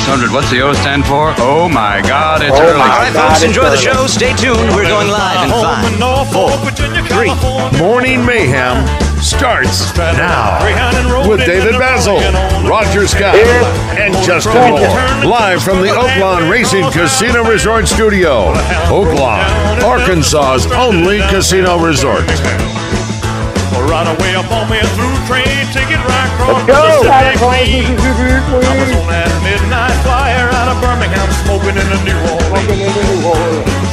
600. What's the O stand for? Oh my God, it's early. All right, folks, enjoy the show. Stay tuned. We're going live in 5, 4, 3. Morning Mayhem starts now with David Bazzel, Roger Scott, and Justin Moore. Live from the Oaklawn Racing Casino Resort Studio. Oaklawn, Arkansas's only casino resort. Right away up on me a through train ticket right across Let's go! I was on that midnight flyer out of Birmingham, smoking in the New Orleans.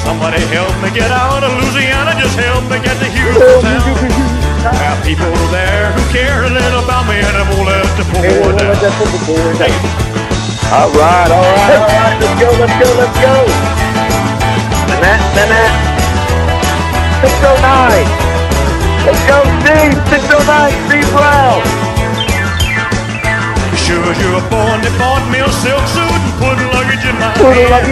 Somebody help me get out of Louisiana, just help me get to Houston town. There are people there who care a little about me and they won't let the poor down. Hey. All right. Let's go. Minute. 609. Let's go, Steve. 609, Steve Brown. Sure as you're born, they bought me a silk suit and put luggage in my hand. I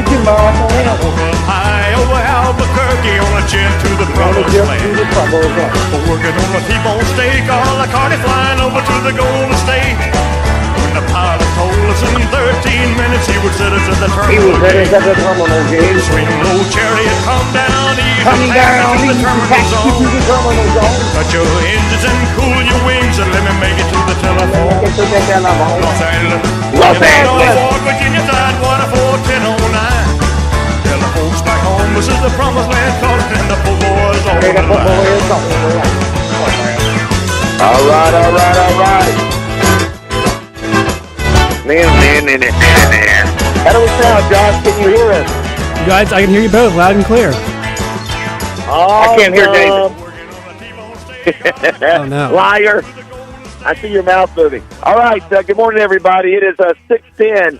woke up high over Albuquerque on a jet to the promised land. Working on a T-bone steak, all the carny flying over to the Golden State. When the pilot told us in 13 minutes he would set us at the terminal gate. Swing low chariot, come down, easy to the terminal zone. Cut your engines and cool your wings and let me make it to the telephone. Los Angeles. Fort Virginia side, water 41009. Telephone's back home, this is the promised land, calling and the poor boys all over the line. All right. How do we sound, Josh? Can you hear us? You guys, I can hear you both loud and clear. I can't hear David. Oh, no. Liar. I see your mouth moving. All right, good morning, everybody. It is 6:10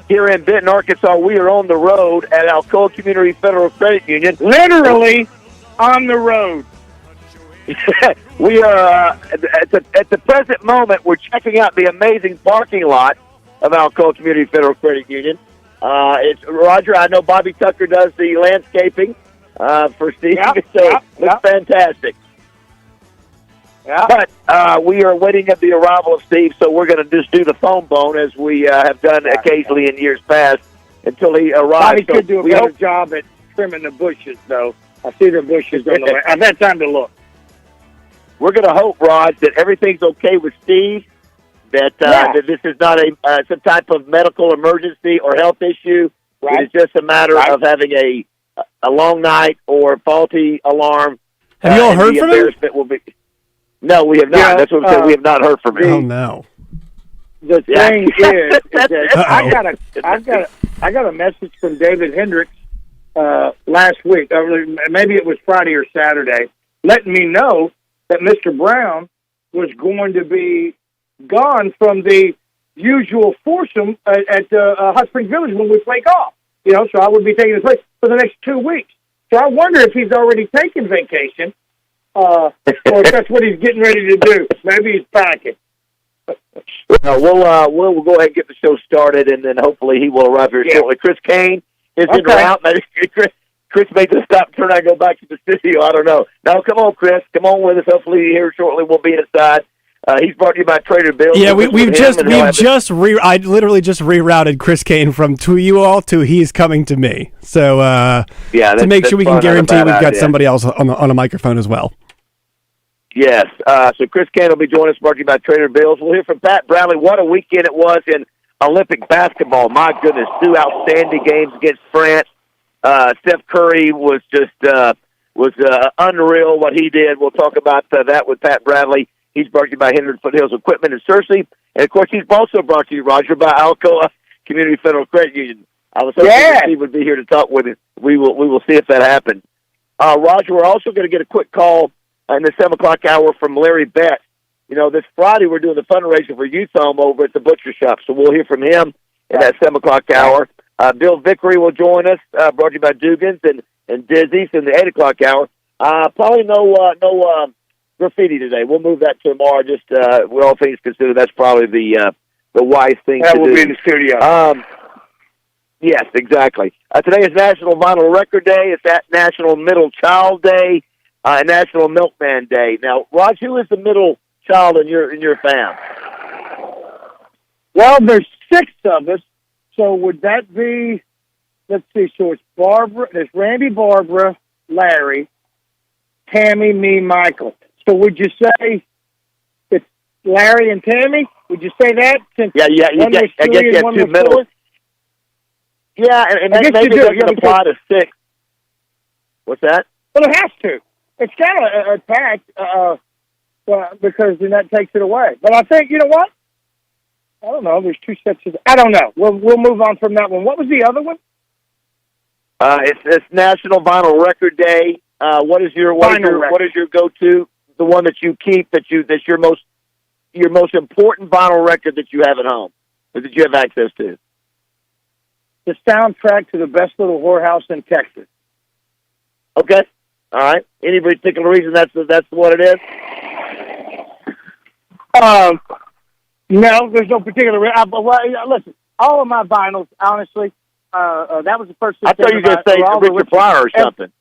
here in Benton, Arkansas. We are on the road at Alcoa Community Federal Credit Union. Literally on the road. We are, at the present moment, we're checking out the amazing parking lot of Alcoa Community Federal Credit Union. It's Roger, I know Bobby Tucker does the landscaping for Steve, it's fantastic. Yeah. But we are waiting at the arrival of Steve, so we're going to just do the phone bone as we have done occasionally in years past until he arrives. Bobby could do a better job at trimming the bushes, though. I see the bushes on the way. I've had time to look. We're going to hope, Rod, that everything's okay with Steve, that this is not some type of medical emergency or health issue. Right. It is just a matter of having a long night or faulty alarm. Have you all heard from him? Will be... No, we have not. Yeah, that's what we said. We have not heard from him. Oh, no. The thing is that I got a message from David Hendricks last week. Maybe it was Friday or Saturday, letting me know that Mr. Brown was going to be gone from the usual foursome at Hot Springs Village when we play golf. So I would be taking his place for the next 2 weeks. So I wonder if he's already taken vacation, or if that's what he's getting ready to do. Maybe he's packing. We'll go ahead and get the show started, and then hopefully he will arrive here shortly. Chris Kane is in route. Chris may just stop, turn and go back to the studio. I don't know. No, come on, Chris. Come on with us. Hopefully here shortly we'll be inside. He's brought to you by Trader Bill's. Yeah, I literally just rerouted Chris Kane from to you all to he's coming to me. So to make sure we can guarantee we've got somebody else on a microphone as well. Yes. So Chris Kane will be joining us, brought to you by Trader Bill's. We'll hear from Pat Bradley. What a weekend it was in Olympic basketball. My goodness, 2 outstanding games against France. Steph Curry was just unreal what he did. We'll talk about that with Pat Bradley. He's brought to you by Henry Foothills Equipment in Searcy. And, of course, he's also brought to you, Roger, by Alcoa Community Federal Credit Union. I was hoping that he would be here to talk with him. We will see if that happens. Roger, we're also going to get a quick call in the 7 o'clock hour from Larry Betts. This Friday we're doing the fundraiser for Youth Home over at the Butcher Shop, so we'll hear from him in that 7 o'clock hour. Bill Vickery will join us, brought to you by Dugan's and Dizzy's in the 8 o'clock hour. Probably no graffiti today. We'll move that to tomorrow. Just with all things considered, that's probably the wise thing to do. That will be in the studio. Yes, exactly. Today is National Vinyl Record Day. It's National Middle Child Day and National Milkman Day. Now, Raj, who is the middle child in your fam? Well, there's 6 of us, So would that be? Let's see. So it's Barbara. There's Randy, Barbara, Larry, Tammy, me, Michael. So would you say it's Larry and Tammy? Would you say that? Since I guess you have two middles. Yeah, and maybe it doesn't apply to 6. What's that? Well, it has to. It's kind of attacked because then that takes it away. But I think, you know what? I don't know. There's 2 sets of... I don't know. We'll move on from that one. What was the other one? It's National Vinyl Record Day. What is your go-to? The one that you keep that's your most important vinyl record that you have at home, or that you have access to? The soundtrack to The Best Little Whorehouse in Texas. Okay. All right. Any particular reason that's what it is? No, there's no particular reason. Listen, all of my vinyls, honestly, that was the first thing. I thought you were going to say Richard Pryor or something.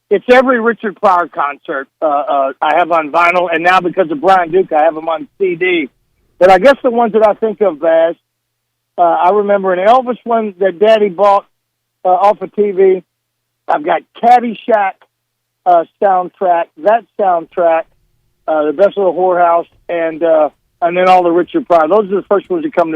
It's every Richard Pryor concert I have on vinyl, and now because of Brian Duke, I have them on CD. But I guess the ones that I think of, Baz, I remember an Elvis one that Daddy bought off of TV. I've got Caddyshack soundtrack, that soundtrack, The Best Little Whorehouse, and then all the Richard Pryor. Those are the first ones that come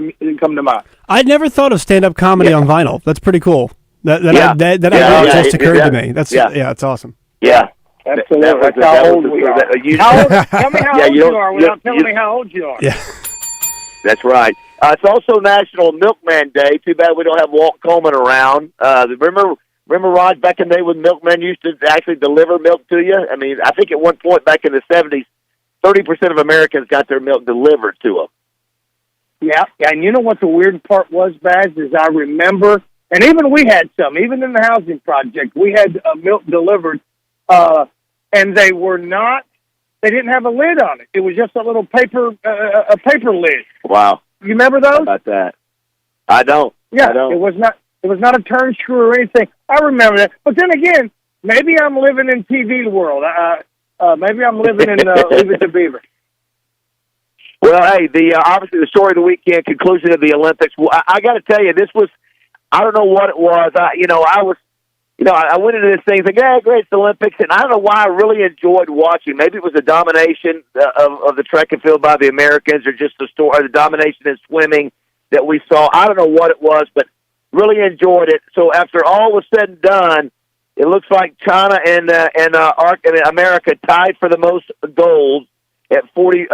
to mind. I'd never thought of stand-up comedy on vinyl. That's pretty cool. That just occurred to me. That's it's awesome. Yeah, absolutely. That's how old we are. Tell me how old you are without telling me how old you are. Yeah, that's right. It's also National Milkman Day. Too bad we don't have Walt Coleman around. Remember, Rod, back in the day when milkmen used to actually deliver milk to you? I mean, I think at one point back in the 70s, 30% of Americans got their milk delivered to them. Yeah, and you know what the weird part was, Baz, is I remember, and even we had some, even in the housing project, we had milk delivered, and they didn't have a lid on it. It was just a little paper lid. Wow. You remember those? How about that? I don't. Yeah, I don't. It was not a turn screw or anything. I remember that. But then again, maybe I'm living in TV world. Maybe I'm living in Leave It to Beaver. Well, hey, obviously the story of the weekend, conclusion of the Olympics. Well, I got to tell you, this was, I don't know what it was. I went into this thing thinking, great, it's the Olympics, and I don't know why I really enjoyed watching. Maybe it was the domination of the track and field by the Americans, or just the domination in swimming that we saw. I don't know what it was, but really enjoyed it. So after all was said and done, it looks like China and America tied for the most gold at 40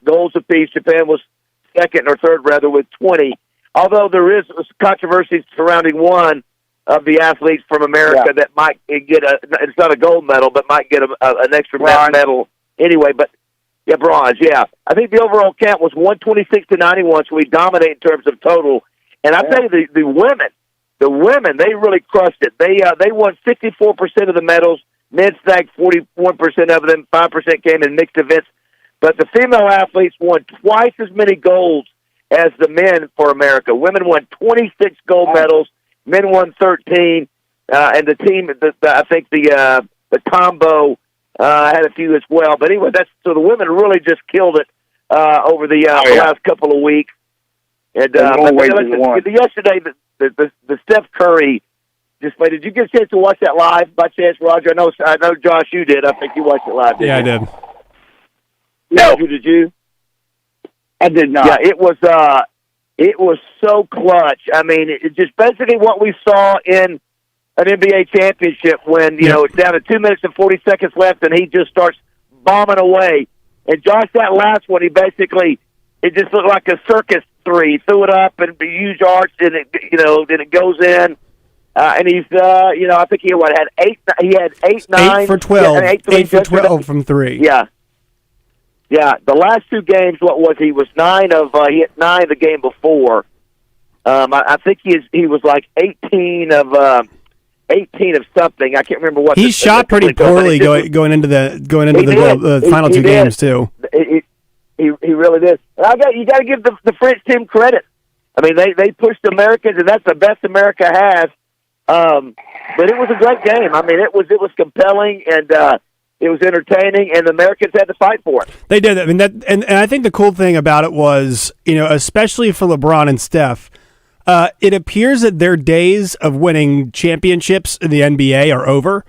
golds apiece. Japan was second or third, rather, with 20. Although there is controversy surrounding one of the athletes from America that might get it's not a gold medal, but might get an extra medal anyway. But bronze. Yeah, I think the overall count was 126-91, so we dominate in terms of total. And I tell you, the women, they really crushed it. They won 64% of the medals. Men snagged 41% of them. 5% came in mixed events. But the female athletes won twice as many golds as the men for America. Women won 26 gold medals. Men won 13. And the team, I think the combo had a few as well. But anyway, so the women really just killed it over the last couple of weeks. And yesterday, the Steph Curry display. Did you get a chance to watch that live by chance, Roger? I know, Josh, you did. I think you watched it live. I did. No, did you? I did not. Yeah, it was so clutch. I mean, it's just basically what we saw in an NBA championship when it's down to 2 minutes and 40 seconds left, and he just starts bombing away. And Josh, that last one, it just looked like a circus three. Threw it up and used arcs, and then it goes in. And he's, I think he had 8. He had 8, 9, 8 for 12. 8 for 12 from 3. Yeah. The last 2 games, what was he? Was 9 of he hit 9 the game before. I think he was like 18 of something. I can't remember what. He shot pretty poorly going into the final 2 games too. He really did. And you got to give the French team credit. I mean, they pushed the Americans, and that's the best America has. But it was a great game. I mean, it was compelling, and it was entertaining, and the Americans had to fight for it. They did. I mean, and I think the cool thing about it was, especially for LeBron and Steph, It appears that their days of winning championships in the NBA are over.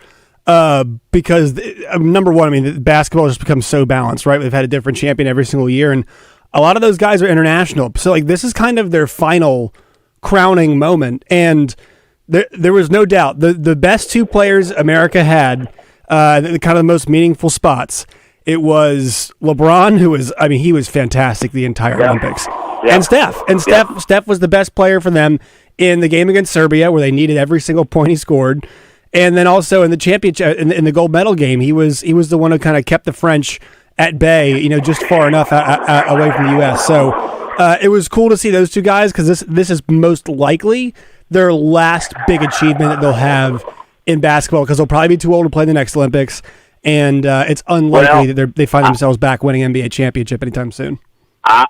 Because number one, I mean, basketball has become so balanced, right? They've had a different champion every single year, and a lot of those guys are international. So, like, this is kind of their final crowning moment, and there was no doubt the best two players America had, the kind of the most meaningful spots. It was LeBron, he was fantastic the entire Olympics, and Steph. And Steph was the best player for them in the game against Serbia, where they needed every single point he scored. And then also in the championship, in the gold medal game, he was the one who kind of kept the French at bay, just far enough away from the U.S. So it was cool to see those two guys, because this is most likely their last big achievement that they'll have in basketball, because they'll probably be too old to play the next Olympics, and it's unlikely that they find themselves back winning NBA championship anytime soon. I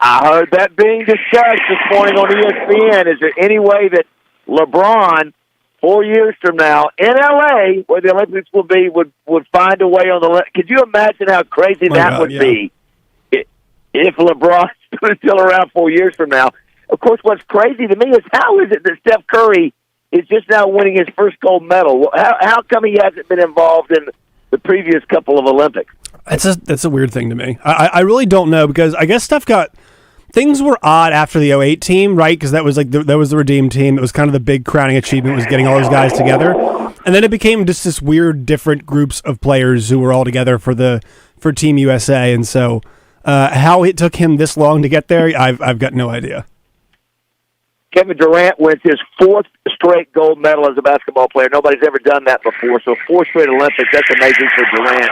heard that being discussed this morning on ESPN. Is there any way that LeBron, 4 years from now, in L.A., where the Olympics will be, would find a way on the... Could you imagine how crazy that would be if LeBron's still around 4 years from now? Of course, what's crazy to me is how is it that Steph Curry is just now winning his first gold medal? How come he hasn't been involved in the previous couple of Olympics? That's a weird thing to me. I really don't know, because I guess Steph got... Things were odd after the 2008 team, right? Because that was the redeemed team. It was kind of the big crowning achievement, was getting all those guys together. And then it became just this weird, different groups of players who were all together for Team USA. And so how it took him this long to get there, I've got no idea. Kevin Durant wins his fourth straight gold medal as a basketball player. Nobody's ever done that before. So 4 straight Olympics, that's amazing for Durant.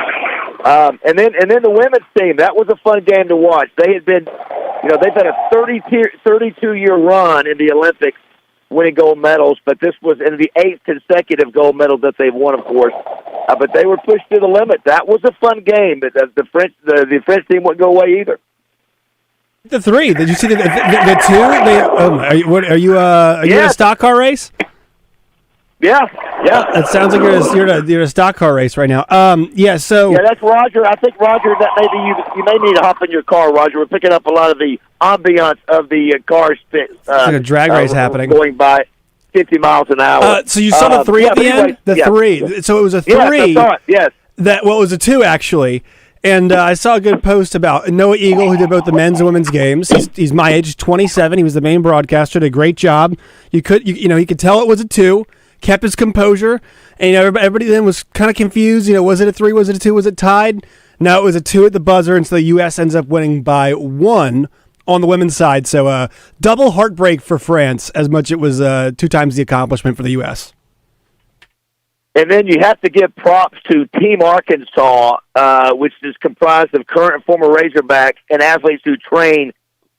And then the women's team, that was a fun game to watch. They had been, they've had a 32-year run in the Olympics, winning gold medals, but this was in the 8th consecutive gold medal that they've won, of course. But they were pushed to the limit. That was a fun game. But the French team wouldn't go away either. The three. Did you see the two? Are you in a stock car race? Yeah. It sounds like you're in a stock car race right now. So that's Roger. I think Roger, that maybe you may need to hop in your car, Roger. We're picking up a lot of the ambiance of the cars. It's like a drag race happening, going by 50 miles an hour. So you saw the three at the end. Three. So it was a three. Yes. It was a two actually. And I saw a good post about Noah Eagle, who did both the men's and women's games. He's my age, 27. He was the main broadcaster, did a great job. He could tell it was a two, kept his composure, and everybody then was kind of confused. Was it a three? Was it a two? Was it tied? No, it was a two at the buzzer, and so the U.S. ends up winning by 1 on the women's side. So double heartbreak for France, as much it was 2 times the accomplishment for the U.S. And then you have to give props to Team Arkansas, which is comprised of current and former Razorbacks and athletes who train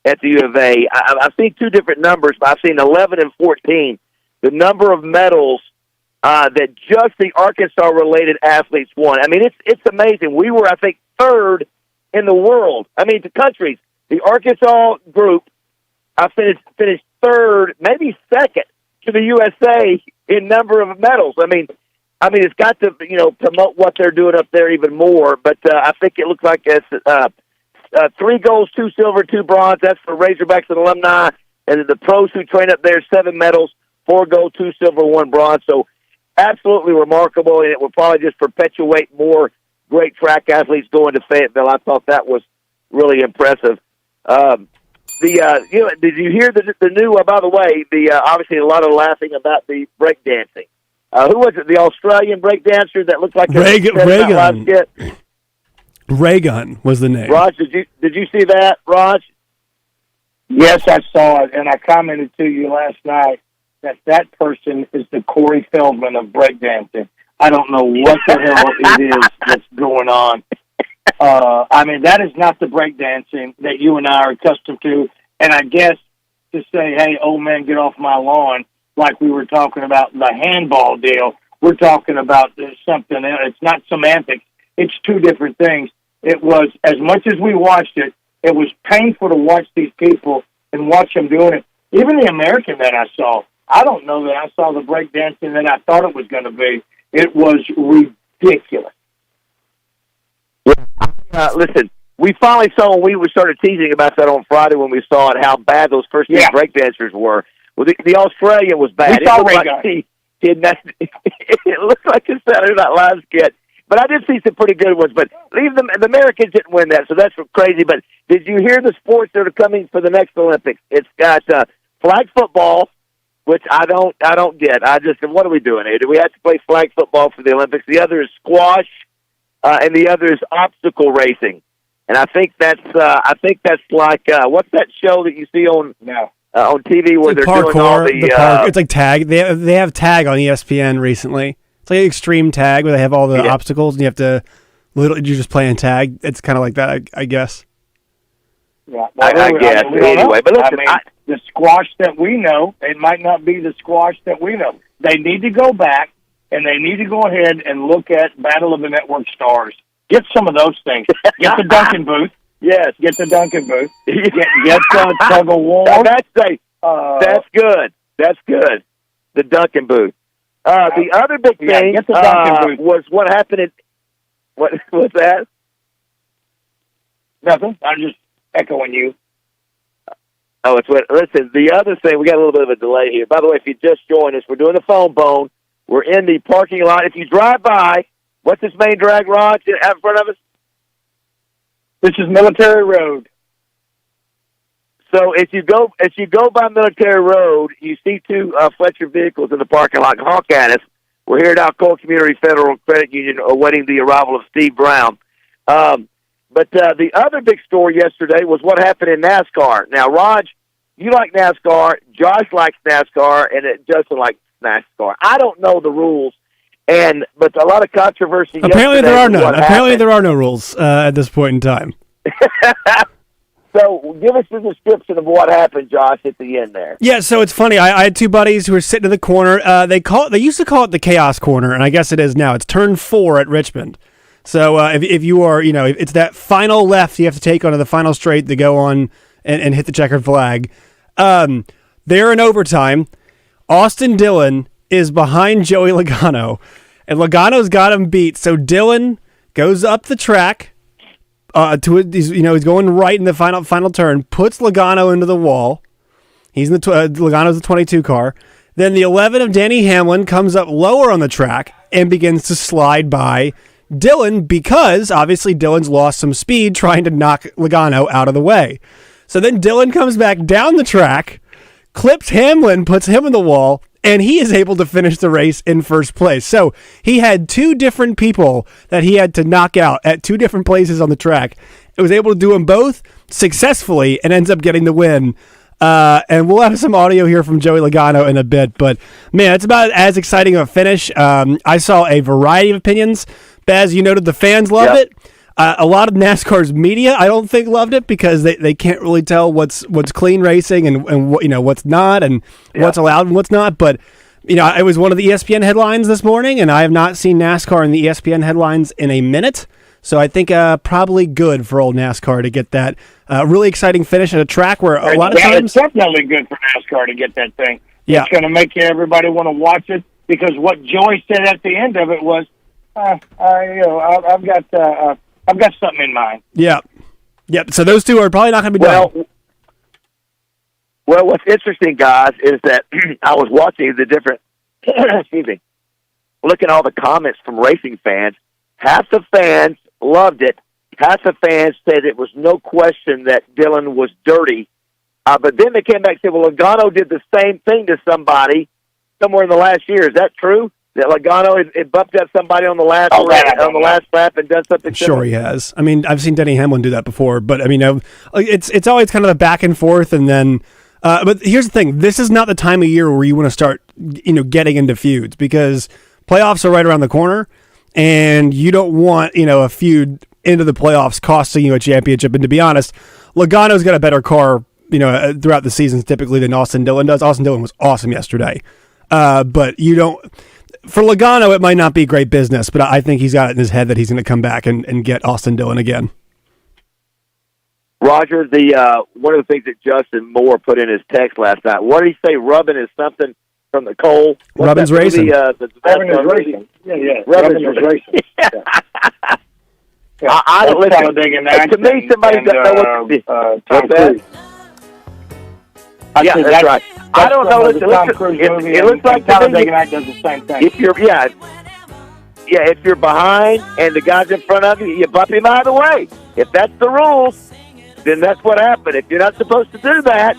at the U of A. I've seen 2 different numbers, but I've seen 11 and 14. The number of medals that just the Arkansas-related athletes won. I mean, it's amazing. We were, I think, 3rd in the world. I mean, the countries. The Arkansas group finished 3rd, maybe 2nd to the USA in number of medals. I mean, it's got to, promote what they're doing up there even more. But I think it looks like it's 3 golds, 2 silver, 2 bronze. That's for Razorbacks and alumni. And the pros who train up there, 7 medals, 4 gold, 2 silver, 1 bronze. So absolutely remarkable, and it will probably just perpetuate more great track athletes going to Fayetteville. I thought that was really impressive. Did you hear the new? By the way, obviously a lot of laughing about the breakdancing. Who was it? The Australian breakdancer that looked like Raygun. Raygun was the name. Raj, did you see that, Raj? Yes, I saw it, and I commented to you last night that person is the Corey Feldman of breakdancing. I don't know what the hell it is that's going on. That is not the breakdancing that you and I are accustomed to. And I guess to say, hey, old man, get off my lawn, like we were talking about the handball deal, we're talking about something else. It's not semantics. It's 2 different things. It was, as much as we watched it, it was painful to watch these people and watch them doing it. Even the American that I saw, I don't know that I saw the breakdancing that I thought it was going to be. It was ridiculous. Listen, we finally saw when we started teasing about that on Friday when we saw it, how bad those first 2 breakdancers were. Well, the Australian was bad. We saw It looked Ray like Guy. it looked like a Saturday Night Live skit. But I did see some pretty good ones. But leave them. The Americans didn't win that, so that's crazy. But did you hear the sports that are coming for the next Olympics? It's got flag football, which I don't get. What are we doing here? Do we have to play flag football for the Olympics? The other is squash, and the other is obstacle racing. And I think that's like what's that show that you see on TV where they're parkour, doing all the it's like tag. They have tag on ESPN recently. It's like extreme tag where they have all the obstacles and you have to you're just playing tag. It's kind of like that, I guess. Yeah, I guess. Anyway, but listen, the squash that we know, it might not be the squash that we know. They need to go back and they need to go ahead and look at Battle of the Network Stars. Get some of those things. Get the Duncan booth. Yes, get the Duncan booth. Get tug of war. That's good. That's good. The Duncan booth. The other big thing was what happened at what was that? Nothing. I'm just echoing you. Oh, it's what. Listen, the other thing, we got a little bit of a delay here. By the way, if you just joined us, we're doing the phone bone. We're in the parking lot. If you drive by, what's this main drag, Rod, out in front of us? This is Military Road. So if you go by Military Road, you see two Fletcher vehicles in the parking lot honk at us. We're here at Alcoa Community Federal Credit Union awaiting the arrival of Steve Brown. But the other big story yesterday was what happened in NASCAR. Now, Raj, you like NASCAR. Josh likes NASCAR, and Justin likes NASCAR. I don't know the rules, but a lot of controversy. Apparently, there are none. Apparently, there are no rules at this point in time. So, give us the description of what happened, Josh, at the end there. Yeah, so it's funny. I had two buddies who were sitting in the corner. They used to call it the Chaos Corner, and I guess it is now. It's turn 4 at Richmond. So if you are, it's that final left you have to take onto the final straight to go on and hit the checkered flag. They're in overtime. Austin Dillon is behind Joey Logano, and Logano's got him beat. So Dillon goes up the track. He's going right in the final turn, puts Logano into the wall. He's in Logano's the 22 car. Then the 11 of Danny Hamlin comes up lower on the track and begins to slide by Dillon because obviously Dillon's lost some speed trying to knock Logano out of the way. So then Dillon comes back down the track, clips Hamlin, puts him in the wall, and he is able to finish the race in first place. So he had two different people that he had to knock out at two different places on the track. He was able to do them both successfully and ends up getting the win. And we'll have some audio here from Joey Logano in a bit. But, man, it's about as exciting of a finish. I saw a variety of opinions. Baz, you noted the fans loved it. A lot of NASCAR's media, I don't think, loved it because they can't really tell what's clean racing and what's not and what's allowed and what's not. But it was one of the ESPN headlines this morning, and I have not seen NASCAR in the ESPN headlines in a minute. So I think probably good for old NASCAR to get that really exciting finish at a track where a lot of times it's definitely good for NASCAR to get that thing. Yeah. It's going to make everybody want to watch it because what Joey said at the end of it was, I've got something in mind. Yeah. Yep. So those two are probably not going to be done. Well, what's interesting, guys, is that I was watching the different, looking at all the comments from racing fans. Half the fans loved it. Half the fans said it was no question that Dillon was dirty. But then they came back and said, well, Logano did the same thing to somebody somewhere in the last year. Is that true? That Logano it bumped up somebody on the last lap and done something similar? Sure he has. I mean, I've seen Denny Hamlin do that before, but I mean, it's always kind of a back and forth, and then. But here's the thing: this is not the time of year where you want to start, getting into feuds because playoffs are right around the corner, and you don't want a feud into the playoffs costing you a championship. And to be honest, Logano's got a better car, throughout the seasons typically than Austin Dillon does. Austin Dillon was awesome yesterday, but you don't. For Logano, it might not be great business, but I think he's got it in his head that he's going to come back and get Austin Dillon again. Roger, one of the things that Justin Moore put in his text last night, what did he say? Rubbin is something from the coal. Rubbin's racing. Rubbin is racing. Yeah. Rubbin is racing. I don't listen. To me, somebody doesn't know what's that? Yeah, that's right. I don't know. It looks like Talladega Night does the same thing. If you're behind and the guy's in front of you, you bump him out of the way. If that's the rules, then that's what happened. If you're not supposed to do that,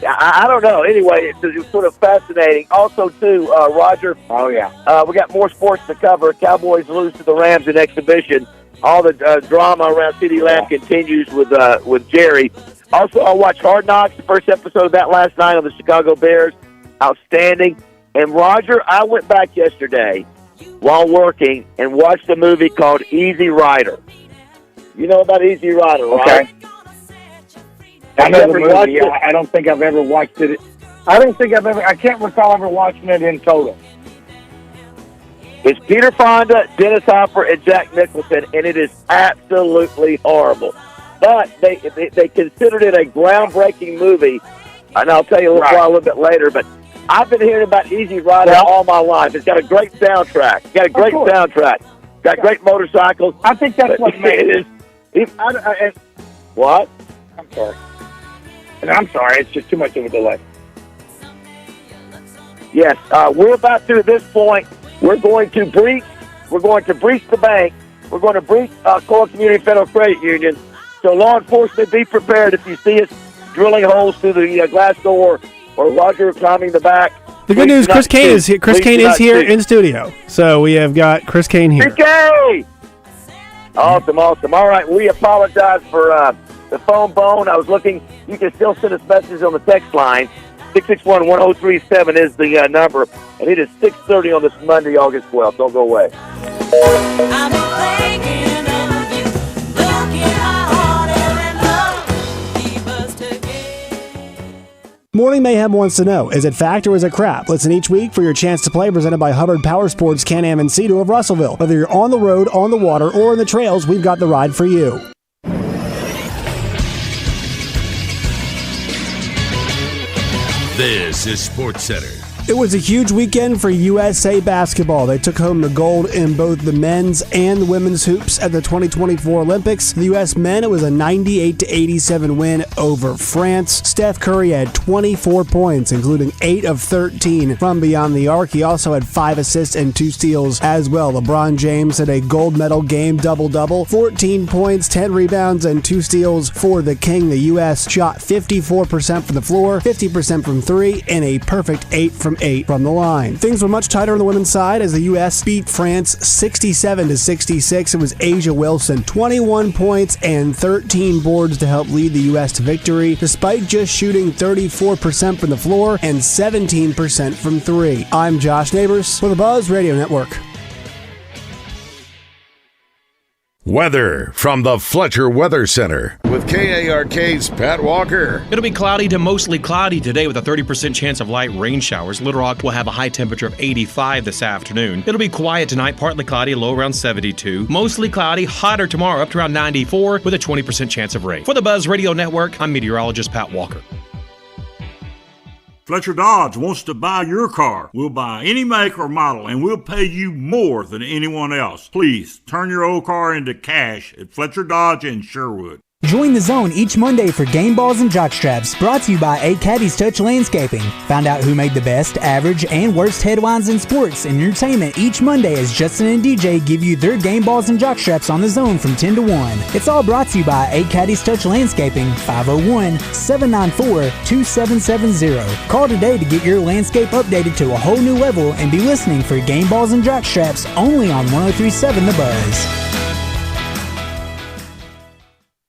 I don't know. Anyway, it's sort of fascinating. Also, too, Roger. Oh, yeah. We got more sports to cover. Cowboys lose to the Rams in exhibition. All the drama around CeeDee Lamb continues with Jerry. Also, I watched Hard Knocks, the first episode of that last night on the Chicago Bears. Outstanding. And, Roger, I went back yesterday while working and watched a movie called Easy Rider. You know about Easy Rider, right? Okay. I know the movie. I don't think I've ever watched it. I can't recall ever watching it in total. It's Peter Fonda, Dennis Hopper, and Jack Nicholson, and it is absolutely horrible. But they considered it a groundbreaking movie, and I'll tell you why a little bit later. But I've been hearing about Easy Rider all my life. It's got a great soundtrack. Got great motorcycles. I think that's what made it. What? I'm sorry. I'm sorry. It's just too much of a delay. Yes, we're about to, at this point, we're going to breach the bank. We're going to breach Alcoa Community Federal Credit Union. So law enforcement, be prepared if you see us drilling holes through the glass door or Roger climbing the back. The good news, Chris Kane is here. Chris Kane is here in studio. So we have got Chris Kane here. PK! Awesome. All right, we apologize for the phone bone. I was looking. You can still send us messages on the text line. 661-1037 is the number. And it is 6:30 on this Monday, August 12th. Don't go away. Morning Mayhem wants to know, is it fact or is it crap? Listen each week for your chance to play, presented by Hubbard Power Sports, Can-Am and Cedar of Russellville. Whether you're on the road, on the water, or in the trails, we've got the ride for you. This is Sports Center. It was a huge weekend for USA basketball. They took home the gold in both the men's and women's hoops at the 2024 Olympics. The U.S. men, it was a 98-87 win over France. Steph Curry had 24 points, including 8 of 13 from beyond the arc. He also had 5 assists and 2 steals as well. LeBron James had a gold medal game double-double, 14 points, 10 rebounds, and 2 steals for the King. The U.S. shot 54% from the floor, 50% from 3, and a perfect 8 from 8 from the line. Things were much tighter on the women's side as the U.S. beat France 67-66. It was Asia Wilson, 21 points and 13 boards to help lead the U.S. to victory, despite just shooting 34% from the floor and 17% from 3. I'm Josh Neighbors for the Buzz Radio Network. Weather from the Fletcher Weather Center with KARK's Pat Walker. It'll be cloudy to mostly cloudy today with a 30% chance of light rain showers. Little Rock will have a high temperature of 85 this afternoon. It'll be quiet tonight, partly cloudy, low around 72. Mostly cloudy, hotter tomorrow, up to around 94 with a 20% chance of rain. For the Buzz Radio Network, I'm meteorologist Pat Walker. Fletcher Dodge wants to buy your car. We'll buy any make or model, and we'll pay you more than anyone else. Please, turn your old car into cash at Fletcher Dodge in Sherwood. Join the zone each Monday for Game Balls and Jockstraps, brought to you by A Caddy's Touch Landscaping. Find out who made the best, average, and worst headlines in sports and entertainment each Monday as Justin and DJ give you their Game Balls and Jockstraps on the zone from 10 to 1. It's all brought to you by A Caddy's Touch Landscaping, 501-794-2770. Call today to get your landscape updated to a whole new level and be listening for Game Balls and Jockstraps only on 103.7 The Buzz.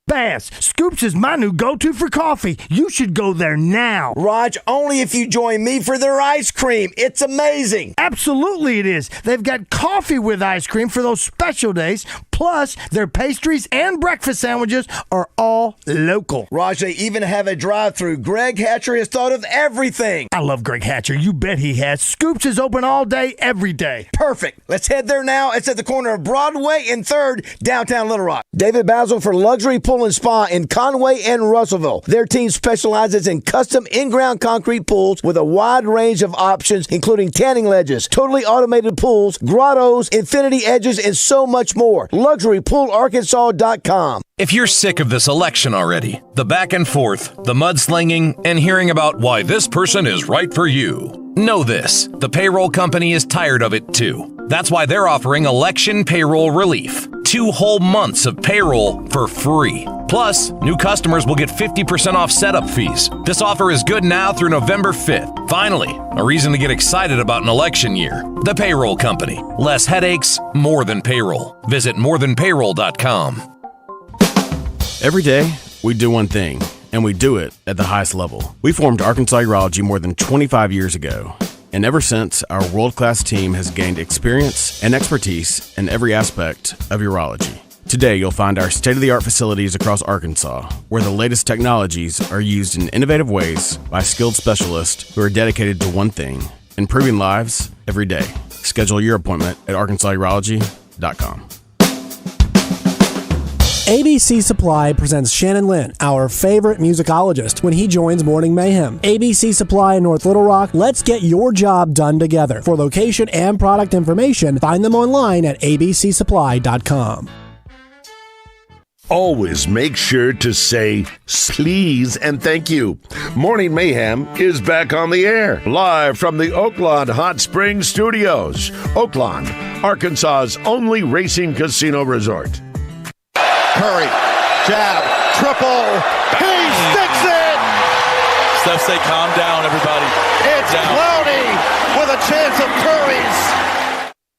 Bass, Scoops is my new go-to for coffee. You should go there now. Raj, only if you join me for their ice cream. It's amazing. Absolutely it is. They've got coffee with ice cream for those special days. Plus, their pastries and breakfast sandwiches are all local. Raj, they even have a drive-thru. Greg Hatcher has thought of everything. I love Greg Hatcher. You bet he has. Scoops is open all day, every day. Perfect. Let's head there now. It's at the corner of Broadway and 3rd, downtown Little Rock. David Bazzel for Luxury Pool and Spa in Conway and Russellville. Their team specializes in custom in-ground concrete pools with a wide range of options, including tanning ledges, totally automated pools, grottos, infinity edges, and so much more. LuxuryPoolArkansas.com. If you're sick of this election already, the back and forth, the mudslinging, and hearing about why this person is right for you, know this: the payroll company is tired of it too. That's why they're offering election payroll relief. 2 whole months of payroll for free. Plus, new customers will get 50% off setup fees. This offer is good now through November 5th. Finally, a reason to get excited about an election year. The Payroll Company. Less headaches, more than payroll. Visit morethanpayroll.com. Every day, we do one thing, and we do it at the highest level. We formed Arkansas Urology more than 25 years ago. And ever since, our world-class team has gained experience and expertise in every aspect of urology. Today, you'll find our state-of-the-art facilities across Arkansas, where the latest technologies are used in innovative ways by skilled specialists who are dedicated to one thing: improving lives every day. Schedule your appointment at arkansasurology.com. ABC Supply presents Shannon Lynn, our favorite musicologist, when he joins Morning Mayhem. ABC Supply in North Little Rock, let's get your job done together. For location and product information, find them online at abcsupply.com. Always make sure to say please and thank you. Morning Mayhem is back on the air, live from the Oaklawn Hot Springs Studios. Oaklawn, Arkansas's only racing casino resort. Curry, jab, triple, he sticks it! Steph, say calm down, everybody. It's Clowney with a chance of Curry's.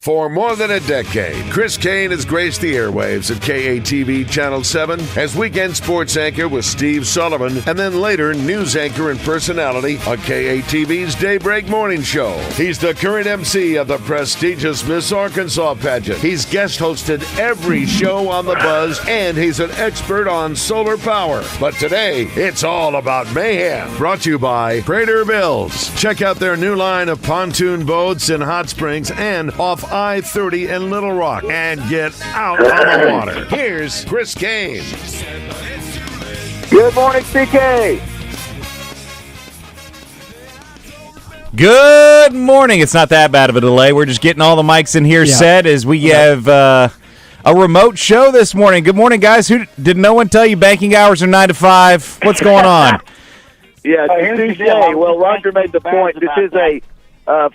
For more than a decade, Chris Kane has graced the airwaves at KATV Channel 7 as weekend sports anchor with Steve Sullivan, and then later news anchor and personality on KATV's Daybreak Morning Show. He's the current MC of the prestigious Miss Arkansas pageant. He's guest hosted every show on The Buzz, and he's an expert on solar power. But today, it's all about mayhem. Brought to you by Prater Bills. Check out their new line of pontoon boats in Hot Springs and off I-30 in Little Rock, and get out on the water. Here's Chris Kane. Good morning, CK. Good morning. It's not that bad of a delay. We're just getting all the mics in here set as we have a remote show this morning. Good morning, guys. Did no one tell you banking hours are 9 to 5? What's going on? Yeah, touche. Well, Roger made the point. This is a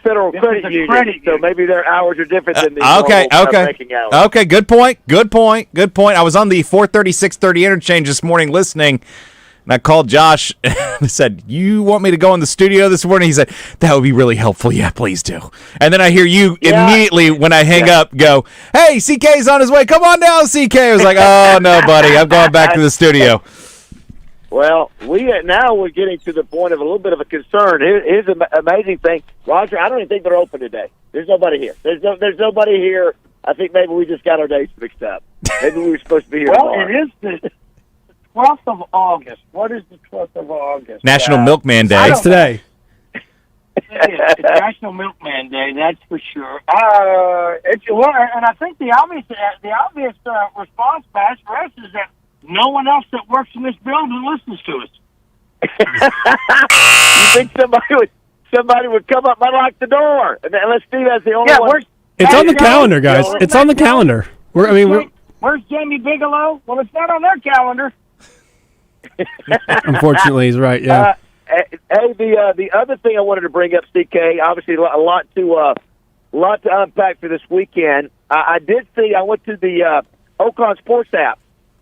federal credit union, so maybe their hours are different than the banking hours. Okay, good point. I was on the 430-630 interchange this morning listening, and I called Josh and said, "You want me to go in the studio this morning?" He said, "That would be really helpful. Yeah, please do." And then I hear you immediately when I hang up go, "Hey, CK's on his way. Come on down, CK." I was like, "Oh, no, buddy. I'm going back to the studio." Well, now we're getting to the point of a little bit of a concern. Here's an amazing thing, Roger. I don't even think they're open today. There's nobody here. There's nobody here. I think maybe we just got our dates mixed up. Maybe we were supposed to be here. Well, tomorrow. it is the 12th of August. What is the 12th of August? National Milkman Day. It's today. It's National Milkman Day. That's for sure. And I think the obvious response back for us is that no one else that works in this building listens to us. You think somebody would come up and lock the door? Unless Steve has the only one. It's on the calendar, guys. It's on the calendar. Where's Jamie Bigelow? Well, it's not on their calendar. Unfortunately, he's right. Yeah. Hey, the other thing I wanted to bring up, CK. Obviously, a lot to unpack for this weekend. I went to the Oaklawn Sports app.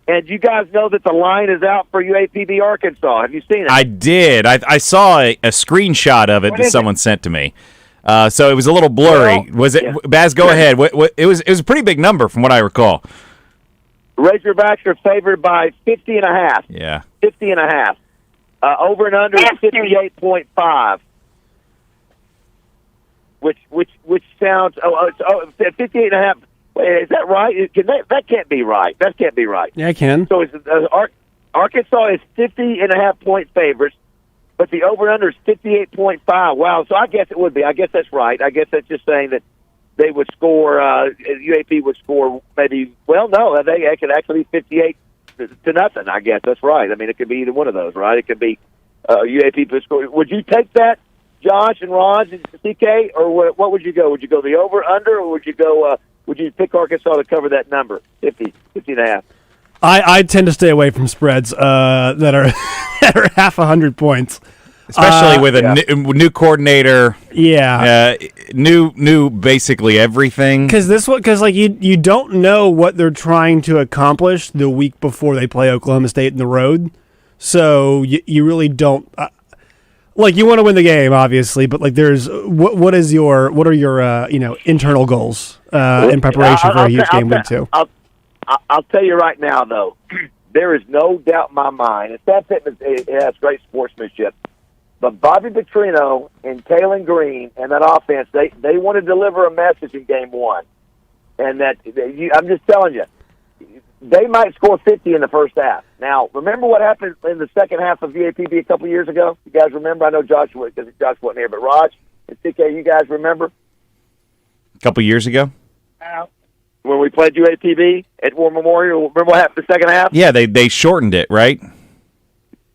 And you guys know that the line is out for UAPB Arkansas. Have you seen it? I did. I saw a screenshot of it that someone sent to me. So it was a little blurry. Was it? Yeah. Baz, go ahead. It was a pretty big number from what I recall. Razorbacks are favored by 50.5. Yeah. 50.5. Over and under is 58.5. Which sounds 58.5. Is that right? That can't be right. That can't be right. Yeah, I can. So Arkansas is 50.5-point favorites, but the over/under is 58.5. Wow. So I guess it would be. I guess that's right. I guess that's just saying that they would score. UAP would score maybe. Well, no, they could actually be 58-0. I guess that's right. I mean, it could be either one of those, right? It could be UAP would score. Would you take that, Josh and Raj and CK, or what would you go? Would you go the over/under, or would you go would you pick Arkansas to cover that number, 50 and a half? I tend to stay away from spreads that are that are half 100 points, especially with a new coordinator. Yeah, new basically everything. Because like you don't know what they're trying to accomplish the week before they play Oklahoma State in the road, so you really don't. Like, you want to win the game, obviously, but like, there's what are your internal goals in preparation for a huge game week 2? I'll tell you right now, though, there is no doubt in my mind, and Sam Pittman has great sportsmanship, but Bobby Petrino and Taylor Green and that offense, they want to deliver a message in game 1. And I'm just telling you, they might score 50 in the first half. Now, remember what happened in the second half of UAPB a couple years ago? You guys remember? I know Josh wasn't here, but Raj and CK, you guys remember? A couple years ago? When we played UAPB at War Memorial, remember what happened in the second half? Yeah, they shortened it, right?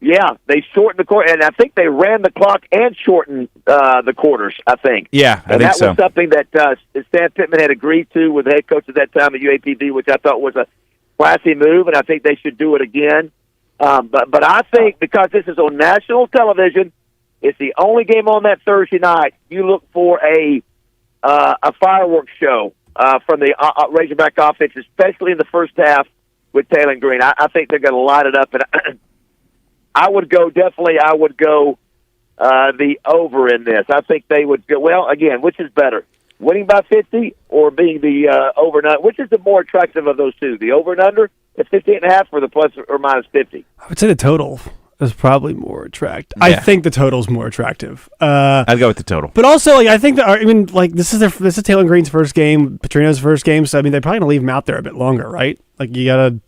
Yeah, they shortened the quarter, and I think they ran the clock and shortened the quarters, I think. Yeah, I think that so. was something that Sam Pittman had agreed to with the head coach at that time at UAPB, which I thought was a classy move, and I think they should do it again. But I think because this is on national television, it's the only game on that Thursday night, you look for a fireworks show from the Razorback offense, especially in the first half with Taylor Green. I think they're going to light it up, and I would go the over in this. I think they would go, well, again, which is better, winning by 50 or being the over and under? Which is the more attractive of those two, the over and under at 58.5 or the plus or minus 50? I would say the total is probably more attractive. Yeah. I think the total's more attractive. I'd go with the total. But also, like, I think this is Taylor Green's first game, Petrino's first game, so I mean they're probably gonna leave him out there a bit longer, right? Like, you gotta.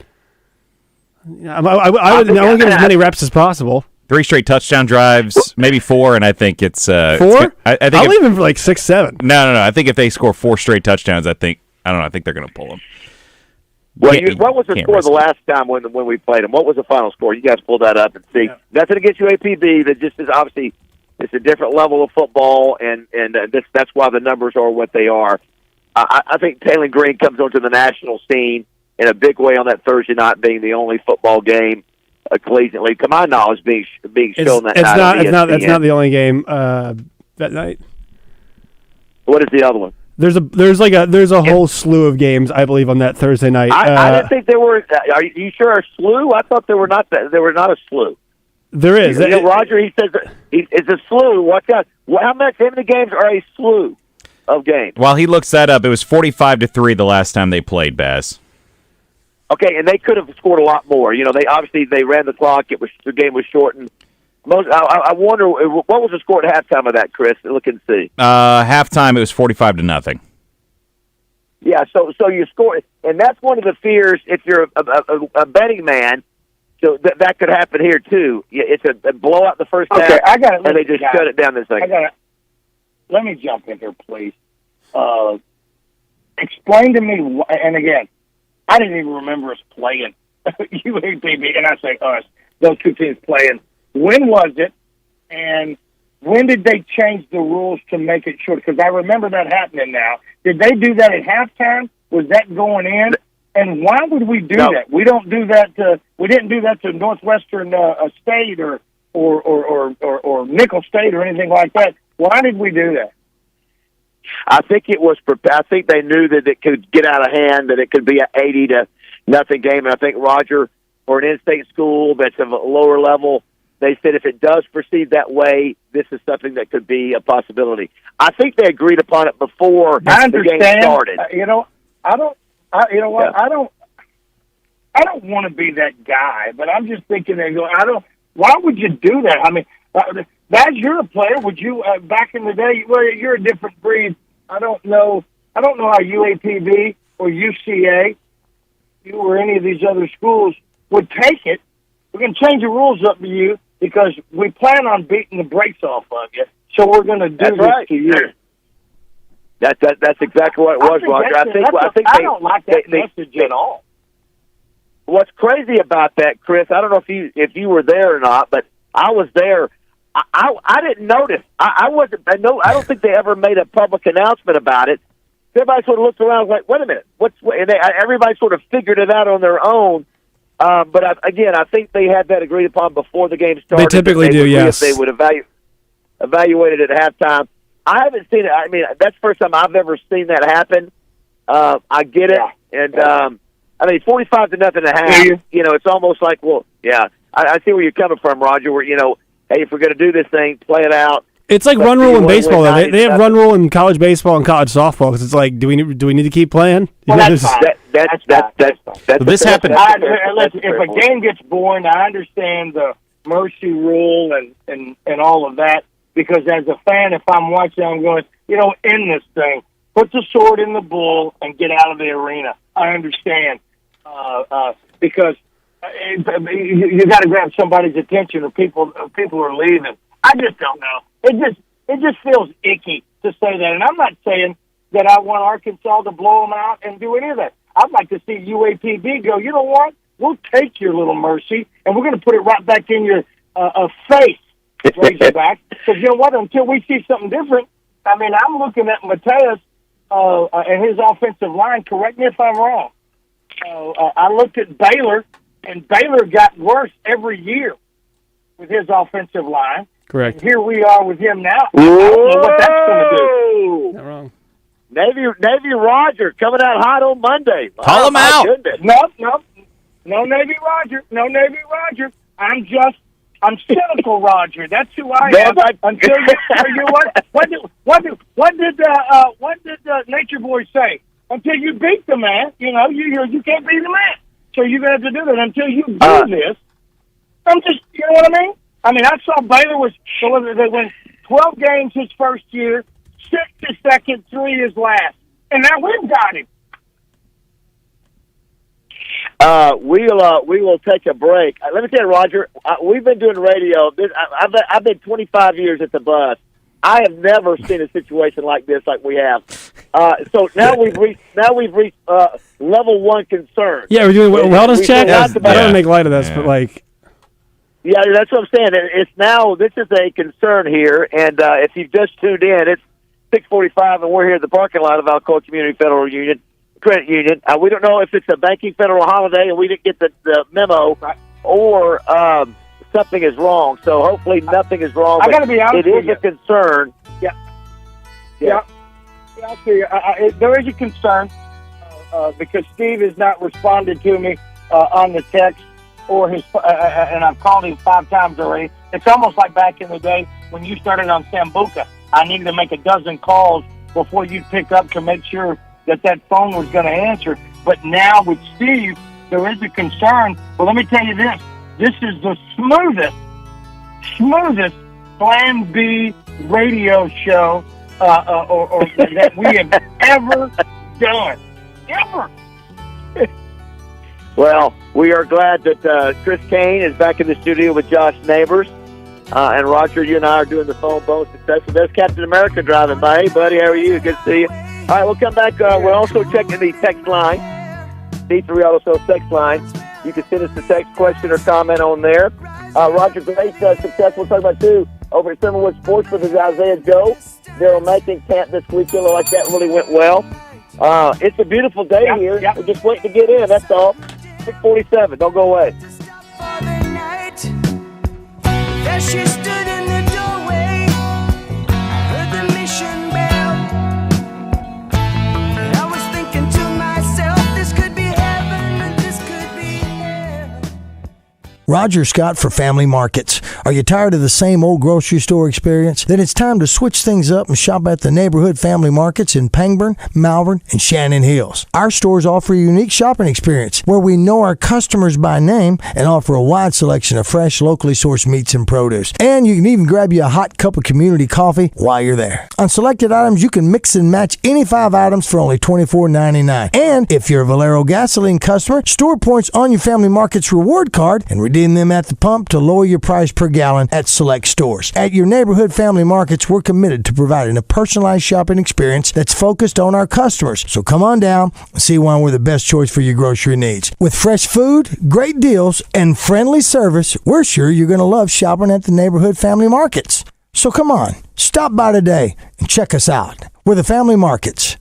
I would want to get as many reps as possible. 3 straight touchdown drives, maybe 4, and I think it's 4. I think I'll leave him for like 6, 7. No. I think if they score 4 straight touchdowns, I think they're going to pull them. Well, what was the score the last time when we played them? What was the final score? You guys pull that up and see. Yeah. Nothing against UAPB. That just is obviously it's a different level of football, and that's why the numbers are what they are. I think Taylor Green comes onto the national scene in a big way on that Thursday night, being the only football game collegiately, to my knowledge, being shown that night. That's not the only game that night. What is the other one? There's a whole slew of games, I believe, on that Thursday night. I didn't think there were. Are you sure a slew? I thought there were not. There were not a slew. There is. Roger, he says it's a slew. Watch out. How many games are a slew of games? While he looks that up, it was 45-3 the last time they played, Baz. Okay, and they could have scored a lot more. You know, they ran the clock. The game was shortened. I wonder what was the score at halftime of that, Chris? Look and see. Halftime, it was 45-0. Yeah, so you score, and that's one of the fears if you're a betting man. So that could happen here too. It's a blowout the first half. Okay, I got it. And they just shut it down this second. Let me jump in here, please. Explain to me, and again, I didn't even remember us playing UAPB, and I say us, those two teams playing. When was it, and when did they change the rules to make it short? Because I remember that happening now. Did they do that at halftime? Was that going in? And why would we do that? We don't do that we didn't do that to Northwestern State or Nickel State or anything like that. Why did we do that? I think they knew that it could get out of hand, that it could be an 80-0 game. And I think Roger, for an in-state school that's of a lower level, they said if it does proceed that way, this is something that could be a possibility. I think they agreed upon it before the game started. I don't want to be that guy, but I'm just thinking why would you do that? I mean, Baz, you're a player. Would you, back in the day, well, you're a different breed. I don't know how UAPB or UCA, you or any of these other schools would take it. We're going to change the rules up to you because we plan on beating the brakes off of you, so we're going to do this to you. That's exactly what it was, Roger. I don't like that message at all. What's crazy about that, Chris? I don't know if you were there or not, but I was there. I didn't notice. I wasn't. I don't think they ever made a public announcement about it. everybody sort of looked around and was like, wait a minute, everybody sort of figured it out on their own. But I think they had that agreed upon before the game started. They typically do, yes. If they would evaluate it at halftime. I haven't seen it. I mean, that's the first time I've ever seen that happen. I get it. And, 45 to nothing at half, it's almost like, I see where you're coming from, Roger, where, hey, if we're going to do this thing, play it out. It's like run rule in baseball, though. They have run rule in college baseball and college softball because it's like, do we need to keep playing? Well, that's fine. This happened. If a game gets boring, I understand the mercy rule and all of that, because as a fan, if I'm watching, I'm going, end this thing. Put the sword in the bull and get out of the arena. I understand. Because you got to grab somebody's attention, or people are leaving. I just don't know. It just feels icky to say that, and I'm not saying that I want Arkansas to blow them out and do any of that. I'd like to see UAPB go, you know what? We'll take your little mercy, and we're going to put it right back in your face, Razorback. Because you know what? Until we see something different, I mean, I'm looking at Mateus and his offensive line. Correct me if I'm wrong. I looked at Baylor, and Baylor got worse every year with his offensive line. Correct. And here we are with him now. I don't know what that's going to do. Not wrong. Navy Roger coming out hot on Monday. Call him out. Goodness. No Navy Roger. No Navy Roger. I'm cynical Roger. That's who I am. Until you what did Nature Boy say? Until you beat the man, you can't beat the man. So you're going to have to do that until you do this. I'm just, you know what I mean? I mean, I saw Baylor they won 12 games his first year, 6 his second, 3 his last. And now we've got him. We will take a break. Let me tell you, Roger, we've been doing radio. I've been 25 years at the Bus. I have never seen a situation like this, like we have. So now we've reached level 1 concern. Yeah, we're doing wellness check. I don't want to make light of this, but like. Yeah, that's what I'm saying. This is a concern here, and if you've just tuned in, it's 6:45, and we're here at the parking lot of Alcoa Community Federal Union Credit Union. We don't know if it's a banking federal holiday and we didn't get the memo, or something is wrong. So hopefully nothing is wrong. I got to be honest with you. It is a concern. Yeah. I'll see you. There is a concern because Steve has not responded to me on the text or his, and I've called him 5 times already. It's almost like back in the day when you started on Sambuca. I needed to make a dozen calls before you'd pick up to make sure that phone was going to answer. But now with Steve, there is a concern. Well, let me tell you this. This is the smoothest Plan B radio show or that we have ever done. Ever. Well, we are glad that Chris Kane is back in the studio with Josh Neighbors. And Roger, you and I are doing the phone bone successful. There's Captain America driving by. Hey, buddy, how are you? Good to see you. All right, we'll come back. We're also checking the text line, D3 Auto Sales text line. You can send us a text question or comment on there. Roger, great success. We'll talk about, too, over at Summerwood Sports with Isaiah Joe. They're making camp this weekend. Looked like that really went well. It's a beautiful day here. We're just waiting to get in, that's all. 6:47. Don't go away. There she stood in the doorway. I heard the mission bell. And I was thinking to myself, this could be heaven and this could be hell. Roger Scott for Family Markets. Are you tired of the same old grocery store experience? Then it's time to switch things up and shop at the neighborhood family markets in Pangburn, Malvern, and Shannon Hills. Our stores offer a unique shopping experience where we know our customers by name and offer a wide selection of fresh, locally sourced meats and produce. And you can even grab you a hot cup of community coffee while you're there. On selected items, you can mix and match any 5 items for only $24.99. And if you're a Valero gasoline customer, store points on your Family Markets reward card and redeem them at the pump to lower your price per gallon at select stores. At your neighborhood Family Markets, we're committed to providing a personalized shopping experience that's focused on our customers. So come on down and see why we're the best choice for your grocery needs. With fresh food, great deals, and friendly service, we're sure you're going to love shopping at the neighborhood Family Markets. So come on, stop by today and check us out. We're the Family Markets.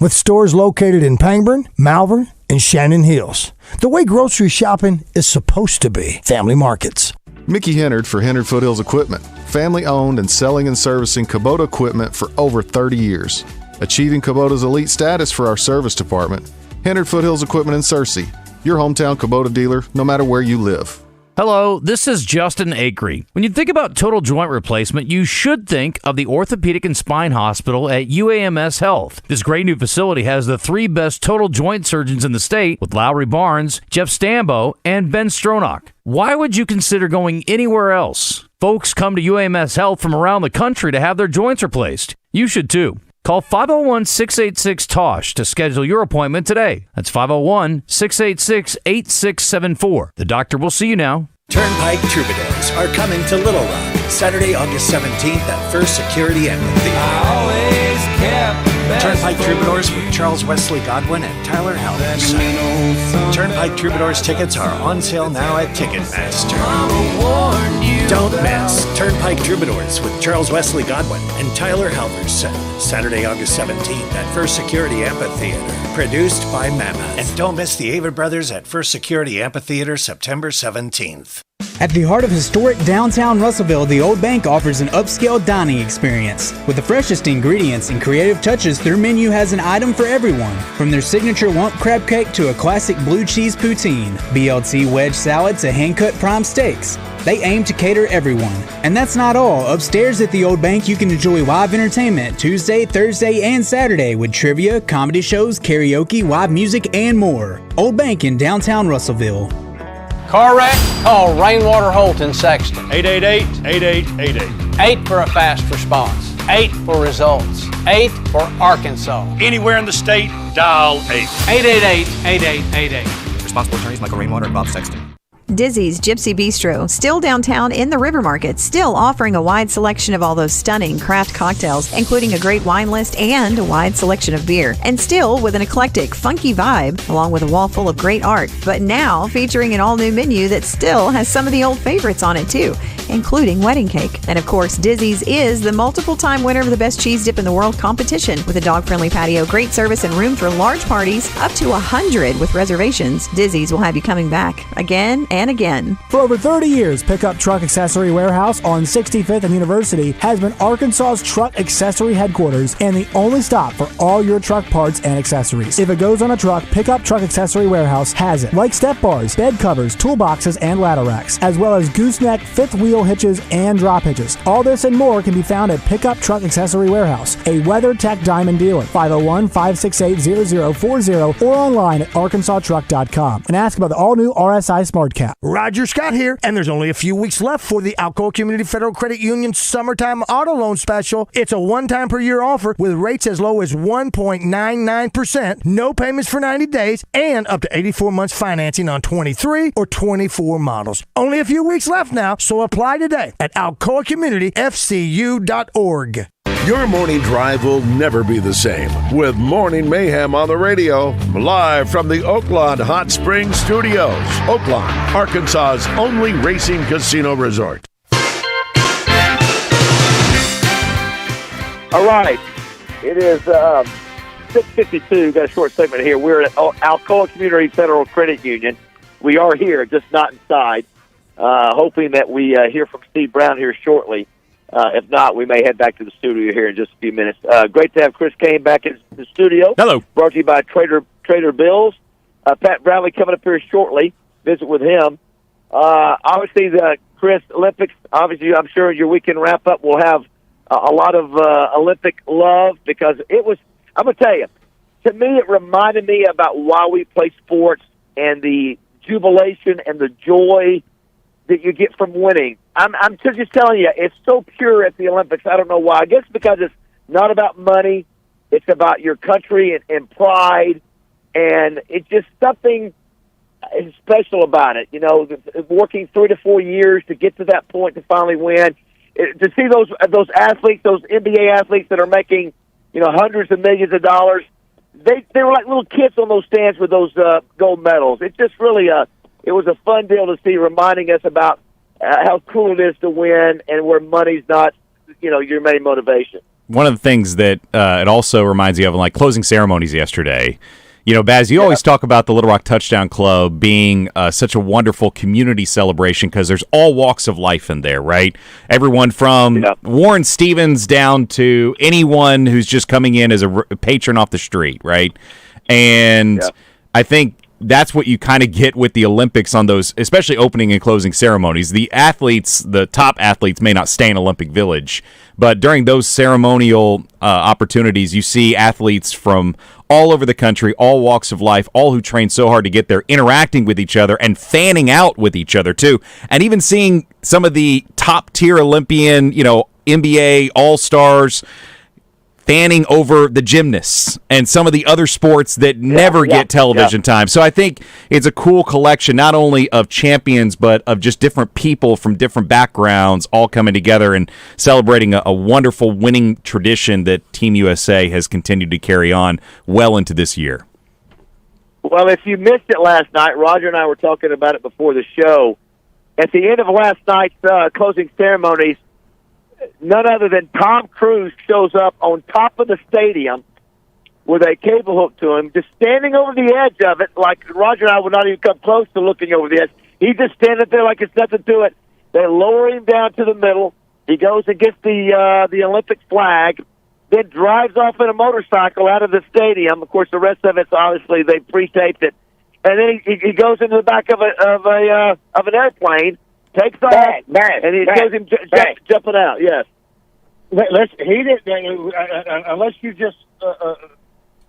with stores located in Pangburn, Malvern, and Shannon Hills. The way grocery shopping is supposed to be. Family Markets. Mickey Hennard for Hennard Foothills Equipment. Family owned and selling and servicing Kubota equipment for over 30 years. Achieving Kubota's elite status for our service department. Hennard Foothills Equipment in Searcy. Your hometown Kubota dealer, no matter where you live. Hello, this is Justin Acree. When you think about total joint replacement, you should think of the Orthopedic and Spine Hospital at UAMS Health. This great new facility has the 3 best total joint surgeons in the state with Lowry Barnes, Jeff Stambo, and Ben Stronach. Why would you consider going anywhere else? Folks come to UAMS Health from around the country to have their joints replaced. You should too. Call 501-686-TOSH to schedule your appointment today. That's 501-686-8674. The doctor will see you now. Turnpike Troubadours are coming to Little Rock Saturday, August 17th at First Security Amphitheater. Turnpike Troubadours with Charles Wesley Godwin and Tyler Halvers. Turnpike Troubadours tickets are on sale now at Ticketmaster. Don't miss Turnpike Troubadours with Charles Wesley Godwin and Tyler Halverson. Saturday, August 17th at First Security Amphitheater. Produced by Mammoth. And don't miss the Ava Brothers at First Security Amphitheater September 17th. At the heart of historic downtown Russellville, the Old Bank offers an upscale dining experience. With the freshest ingredients and creative touches, their menu has an item for everyone. From their signature lump crab cake to a classic blue cheese poutine, BLT wedge salad to hand-cut prime steaks. They aim to cater everyone. And that's not all. Upstairs at the Old Bank, you can enjoy live entertainment Tuesday, Thursday, and Saturday with trivia, comedy shows, karaoke, live music, and more. Old Bank in downtown Russellville. Car wreck? Call Rainwater Holt in Sexton. 888-8888. 8 for a fast response. 8 for results. 8 for Arkansas. Anywhere in the state, dial 8. 888-8888. Responsible attorneys Michael Rainwater and Bob Sexton. Dizzy's Gypsy Bistro, still downtown in the River Market, still offering a wide selection of all those stunning craft cocktails, including a great wine list and a wide selection of beer, and still with an eclectic, funky vibe, along with a wall full of great art, but now featuring an all-new menu that still has some of the old favorites on it too, including wedding cake. And of course, Dizzy's is the multiple-time winner of the Best Cheese Dip in the World competition, with a dog-friendly patio, great service, and room for large parties, up to 100 with reservations. Dizzy's will have you coming back again and again. For over 30 years, Pickup Truck Accessory Warehouse on 65th and University has been Arkansas's truck accessory headquarters and the only stop for all your truck parts and accessories. If it goes on a truck, Pickup Truck Accessory Warehouse has it. Like step bars, bed covers, toolboxes, and ladder racks, as well as gooseneck, fifth wheel hitches, and drop hitches. All this and more can be found at Pickup Truck Accessory Warehouse, a WeatherTech Diamond dealer. 501-568-0040 or online at arkansastruck.com and ask about the all-new RSI Smart Cap. Roger Scott here, and there's only a few weeks left for the Alcoa Community Federal Credit Union Summertime Auto Loan Special. It's a one-time per year offer with rates as low as 1.99%, no payments for 90 days, and up to 84 months financing on 23 or 24 models. Only a few weeks left now, so apply today at alcoacommunityfcu.org. Your morning drive will never be the same with Morning Mayhem on the radio, live from the Oaklawn Hot Springs Studios. Oaklawn, Arkansas's only racing casino resort. All right. It is 6:52. Got a short segment here. We're at Alcoa Community Federal Credit Union. We are here, just not inside, hoping that we hear from Steve Brown here shortly. If not, we may head back to the studio here in just a few minutes. Great to have Chris Kane back in the studio. Hello. Brought to you by Trader Bill's. Pat Bradley coming up here shortly. Visit with him. Obviously, the Chris Olympics, obviously, I'm sure your weekend wrap-up will have a lot of Olympic love because it was, I'm going to tell you, to me, it reminded me about why we play sports and the jubilation and the joy that you get from winning. I'm just telling you, it's so pure at the Olympics. I don't know why. I guess because it's not about money. It's about your country and pride. And it's just something special about it. You know, working 3 to 4 years to get to that point to finally win. To see those athletes, those NBA athletes that are making, hundreds of millions of dollars, they were like little kids on those stands with those gold medals. It's just really it was a fun deal to see, reminding us about how cool it is to win and where money's not, your main motivation. one of the things that it also reminds me of, like closing ceremonies yesterday. You know, Baz, you always talk about the Little Rock Touchdown Club being such a wonderful community celebration because there's all walks of life in there, right? Everyone from Warren Stevens down to anyone who's just coming in as a patron off the street, right? And I think that's what you kind of get with the Olympics on those, especially opening and closing ceremonies. The athletes, the top athletes, may not stay in Olympic Village, but during those ceremonial opportunities, you see athletes from all over the country, all walks of life, all who train so hard to get there, interacting with each other and fanning out with each other too. And even seeing some of the top tier Olympian, you know, NBA All-Stars fanning over the gymnasts and some of the other sports that never get television time. So I think it's a cool collection, not only of champions, but of just different people from different backgrounds all coming together and celebrating a wonderful winning tradition that Team USA has continued to carry on well into this year. Well, if you missed it last night, Roger and I were talking about it before the show. At the end of last night's closing ceremonies, none other than Tom Cruise shows up on top of the stadium with a cable hook to him, just standing over the edge of it, like Roger and I would not even come close to looking over the edge. He's just standing there like it's nothing to it. They lower him down to the middle. He goes and gets the Olympic flag, then drives off in a motorcycle out of the stadium. Of course, the rest of it's obviously they pre-taped it, and then he goes into the back of an airplane. Takes off, and he shows him jumping out. Yes. He didn't, unless you just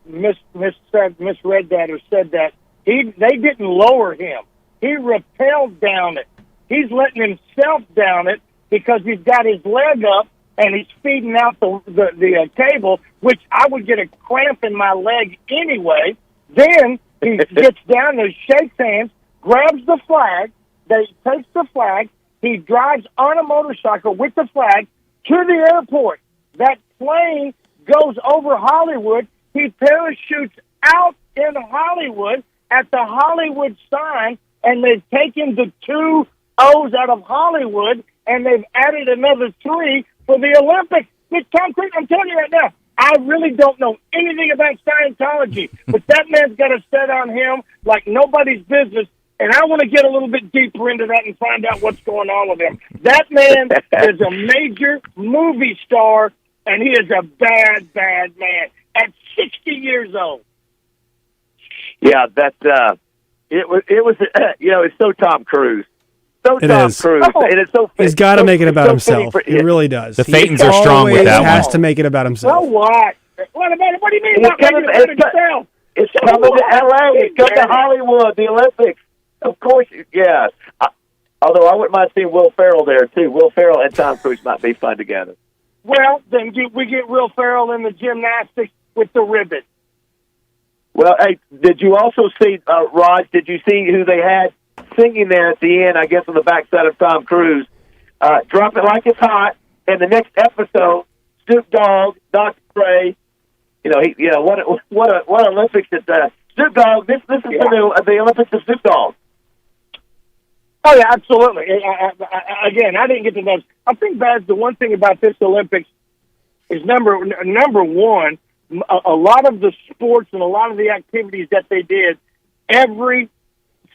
misread that or said that. They didn't lower him. He rappelled down it. He's letting himself down it because he's got his leg up and he's feeding out the cable, which I would get a cramp in my leg anyway. Then he gets down there, shakes hands, grabs the flag. They takes the flag. He drives on a motorcycle with the flag to the airport. That plane goes over Hollywood. He parachutes out in Hollywood at the Hollywood sign, and they've taken the 2 O's out of Hollywood, and they've added another 3 for the Olympics. Miss Tom Cruise, I'm telling you right now, I really don't know anything about Scientology, but that man's got a set on him like nobody's business. And I want to get a little bit deeper into that and find out what's going on with him. That man is a major movie star, and he is a bad, bad man at 60 years old. Yeah, that's it was it's so Tom Cruise. So it Tom is. Cruise. Oh. And it's so He's got to make it about himself. He really does. The Thetans are strong with that one. He has to make it about himself. So what? What do you mean about making it about himself? It's coming to L.A. It's coming to Hollywood, the Olympics. Of course, yes. Although I wouldn't mind seeing Will Ferrell there, too. Will Ferrell and Tom Cruise might be fun together. Well, then we get Will Ferrell in the gymnastics with the ribbon. Well, hey, did you also see, Raj, did you see who they had singing there at the end, I guess on the backside of Tom Cruise? Drop It Like It's Hot. And the next episode, Snoop Dogg, Dr. Dre. What Olympics is that? Snoop Dogg, this is the Olympics of Snoop Dogg. Oh, yeah, absolutely. Again, I didn't get to know. I think, Baz, the one thing about this Olympics is number one, a lot of the sports and a lot of the activities that they did, every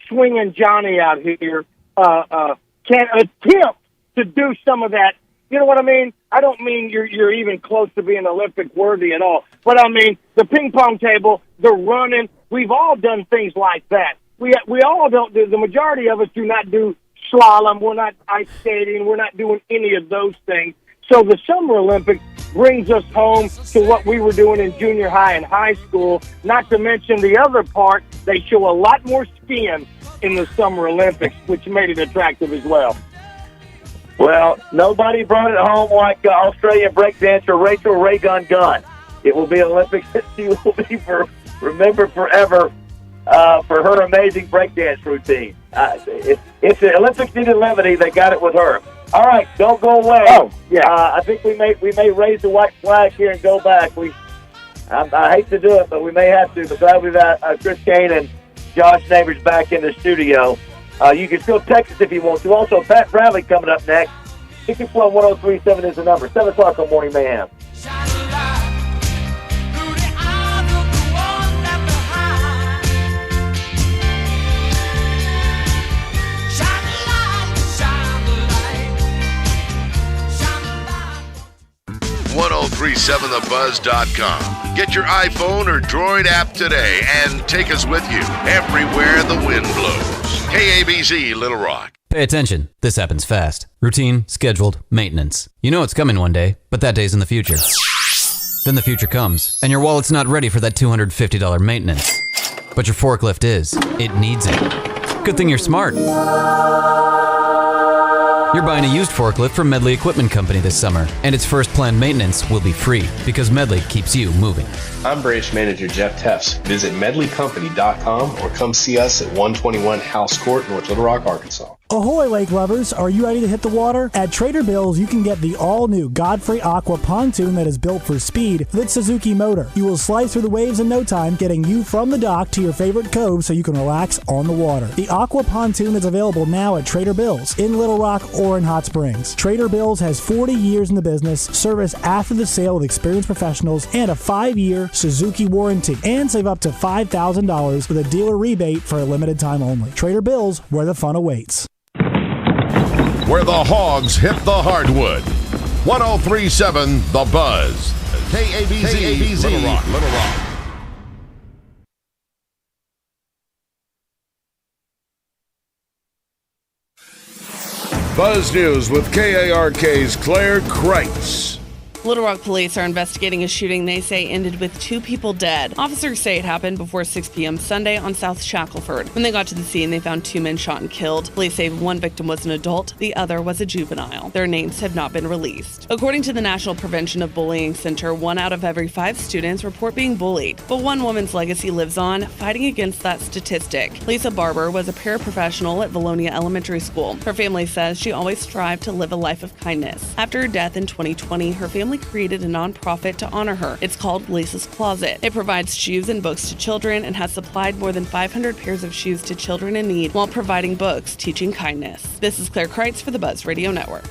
swinging Johnny out here can attempt to do some of that. You know what I mean? I don't mean you're even close to being Olympic worthy at all. But I mean, the ping pong table, the running, we've all done things like that. We all don't do, the majority of us do not do slalom. We're not ice skating. We're not doing any of those things. So the Summer Olympics brings us home to what we were doing in junior high and high school, not to mention the other part, they show a lot more skiing in the Summer Olympics, which made it attractive as well. Well, nobody brought it home like Australian breakdancer Rachel Ray-Gun Gunn. It will be Olympics that she will be remembered forever for her amazing breakdance routine. If the Olympics needed levity, they got it with her. All right, don't go away. Oh, yeah. I think we may raise the white flag here and go back. I hate to do it, but we may have to. But glad we've got Chris Kane and Josh Neighbors back in the studio. You can still text us if you want to. Also, Pat Bradley coming up next. 661-1037 is the number. 7 o'clock on Morning Mayhem. 1037thebuzz.com. Get your iPhone or Droid app today and take us with you everywhere the wind blows. KABZ Little Rock. Pay attention. This happens fast. Routine, scheduled, maintenance. You know it's coming one day, but that day's in the future. Then the future comes, and your wallet's not ready for that $250 maintenance. But your forklift is. It needs it. Good thing you're smart. You're buying a used forklift from Medley Equipment Company this summer, and its first planned maintenance will be free because Medley keeps you moving. I'm branch manager Jeff Tefts. Visit medleycompany.com or come see us at 121 House Court, North Little Rock, Arkansas. Ahoy, lake lovers! Are you ready to hit the water? At Trader Bill's, you can get the all-new Godfrey Aqua pontoon that is built for speed with its Suzuki motor. You will slice through the waves in no time, getting you from the dock to your favorite cove so you can relax on the water. The Aqua pontoon is available now at Trader Bill's in Little Rock or in Hot Springs. Trader Bill's has 40 years in the business, service after the sale with experienced professionals, and a 5-year Suzuki warranty. And save up to $5,000 with a dealer rebate for a limited time only. Trader Bill's, where the fun awaits. Where the Hogs hit the hardwood. 1037 The Buzz. KABZ Little Rock. Little Rock. Buzz News with KARK's Claire Kreitz. Little Rock police are investigating a shooting they say ended with 2 people dead. Officers say it happened before 6 p.m. Sunday on South Shackelford. When they got to the scene, they found 2 men shot and killed. Police say one victim was an adult, the other was a juvenile. Their names have not been released. According to the National Prevention of Bullying Center, 1 out of every 5 students report being bullied. But one woman's legacy lives on, fighting against that statistic. Lisa Barber was a paraprofessional at Valonia Elementary School. Her family says she always strived to live a life of kindness. After her death in 2020, her family created a nonprofit to honor her. It's called Lisa's Closet. It provides shoes and books to children and has supplied more than 500 pairs of shoes to children in need while providing books teaching kindness. This is Claire Kreitz for the Buzz Radio Network.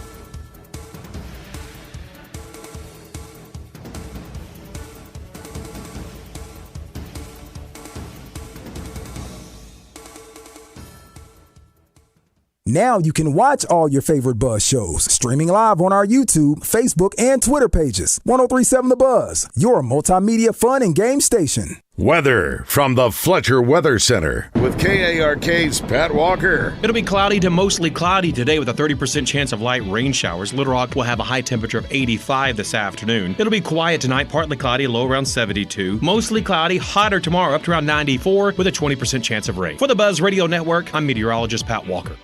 Now you can watch all your favorite Buzz shows, streaming live on our YouTube, Facebook, and Twitter pages. 1037 The Buzz, your multimedia fun and game station. Weather from the Fletcher Weather Center with KARK's Pat Walker. It'll be cloudy to mostly cloudy today with a 30% chance of light rain showers. Little Rock will have a high temperature of 85 this afternoon. It'll be quiet tonight, partly cloudy, low around 72. Mostly cloudy, hotter tomorrow, up to around 94 with a 20% chance of rain. For the Buzz Radio Network, I'm meteorologist Pat Walker.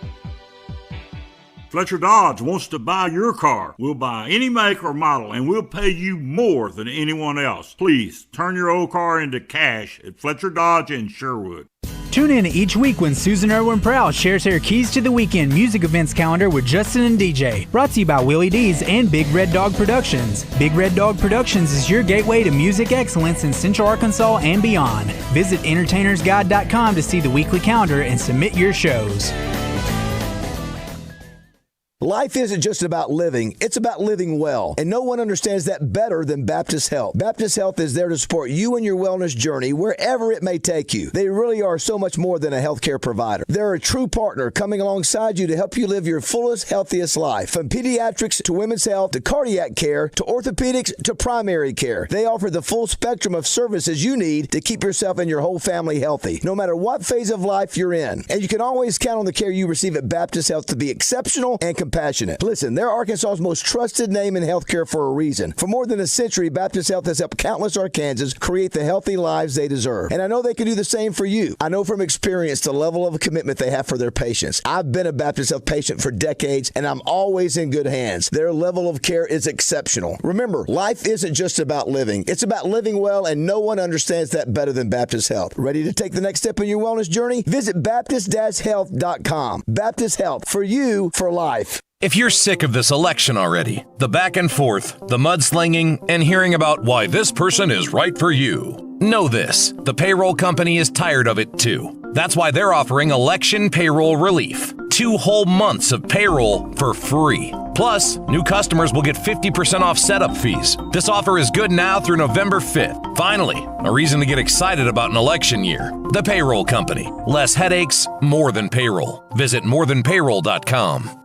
Fletcher Dodge wants to buy your car. We'll buy any make or model, and we'll pay you more than anyone else. Please turn your old car into cash at Fletcher Dodge in Sherwood. Tune in each week when Susan Irwin Prowse shares her Keys to the Weekend music events calendar with Justin and DJ. Brought to you by Willie D's and Big Red Dog Productions. Big Red Dog Productions is your gateway to music excellence in Central Arkansas and beyond. Visit entertainersguide.com to see the weekly calendar and submit your shows. Life isn't just about living, it's about living well. And no one understands that better than Baptist Health. Baptist Health is there to support you in your wellness journey wherever it may take you. They really are so much more than a healthcare provider. They're a true partner coming alongside you to help you live your fullest, healthiest life. From pediatrics to women's health to cardiac care to orthopedics to primary care. They offer the full spectrum of services you need to keep yourself and your whole family healthy, no matter what phase of life you're in. And you can always count on the care you receive at Baptist Health to be exceptional and compassionate. Listen, they're Arkansas's most trusted name in healthcare for a reason. For more than a century, Baptist Health has helped countless Arkansans create the healthy lives they deserve. And I know they can do the same for you. I know from experience the level of commitment they have for their patients. I've been a Baptist Health patient for decades, and I'm always in good hands. Their level of care is exceptional. Remember, life isn't just about living. It's about living well, and no one understands that better than Baptist Health. Ready to take the next step in your wellness journey? Visit Baptist-Health.com. Baptist Health, for you, for life. If you're sick of this election already, the back and forth, the mudslinging, and hearing about why this person is right for you, know this: the payroll company is tired of it too. That's why they're offering election payroll relief. 2 whole months of payroll for free. Plus, new customers will get 50% off setup fees. This offer is good now through November 5th. Finally, a reason to get excited about an election year. The Payroll Company. Less headaches, more than payroll. Visit morethanpayroll.com.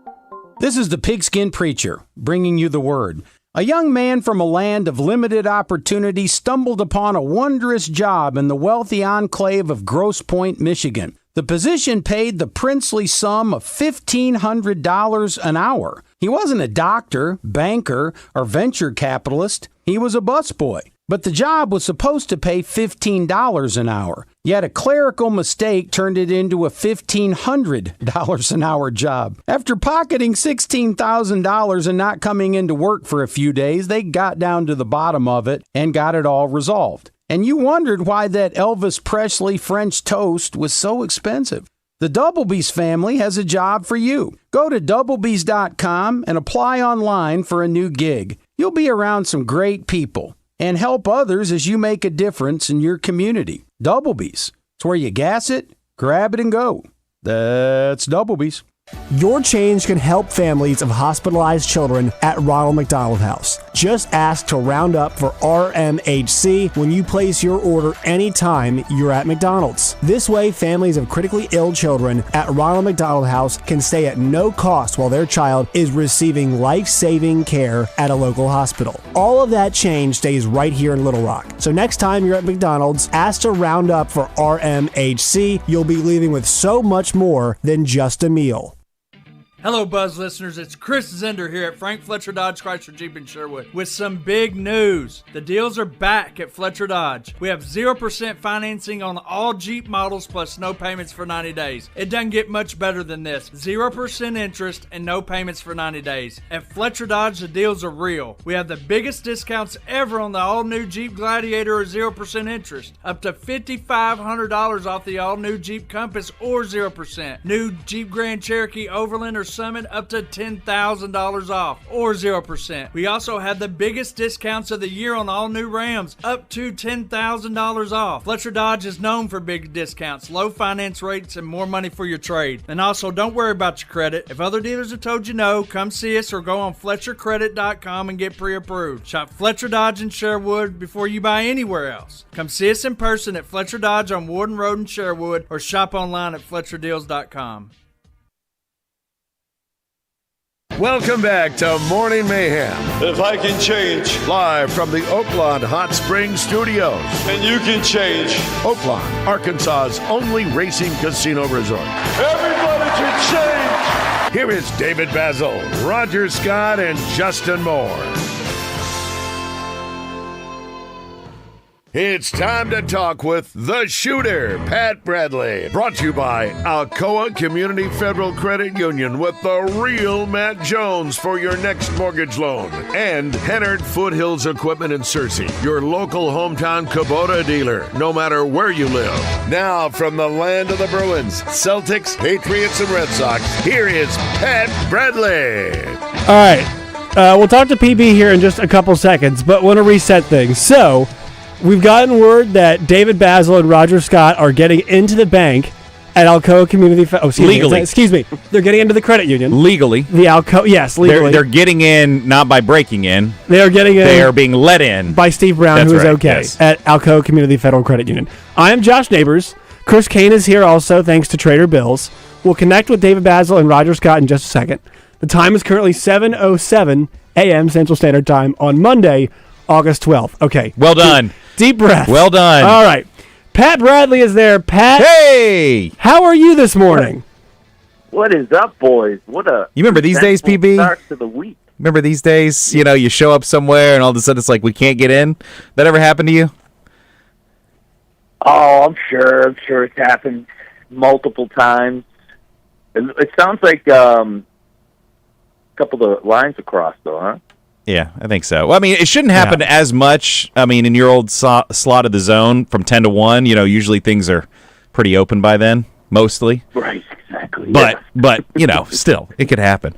This is the Pigskin Preacher, bringing you the word. A young man from a land of limited opportunity stumbled upon a wondrous job in the wealthy enclave of Grosse Pointe, Michigan. The position paid the princely sum of $1,500 an hour. He wasn't a doctor, banker, or venture capitalist. He was a busboy. But the job was supposed to pay $15 an hour. Yet a clerical mistake turned it into a $1,500 an hour job. After pocketing $16,000 and not coming into work for a few days, they got down to the bottom of it and got it all resolved. And you wondered why that Elvis Presley French toast was so expensive. The Doublebees family has a job for you. Go to doublebees.com and apply online for a new gig. You'll be around some great people and help others as you make a difference in your community. Doublebees. It's where you gas it, grab it, and go. That's Doublebees. Your change can help families of hospitalized children at Ronald McDonald House. Just ask to round up for RMHC when you place your order anytime you're at McDonald's. This way, families of critically ill children at Ronald McDonald House can stay at no cost while their child is receiving life-saving care at a local hospital. All of that change stays right here in Little Rock. So next time you're at McDonald's, ask to round up for RMHC. You'll be leaving with so much more than just a meal. Hello, Buzz listeners. It's Chris Zender here at Frank Fletcher Dodge Chrysler Jeep in Sherwood with some big news. The deals are back at Fletcher Dodge. We have 0% financing on all Jeep models plus no payments for 90 days. It doesn't get much better than this. 0% interest and no payments for 90 days. At Fletcher Dodge, the deals are real. We have the biggest discounts ever on the all-new Jeep Gladiator or 0% interest. Up to $5,500 off the all-new Jeep Compass or 0%. New Jeep Grand Cherokee Overland or Summit up to $10,000 off or 0%. We also have the biggest discounts of the year on all new Rams up to $10,000 off. Fletcher Dodge is known for big discounts, low finance rates, and more money for your trade. And also, don't worry about your credit. If other dealers have told you no, come see us or go on FletcherCredit.com and get pre-approved. Shop Fletcher Dodge in Sherwood before you buy anywhere else. Come see us in person at Fletcher Dodge on Warden Road in Sherwood or shop online at FletcherDeals.com. Welcome back to Morning Mayhem. If I can change. Live from the Oaklawn Hot Springs Studios. And you can change. Oaklawn, Arkansas's only racing casino resort. Everybody can change. Here is David Bazzel, Roger Scott, and Justin Moore. It's time to talk with the shooter, Pat Bradley. Brought to you by Alcoa Community Federal Credit Union with the real Matt Jones for your next mortgage loan. And Hennard Foothills Equipment in Searcy, your local hometown Kubota dealer, no matter where you live. Now from the land of the Bruins, Celtics, Patriots, and Red Sox, here is Pat Bradley. All right. We'll talk to PB here in just a couple seconds, but want to reset things. So, we've gotten word that David Bazzel and Roger Scott are getting into the bank at Alcoa Community. Legally. Excuse me. They're getting into the credit union. Legally. The Alcoa, yes, legally. They're getting in not by breaking in. They are getting in. They are being let in. By Steve Brown, That's who is right, okay, yes. at Alcoa Community Federal Credit Union. I am Josh Neighbors. Chris Kane is here also, thanks to Trader Bill's. We'll connect with David Bazzel and Roger Scott in just a second. The time is currently 7:07 a.m. Central Standard Time on Monday, August 12th. Okay. Well done. Deep breath. Well done. All right. Pat Bradley is there. Pat. Hey! How are you this morning? What is up, boys? What a You remember these days, PB? start to the week. Remember these days? You know, you show up somewhere and all of a sudden it's like we can't get in. That ever happened to you? Oh, I'm sure it's happened multiple times. It sounds like a couple of lines across, though, huh? Yeah, I think so. Well, I mean, it shouldn't happen as much. I mean, in your old slot of the zone from 10 to 1, you know, usually things are pretty open by then, mostly. Right, exactly. But you know, still, it could happen.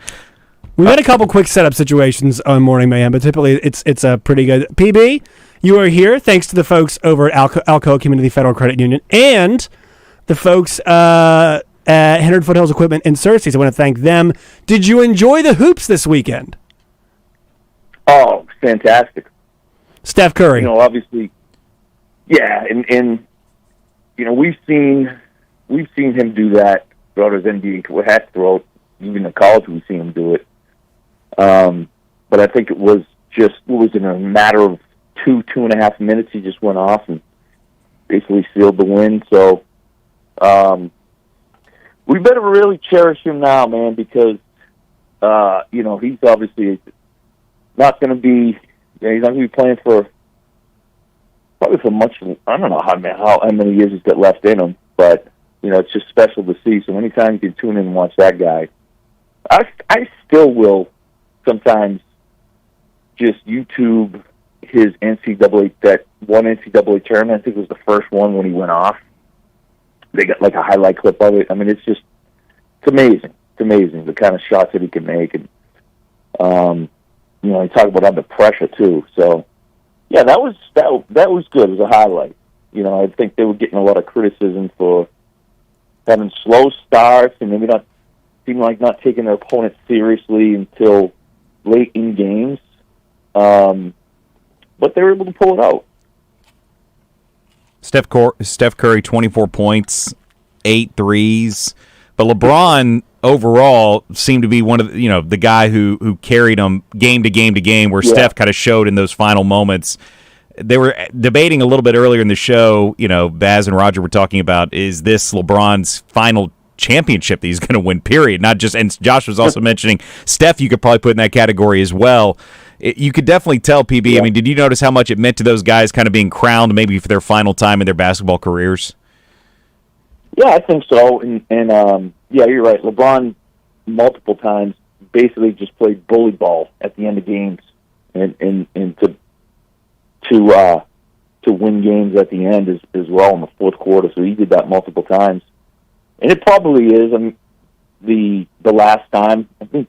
We've had a couple quick setup situations on Morning Mayhem, but typically it's a pretty good. PB, you are here thanks to the folks over at Alcoa Community Federal Credit Union and the folks at Hennard Foothills Equipment in Searcy. So I want to thank them. Did you enjoy the hoops this weekend? Oh, fantastic. Steph Curry. You know, obviously, yeah, and you know, we've seen him do that throughout his NBA career, throughout even in college we've seen him do it. But I think it was just, what was it, in a matter of 2.5 minutes, he just went off and basically sealed the win. So we better really cherish him now, man, because he's obviously not going to be. He's not going to be playing for much. I don't know how many years he's got left in him, but it's just special to see. So anytime you can tune in and watch that guy, I still will sometimes just YouTube his NCAA, that one NCAA tournament. I think it was the first one when he went off. They got like a highlight clip of it. I mean, it's amazing. It's amazing the kind of shots that he can make, and you talk about under pressure too. So yeah, that was good. It was a highlight. I think they were getting a lot of criticism for having slow starts and maybe not taking their opponent seriously until late in games. But they were able to pull it out. Steph Curry, 24 points, 8 threes. But LeBron overall seemed to be one of the guy who carried them game to game to game, where Steph kind of showed in those final moments. They were debating a little bit earlier in the show, Baz and Roger were talking about, is this LeBron's final championship that he's going to win, period? Not just, and Josh was also mentioning Steph, you could probably put in that category as well. You could definitely tell, PB, I mean, did you notice how much it meant to those guys kind of being crowned maybe for their final time in their basketball careers? Yeah, I think so. And yeah, you're right. LeBron multiple times basically just played bully ball at the end of games and to win games at the end as well in the fourth quarter. So he did that multiple times. And it probably is the last time, I think,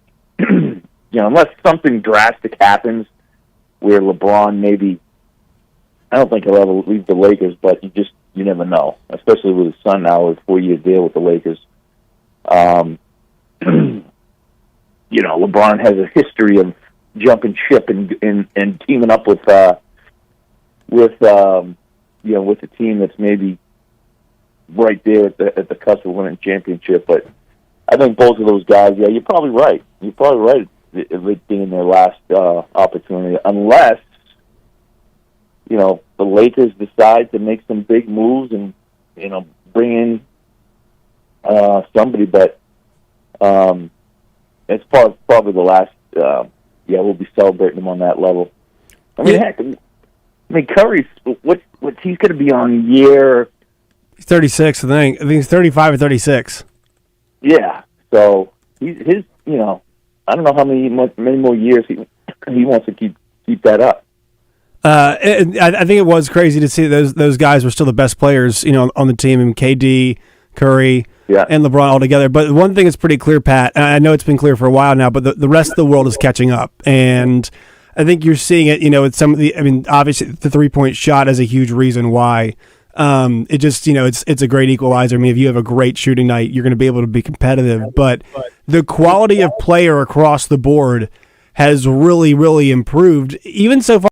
unless something drastic happens where LeBron maybe, I don't think he'll ever leave the Lakers, but you never know, especially with his son now with a 4-year deal with the Lakers. LeBron has a history of jumping ship and teaming up with a team that's maybe right there at the cusp of winning a championship. But I think both of those guys, yeah, you're probably right. You're probably right. It being their last opportunity, unless the Lakers decide to make some big moves and bring in somebody. But it's probably the last. We'll be celebrating him on that level. I mean, heck, Curry's what he's going to be on year. He's 36, I think. I think he's 35 or 36. Yeah, so his I don't know how many more years he wants to keep that up. And I think it was crazy to see those guys were still the best players, on the team, and KD, Curry, and LeBron all together. But one thing is pretty clear, Pat, and I know it's been clear for a while now, but the rest of the world is catching up. And I think you're seeing it, with some of obviously the 3-point shot is a huge reason why. It just, it's a great equalizer. I mean, if you have a great shooting night, you're going to be able to be competitive. But the quality of player across the board has really, really improved. Even so far,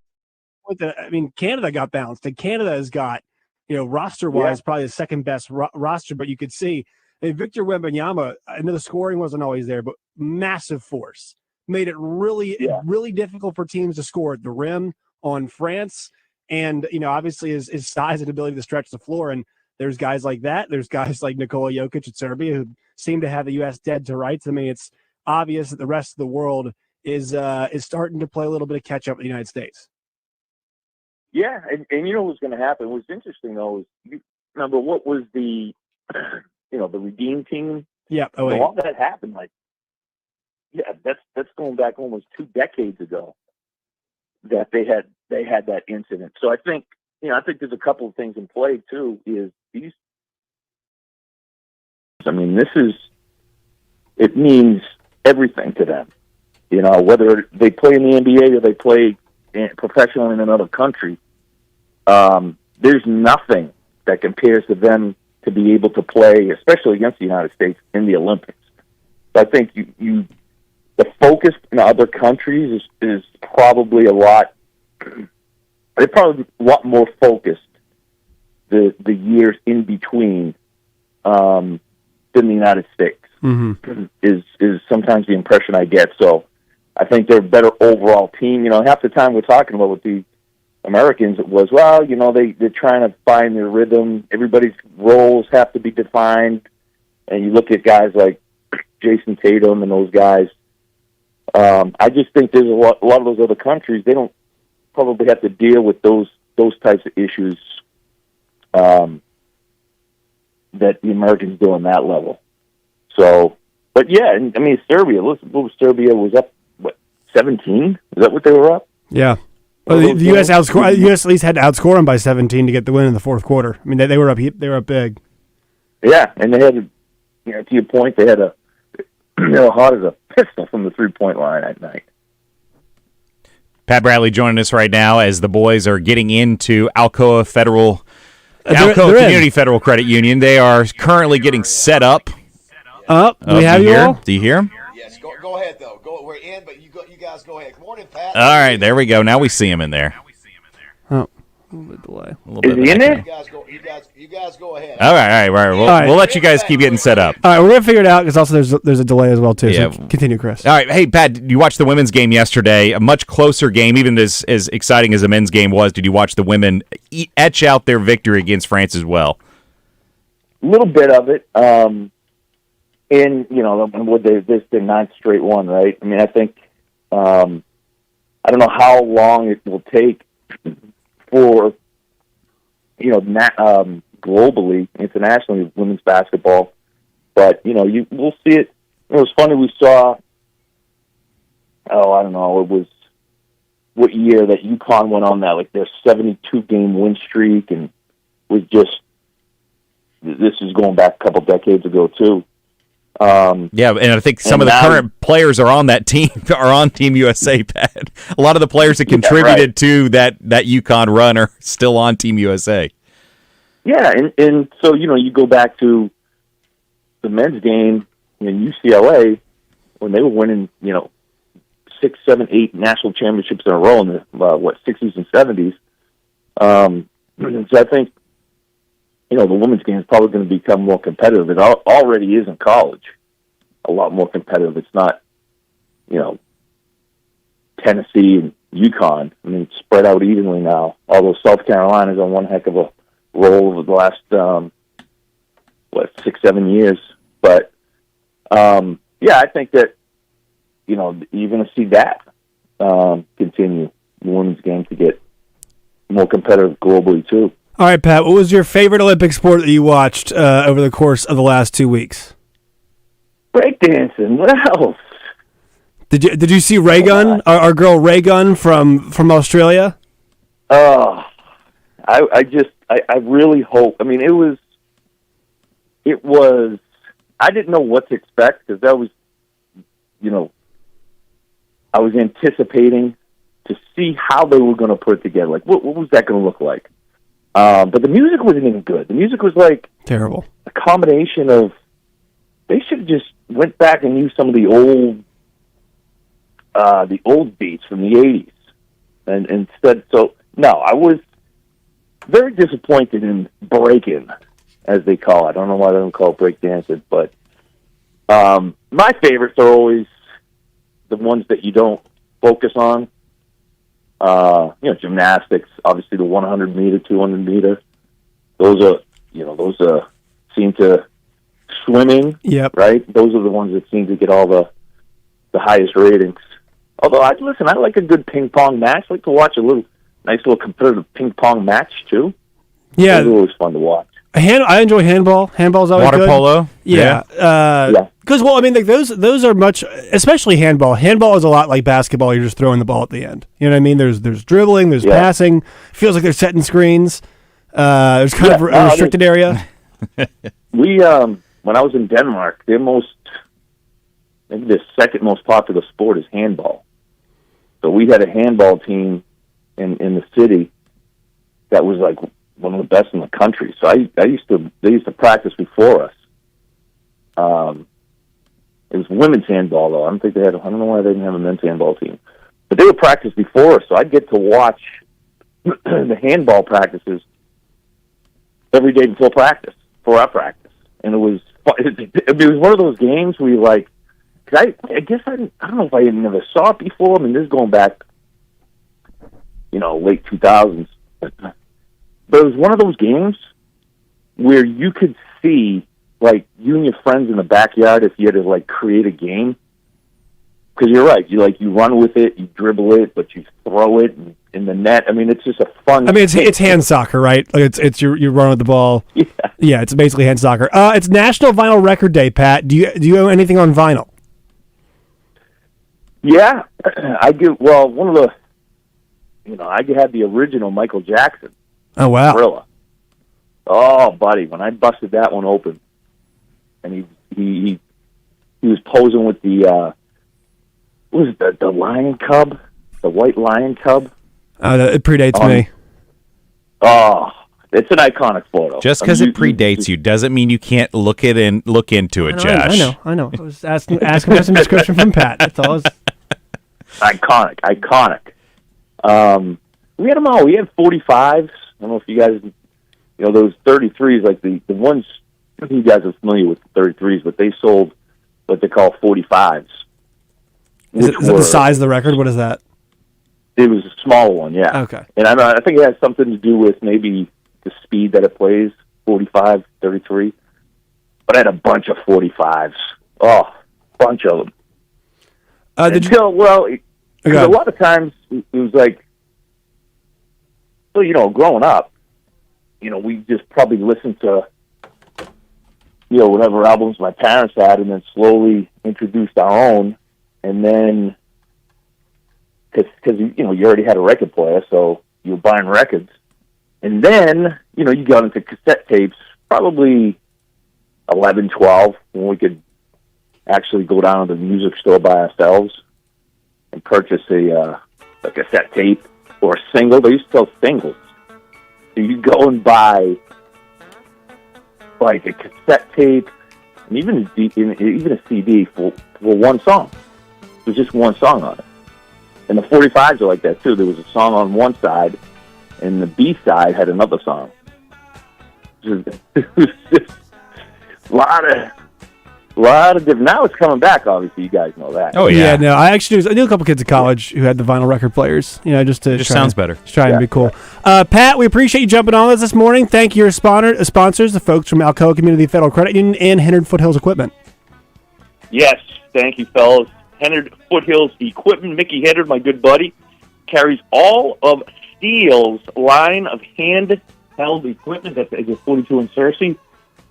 Canada got bounced, and Canada has got, roster-wise, probably the second best roster. But you could see Victor Wembanyama. I know the scoring wasn't always there, but massive force made it really, really difficult for teams to score at the rim on France. And, obviously his size and ability to stretch the floor. And there's guys like that. There's guys like Nikola Jokic at Serbia who seem to have the U.S. dead to rights. I mean, it's obvious that the rest of the world is starting to play a little bit of catch up with the United States. Yeah, and you know what's going to happen? What's interesting, though, is remember what was the, the Redeem team? Yeah. So all that happened, that's going back almost 2 decades ago that they had that incident. So I think there's a couple of things in play too. It means everything to them. Whether they play in the NBA or they play professionally in another country, there's nothing that compares to them to be able to play, especially against the United States, in the Olympics. So I think the focus in other countries is probably they're probably a lot more focused the years in between than the United States is sometimes the impression I get. So I think they're a better overall team. Half the time we're talking about with the Americans, it was, they're trying to find their rhythm. Everybody's roles have to be defined. And you look at guys like Jason Tatum and those guys. I just think there's a lot of those other countries, they don't probably have to deal with those types of issues that the Americans do on that level. So, but yeah, Serbia, Serbia was up, 17? Is that what they were up? Yeah. Well, the U.S. at least had to outscore them by 17 to get the win in the fourth quarter. I mean, they were up big. Yeah, and they had, to your point, they were hot as a pistol from the 3-point line at night. Pat Bradley joining us right now as the boys are getting into Alcoa Community Federal Credit Union. They are currently getting set up. Do we have you all? Do you hear? Yes, go ahead, though. We're in, but you guys go ahead. Good morning, Pat. All right, there we go. Now we see him in there. Oh, a little bit delay. Is he in there? You guys go ahead. All right. We'll let you guys keep getting set up. All right, we're going to figure it out because also there's a delay as well, too. Yeah. So continue, Chris. All right. Hey, Pat, you watched the women's game yesterday, a much closer game, even as exciting as the men's game was. Did you watch the women etch out their victory against France as well? A little bit of it. And, this the ninth straight one, right? I mean, I think, I don't know how long it will take for, globally, internationally, women's basketball. But, we'll see it. It was funny, we saw, I don't know, it was what year that UConn went on that, like their 72-game win streak, and was just, this is going back a couple decades ago, too. Yeah, and I think some of the current players are on that team, are on Team USA, Pat. A lot of the players that contributed to that UConn run are still on Team USA. Yeah, and so, you go back to the men's game in UCLA when they were winning, 6, 7, 8 national championships in a row in the, 60s and 70s. So I think, the women's game is probably going to become more competitive. It already is in college, a lot more competitive. It's not, Tennessee and UConn. I mean, it's spread out evenly now, although South Carolina's on one heck of a roll over the last, 6, 7 years. But, I think that, you're going to see that continue, the women's game to get more competitive globally, too. All right, Pat, what was your favorite Olympic sport that you watched over the course of the last 2 weeks? Breakdancing. What else? Did you see Raygun, our girl Raygun from Australia? I really hope. I mean, it was. I didn't know what to expect because that was, I was anticipating to see how they were going to put it together. Like, what was that going to look like? But the music wasn't even good. The music was like terrible. A combination of, they should have just went back and used some of the old beats from the 80s. And instead, I was very disappointed in breaking, as they call it. I don't know why they don't call it breakdancing, but my favorites are always the ones that you don't focus on. Gymnastics, obviously the 100 meter, 200 meter. Those seem to, swimming. Yep. Right? Those are the ones that seem to get all the highest ratings. Although, I like a good ping pong match. I like to watch a nice little competitive ping pong match, too. Yeah. It's always fun to watch. I enjoy handball. Handball's always good. Water polo? Yeah. Because, those are much, especially handball. Handball is a lot like basketball. You're just throwing the ball at the end. You know what I mean? There's dribbling, there's passing. Feels like they're setting screens. There's kind of a restricted area. We, when I was in Denmark, maybe the second most popular sport is handball. So we had a handball team in the city that was like one of the best in the country. So they used to practice before us. It was women's handball though. I don't know why they didn't have a men's handball team, but they would practice before us. So I'd get to watch the handball practices every day before our practice. And it was one of those games where you're like, 'cause I guess I don't know if I never saw it before. I mean, this is going back, late 2000s. But it was one of those games where you could see, like, you and your friends in the backyard if you had to, like, create a game. Because you're right. You run with it, you dribble it, but you throw it in the net. I mean, it's just a fun. I mean, it's hand soccer, right? Like it's you run with the ball. Yeah, it's basically hand soccer. It's National Vinyl Record Day, Pat. Do you own anything on vinyl? Yeah, I do. Well, one of the, I had the original Michael Jackson. Oh wow! Thriller. Oh, buddy, when I busted that one open, and he was posing with the. What was it, the lion cub? The white lion cub? It predates me. Oh, it's an iconic photo. Just because it predates you doesn't mean you can't look into it, Josh. I know. I was asking for some description from Pat. That's all. Iconic. We had them all. We had 45s. I don't know if you guys, those 33s, like the ones, I don't think you guys are familiar with the 33s, but they sold what they call 45s. Is it the size of the record? What is that? It was a smaller one, yeah. Okay. And I think it has something to do with maybe the speed that it plays, 45, 33. But I had a bunch of 45s. Oh, bunch of them. A lot of times it was like, growing up, we just probably listened to, whatever albums my parents had and then slowly introduced our own. And then, because you already had a record player, so you were buying records. And then, you got into cassette tapes, probably 11, 12, when we could actually go down to the music store by ourselves and purchase a cassette tape or a single. They used to sell singles. So you go and buy, like, a cassette tape and even a CD for one song. There's just one song on it. And the 45s are like that, too. There was a song on one side, and the B side had another song. It was just a lot of different. Now it's coming back, obviously. You guys know that. Oh, yeah. No, I knew a couple kids at college who had the vinyl record players, just to sounds better. Try and be cool. Pat, we appreciate you jumping on us this morning. Thank you, your sponsors, the folks from Alcoa Community Federal Credit Union and Henry Foothills Equipment. Yes, thank you, fellas. Henry Foothills Equipment, Mickey Henry, my good buddy, carries all of Steel's line of handheld equipment. That's a 42 in Cersei.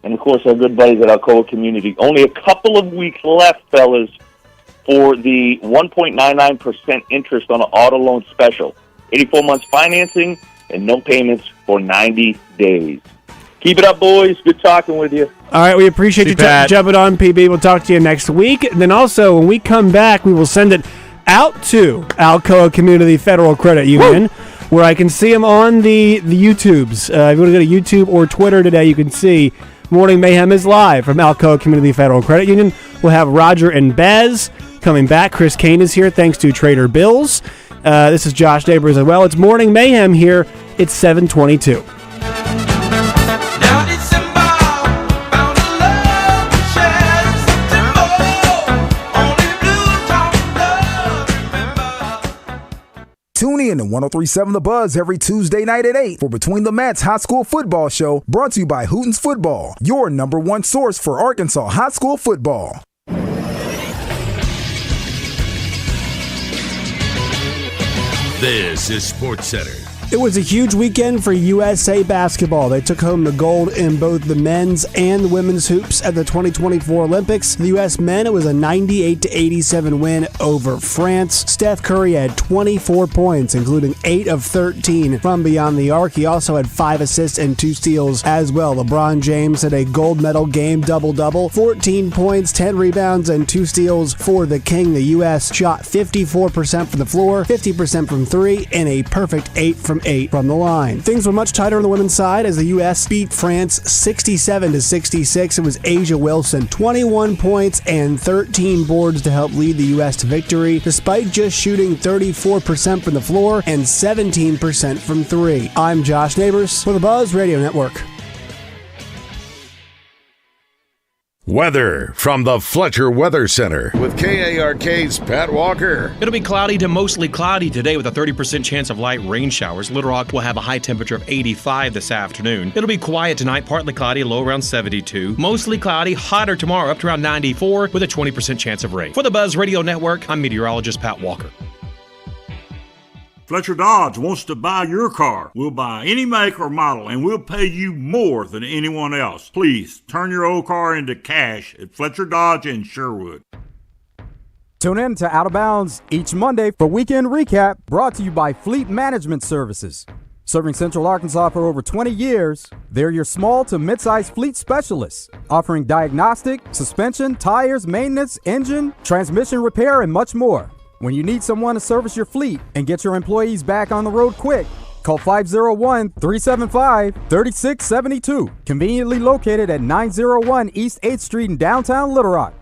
And, of course, our good buddies at Alcoa Community. Only a couple of weeks left, fellas, for the 1.99% interest on an auto loan special. 84 months financing and no payments for 90 days. Keep it up, boys. Good talking with you. All right, we appreciate you jumping on, PB. We'll talk to you next week. And then also, when we come back, we will send it out to Alcoa Community Federal Credit Union, where I can see them on the YouTubes. If you want to go to YouTube or Twitter today, you can see Morning Mayhem is live from Alcoa Community Federal Credit Union. We'll have Roger and Bez coming back. Chris Kane is here, thanks to Trader Bills. This is Josh Neighbors as well. It's Morning Mayhem here. It's 7:22. Tune in to 103.7 The Buzz every Tuesday night at 8 for Between the Mats High School Football Show, brought to you by Hooten's Football, your number one source for Arkansas high school football. This is Sports Center. It was a huge weekend for USA basketball. They took home the gold in both the men's and women's hoops at the 2024 Olympics. The U.S. men, it was a 98-87 win over France. Steph Curry had 24 points, including 8 of 13 from beyond the arc. He also had 5 assists and 2 steals as well. LeBron James had a gold medal game double-double, 14 points, 10 rebounds, and 2 steals for the King. The U.S. shot 54% from the floor, 50% from 3, and a perfect 8 from 8 from the line. Things were much tighter on the women's side as the U.S. beat France 67-66. It was Asia Wilson, 21 points and 13 boards to help lead the U.S. to victory, despite just shooting 34% from the floor and 17% from 3. I'm Josh Neighbors for the Buzz Radio Network. Weather from the Fletcher Weather Center with KARK's Pat Walker. It'll be cloudy to mostly cloudy today with a 30% chance of light rain showers. Little Rock will have a high temperature of 85 this afternoon. It'll be quiet tonight, partly cloudy, low around 72. Mostly cloudy, hotter tomorrow, up to around 94 with a 20% chance of rain. For the Buzz Radio Network, I'm meteorologist Pat Walker. Fletcher Dodge wants to buy your car. We'll buy any make or model, and we'll pay you more than anyone else. Please turn your old car into cash at Fletcher Dodge in Sherwood. Tune in to Out of Bounds each Monday for Weekend Recap, brought to you by Fleet Management Services. Serving Central Arkansas for over 20 years, they're your small to mid-sized fleet specialists, offering diagnostic, suspension, tires, maintenance, engine, transmission repair, and much more. When you need someone to service your fleet and get your employees back on the road quick, call 501-375-3672. Conveniently located at 901 East 8th Street in downtown Little Rock.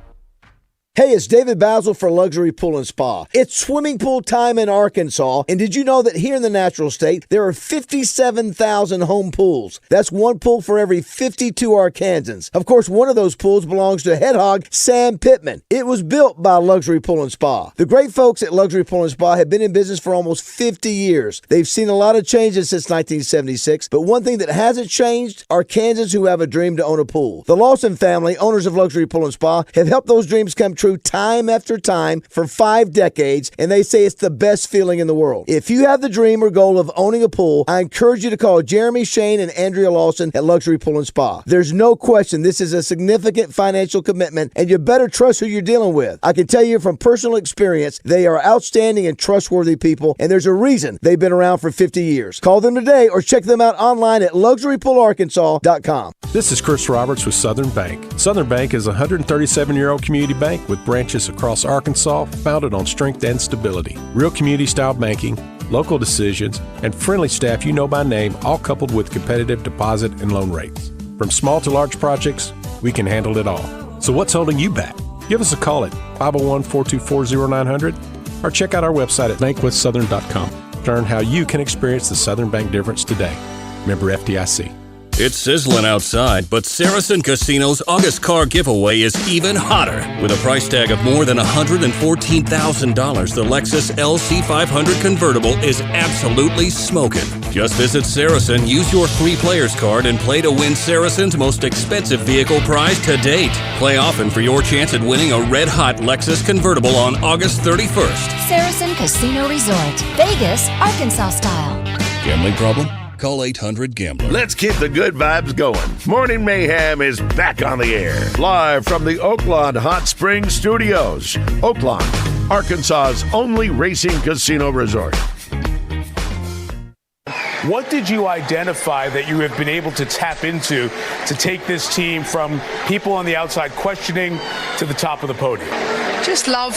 Hey, it's David Bazzel for Luxury Pool and Spa. It's swimming pool time in Arkansas, and did you know that here in the natural state, there are 57,000 home pools? That's one pool for every 52 Arkansans. Of course, one of those pools belongs to head hog Sam Pittman. It was built by Luxury Pool and Spa. The great folks at Luxury Pool and Spa have been in business for almost 50 years. They've seen a lot of changes since 1976, but one thing that hasn't changed, Arkansans who have a dream to own a pool. The Lawson family, owners of Luxury Pool and Spa, have helped those dreams come true time after time for 5 decades, and they say it's the best feeling in the world. If you have the dream or goal of owning a pool, I encourage you to call Jeremy Shane and Andrea Lawson at Luxury Pool and Spa. There's no question this is a significant financial commitment, and you better trust who you're dealing with. I can tell you from personal experience, they are outstanding and trustworthy people, and there's a reason they've been around for 50 years. Call them today or check them out online at luxurypoolarkansas.com. This is Chris Roberts with Southern Bank. Southern Bank is a 137-year-old community bank with branches across Arkansas founded on strength and stability. Real community-style banking, local decisions, and friendly staff you know by name, all coupled with competitive deposit and loan rates. From small to large projects, we can handle it all. So what's holding you back? Give us a call at 501-424-0900 or check out our website at bankwithsouthern.com to learn how you can experience the Southern Bank difference today. Member FDIC. It's sizzling outside, but Saracen Casino's August car giveaway is even hotter. With a price tag of more than $114,000, the Lexus LC500 convertible is absolutely smoking. Just visit Saracen, use your free player's card, and play to win Saracen's most expensive vehicle prize to date. Play often for your chance at winning a red-hot Lexus convertible on August 31st. Saracen Casino Resort, Vegas, Arkansas style. Gambling problem? Call 800-GAMBLER. Let's keep the good vibes going. Morning Mayhem is back on the air. Live from the Oaklawn Hot Springs Studios. Oaklawn, Arkansas's only racing casino resort. What did you identify that you have been able to tap into to take this team from people on the outside questioning to the top of the podium? Just love.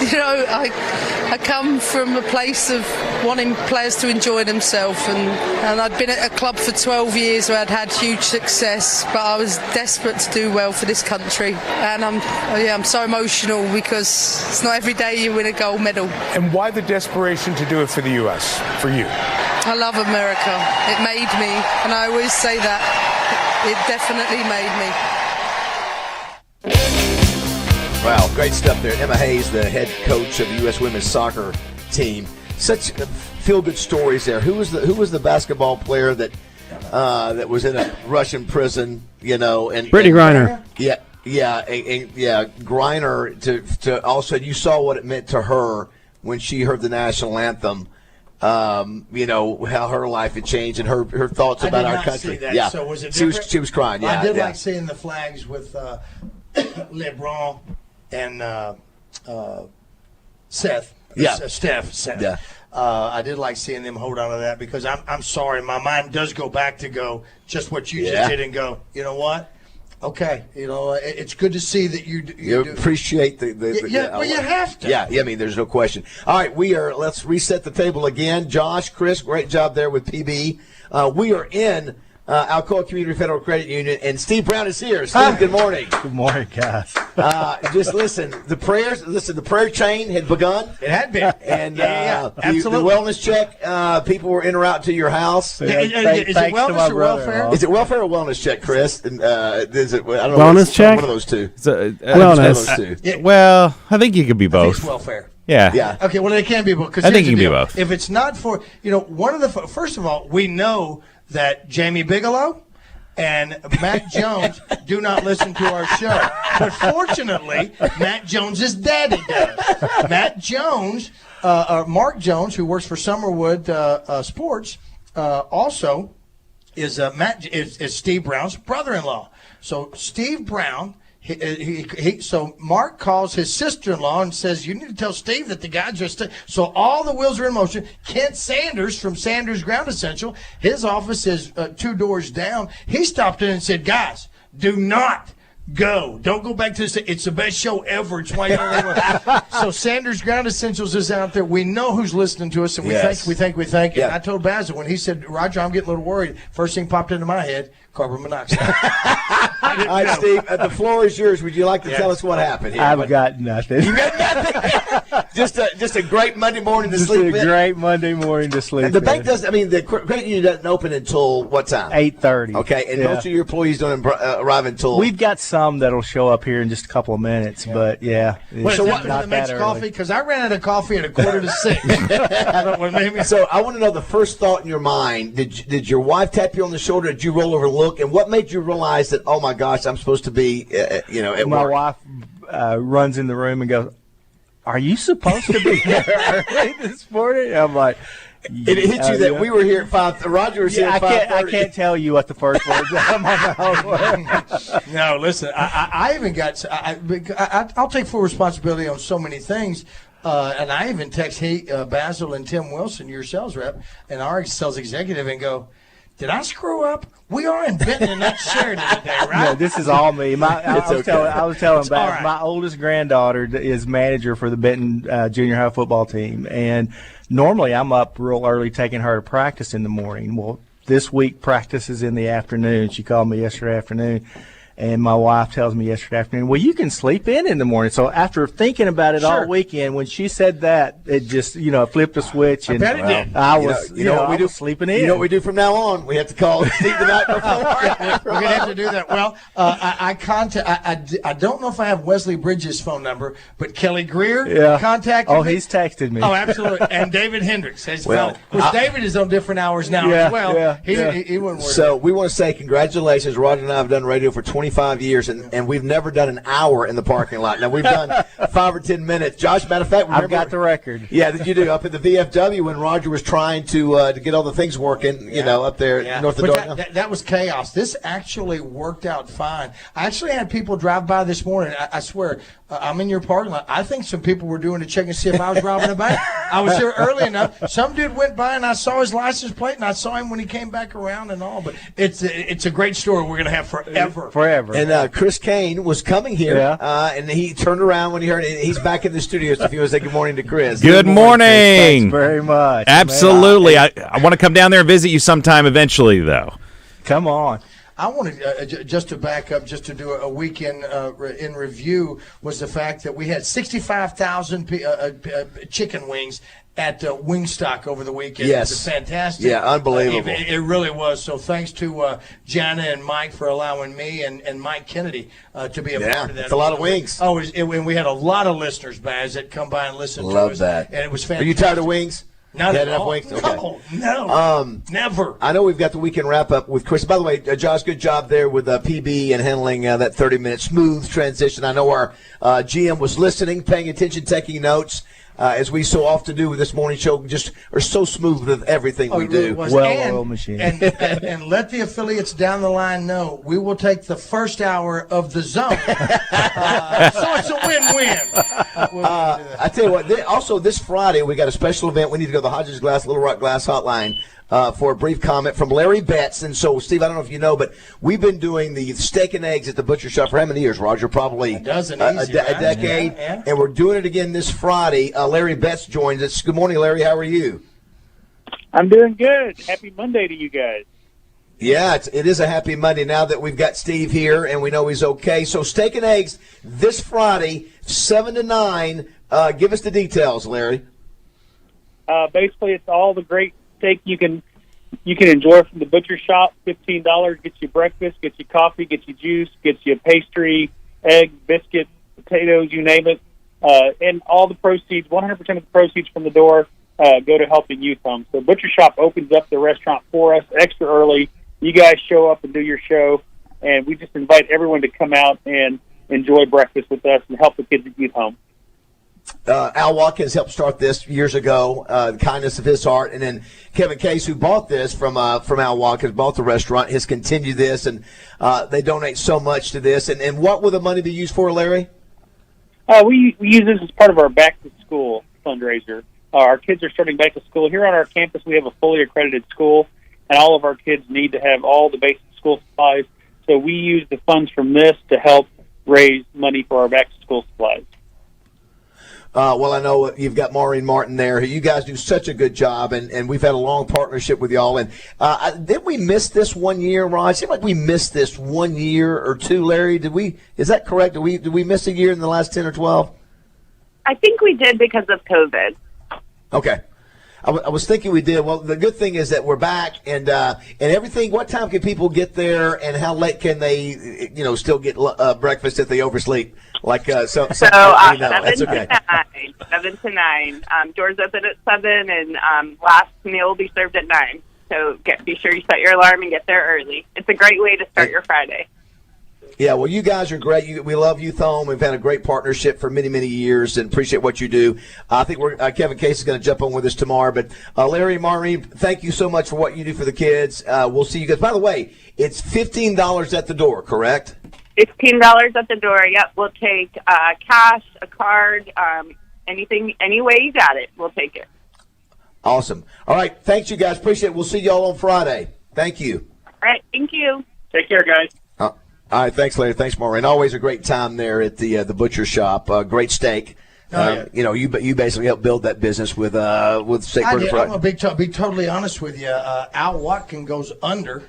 You know, I come from a place of wanting players to enjoy themselves, and I'd been at a club for 12 years where I'd had huge success, but I was desperate to do well for this country. And I'm so emotional because it's not every day you win a gold medal. And why the desperation to do it for the U.S., for you? I love America. It made me, and I always say that. It definitely made me. Wow, great stuff there. Emma Hayes, the head coach of the U.S. women's soccer team. Such feel-good stories there. Who was the basketball player that was in a Russian prison? You know, and Brittany Griner. Yeah, Griner. To also, you saw what it meant to her when she heard the national anthem. You know how her life had changed and her thoughts about our country. Yeah, so was it different? She was crying. Yeah, I did like seeing the flags with LeBron and Seth. Yeah, Steph. Yeah. I did like seeing them hold on to that because I'm sorry, my mind does go back to go just what you just did and go. You know what? Okay, you know it's good to see that you appreciate the well, you have to. Yeah. I mean, there's no question. All right, let's reset the table again. Josh, Chris, great job there with PB. We are in Alcoa Community Federal Credit Union, and Steve Brown is here. Steve, good morning. Good morning, guys. Just listen, the prayer chain had begun. It had been. And absolutely. The wellness check, people were en route to your house. Is it wellness or welfare? Is it welfare or wellness check, Chris? And, is it, I don't know, wellness check? One of those two. Wellness. Well, I think you could be both. It's welfare. Yeah. Okay, well, it can be both. I think you can be both. If it's not for, one of the, first of all, we know that Jamie Bigelow and Matt Jones do not listen to our show. But fortunately, Matt Jones's daddy does. Matt Jones, Mark Jones, who works for Summerwood Sports, also is Steve Brown's brother-in-law. So Steve Brown. So Mark calls his sister-in-law and says, you need to tell Steve that the guy just... So all the wheels are in motion. Kent Sanders from Sanders Ground Essential, his office is 2 doors down. He stopped in and said, guys, do not go. Don't go back to this. It's the best show ever. It's why you don't So Sanders Ground Essentials is out there. We know who's listening to us, and we thank. Yeah. And I told Bazzel when he said, Roger, I'm getting a little worried, first thing popped into my head, carbon monoxide. All right, Steve, the floor is yours. Would you like to tell us what happened here? I've got nothing. You got nothing? just a great Monday morning to sleep in? Just a great Monday morning to sleep in. The bank the credit union doesn't open until what time? 8:30. Okay, and most of your employees don't arrive until... We've got some that'll show up here in just a couple of minutes, but yeah. So what makes coffee? Because I ran out of coffee at 5:45. So I want to know the first thought in your mind. Did your wife tap you on the shoulder? Did you roll over and look? And what made you realize that, oh my gosh, I'm supposed to be, at my work? wife runs in the room and goes, "Are you supposed to be here early this morning?" I'm like, it hit you that we were here at 5. Roger was here at 5:30. I can't tell you what the first words out of my mouth were. No, listen, I even got. I'll take full responsibility on so many things. And I even text Bazzel and Tim Wilson, your sales rep, and our sales executive, and go, did I screw up? We are in Benton and not Sheridan today, right? No, this is all me. I was telling Baz, my oldest granddaughter is manager for the Benton junior high football team, and normally I'm up real early taking her to practice in the morning. Well, this week practice is in the afternoon. She called me yesterday afternoon. And my wife tells me yesterday afternoon, well, you can sleep in the morning. So after thinking about it all weekend, when she said that, it just, flipped a switch. And I bet it did. I was, what we do sleeping in. You know what we do from now on? We have to call Steve the night before. We're going to have to do that. Well, I don't know if I have Wesley Bridges' phone number, but Kelly Greer contacted me. Oh, he's texted me. Oh, absolutely. And David Hendricks has phone. Of course, David is on different hours now as well. He wouldn't worry. So we want to say congratulations. Roger and I have done radio for 25 years, and we've never done an hour in the parking lot. Now, we've done 5 or 10 minutes. Josh, matter of fact, remember, I've got the record. Yeah, that you do. Up at the VFW when Roger was trying to get all the things working, up there north of Dartmouth. That was chaos. This actually worked out fine. I actually had people drive by this morning. I swear, I'm in your parking lot. I think some people were doing a check and see if I was robbing a bank. I was there early enough. Some dude went by, and I saw his license plate, and I saw him when he came back around and all. But it's a great story we're going to have forever. Forever. And Chris Kane was coming here, and he turned around when he heard it. He's back in the studio, so if you want to say good morning to Chris. Good morning. Thanks very much. Absolutely. I want to come down there and visit you sometime eventually, though. Come on. I wanted just to back up, just to do a weekend in review, was the fact that we had 65,000 chicken wings at Wingstock over the weekend. Yes. It was fantastic. Yeah, unbelievable. It really was. So thanks to Jana and Mike for allowing me and Mike Kennedy to be a part of that. It's a lot of wings. Oh, and we had a lot of listeners, Baz, that come by and listen to us. Love that. And it was fantastic. Are you tired of wings? Not at enough all. wings? Okay. No, never. I know we've got the weekend wrap-up with Chris. By the way, Josh, good job there with PB and handling that 30-minute smooth transition. I know our GM was listening, paying attention, taking notes. As we so often do with this morning show, just are so smooth with evering we do. Well-oiled machine. And let the affiliates down the line know we will take the first hour of the zone. So it's a win-win. I tell you what, also this Friday we got a special event. We need to go to the Hodges Glass, Little Rock Glass Hotline for a brief comment from Larry Betts. And so, Steve, I don't know if you know, but we've been doing the steak and eggs at the butcher shop for how many years, Roger? Probably a dozen, a decade. Yeah. And we're doing it again this Friday. Larry Betts joins us. Good morning, Larry. How are you? I'm doing good. Happy Monday to you guys. Yeah, it is a happy Monday now that we've got Steve here and we know he's okay. So Steak and Eggs this Friday, 7 to 9. Give us the details, Larry. Basically, it's all the great steak you can enjoy from the butcher shop. $15 gets you breakfast, gets you coffee, gets you juice, gets you a pastry, egg, biscuit, potatoes, you name it. And all the proceeds, 100% of the proceeds from the door, go to helping youth homes. So Butcher Shop opens up the restaurant for us extra early. You guys show up and do your show, and we just invite everyone to come out and enjoy breakfast with us and help the kids at youth home. Al Watkins helped start this years ago, the kindness of his heart, and then Kevin Case, who bought this from Al Watkins, bought the restaurant, has continued this, and they donate so much to this. And what will the money be used for, Larry? We use this as part of our back to school fundraiser. Our kids are starting back to school. Here on our campus, we have a fully accredited school, and all of our kids need to have all the basic school supplies. So we use the funds from this to help raise money for our back to school supplies. Well, I know you've got Maureen Martin there. You guys do such a good job, and we've had a long partnership with y'all. And did we miss this 1 year, Ron? It seemed like we missed this 1 year or two, Larry. Did we? Is that correct? Did we miss a year in the last 10 or 12? I think we did because of COVID. Okay. I was thinking we did. Well, the good thing is that we're back and everything. What time can people get there, and how late can they, still get breakfast if they oversleep? Like that's okay. 7 to 9. Doors open at 7, and last meal will be served at 9. So be sure you set your alarm and get there early. It's a great way to start your Friday. Yeah, well, you guys are great. We love Youth Home. We've had a great partnership for many, many years and appreciate what you do. I think Kevin Case is going to jump on with us tomorrow. But Larry, Maureen, thank you so much for what you do for the kids. We'll see you guys. By the way, it's $15 at the door, correct? $15 at the door. Yep, we'll take cash, a card, anything, any way you got it, we'll take it. Awesome. All right, thanks, you guys. Appreciate it. We'll see y'all on Friday. Thank you. All right, thank you. Take care, guys. All right, thanks, Larry. Thanks, Maureen. Always a great time there at the butcher shop. Great steak. You basically helped build that business with steak burger fry. I'm be totally honest with you. Al Watkins goes under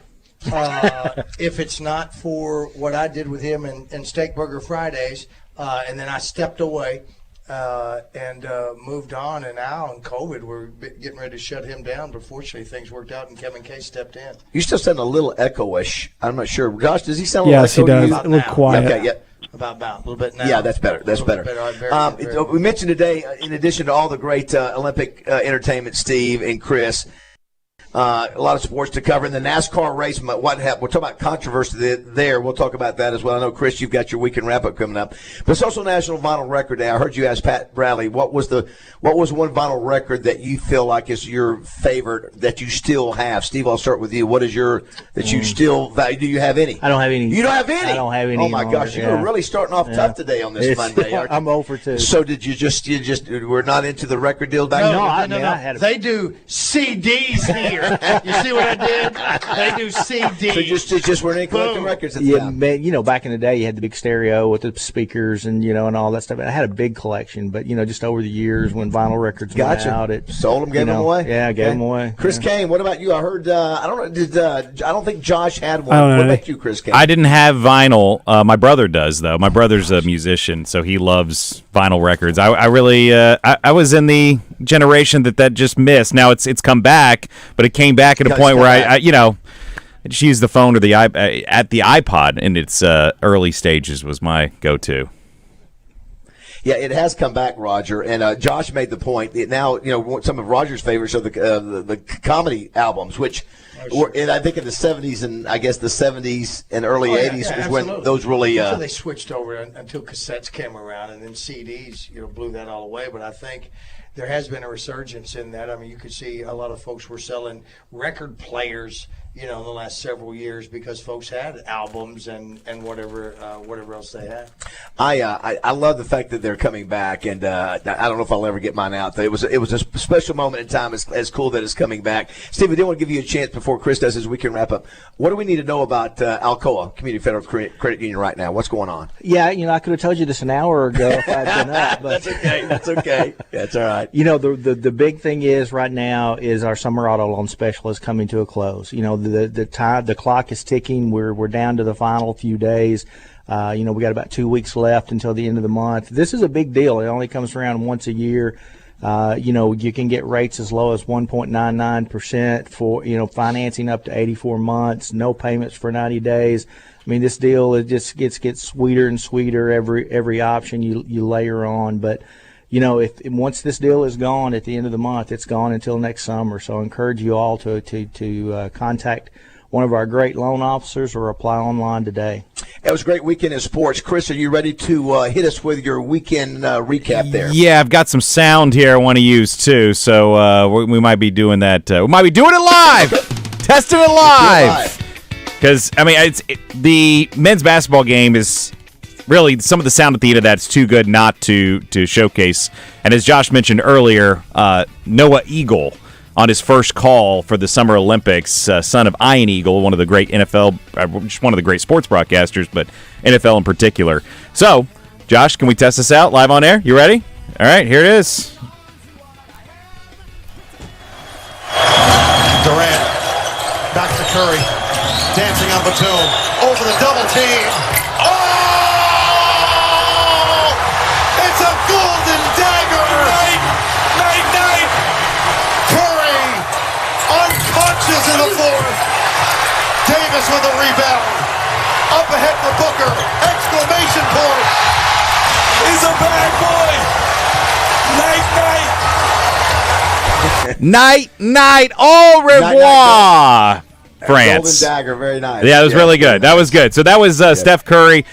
if it's not for what I did with him in Steak Burger Fridays, and then I stepped away and moved on. And Al and COVID were getting ready to shut him down, but fortunately things worked out and Kevin Case stepped in. You still sound a little echo-ish. I'm not sure. Gosh, does he sound a little echo? Yes, he does. A little quiet. Okay, yeah. About a little bit now. Yeah, that's better. That's better. We mentioned today, in addition to all the great Olympic entertainment, Steve and Chris, a lot of sports to cover. In the NASCAR race, what happened? We'll talk about controversy there. We'll talk about that as well. I know, Chris, you've got your weekend wrap-up coming up. But it's also National Vinyl Record Day. I heard you ask Pat Bradley, what was one vinyl record that you feel like is your favorite that you still have? Steve, I'll start with you. What is that you still value? Do you have any? I don't have any. You don't have any? I don't have any. Oh, my gosh. You're really starting off tough today on this Monday. I'm 0 for 2. So did you just we're not into the record deal back then? No. They do CDs here. You see what I did? They do CDs. So just weren't collecting records at the time. Man, back in the day, you had the big stereo with the speakers and and all that stuff. I had a big collection, but just over the years when vinyl records went out, it sold them, gave them away. Yeah, gave them away. Chris Kane, what about you? I heard. I don't know. I don't think Josh had one. What about you, Chris Kane? I didn't have vinyl. My brother does, though. My brother's a musician, so he loves vinyl records. I really, I was in the generation that just missed. Now it's come back, but it came back at a point where I just used the phone or the iPod in its early stages was my go-to. Yeah, it has come back, Roger. And Josh made the point that now, some of Roger's favorites are the comedy albums, which were, I think in the 70s and I guess the 70s and early 80s was when those really. Until they switched over until cassettes came around and then CDs, blew that all away. But I think there has been a resurgence in that. I mean, you could see a lot of folks were selling record players, in the last several years because folks had albums and whatever else they had. I love the fact that they're coming back, and I don't know if I'll ever get mine out. It was a special moment in time. It's cool that it's coming back. Steve, I did want to give you a chance before Chris does his weekend wrap up. What do we need to know about Alcoa Community Federal Credit Union right now? What's going on? Yeah, I could have told you this an hour ago if I'd been up. But That's okay. That's all right. The big thing is right now is our summer auto loan special is coming to a close. The clock is ticking. We're down to the final few days. We got about 2 weeks left until the end of the month. This is a big deal. It only comes around once a year. You can get rates as low as 1.99% for, financing up to 84 months, no payments for 90 days. I mean, this deal, it just gets sweeter and sweeter every option you layer on. But, if once this deal is gone at the end of the month, it's gone until next summer. So I encourage you all to contact one of our great loan officers or apply online today. It was a great weekend in sports. Chris, are you ready to hit us with your weekend recap there? Yeah, I've got some sound here I want to use too, so we might be doing that. We might be doing it live, testing it live. Because the men's basketball game is really some of the sound at the end of that's too good not to showcase. And as Josh mentioned earlier, Noah Eagle, on his first call for the Summer Olympics, son of Ian Eagle, one of the great NFL, just one of the great sports broadcasters, but NFL in particular. So, Josh, can we test this out live on air? You ready? All right, here it is. Durant, back to Curry, dancing on Batum, over the double team. Oh! It's a golden dagger! Night! Curry, unconscious in the fourth. Davis with a rebound. Up ahead for Booker. Exclamation point. He's a bad boy. Night. Au revoir, France. Golden dagger, very nice. Yeah, it was really good. That was good. So that was Steph Curry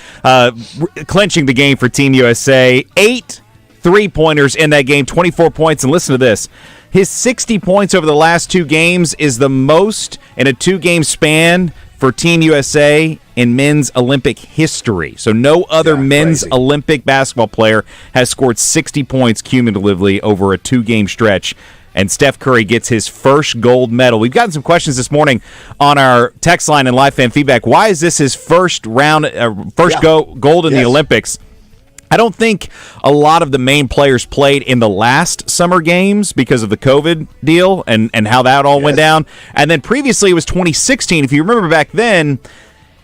clinching the game for Team USA. 8 3-pointers in that game, 24 points. And listen to this. His 60 points over the last 2 games is the most in a 2-game span for Team USA in men's Olympic history. So no other men's Olympic basketball player has scored 60 points cumulatively over a 2-game stretch. And Steph Curry gets his first gold medal. We've gotten some questions this morning on our text line and live fan feedback. Why is this his first gold in the Olympics? I don't think a lot of the main players played in the last summer games because of the COVID deal and how that all went down. And then previously it was 2016. If you remember back then,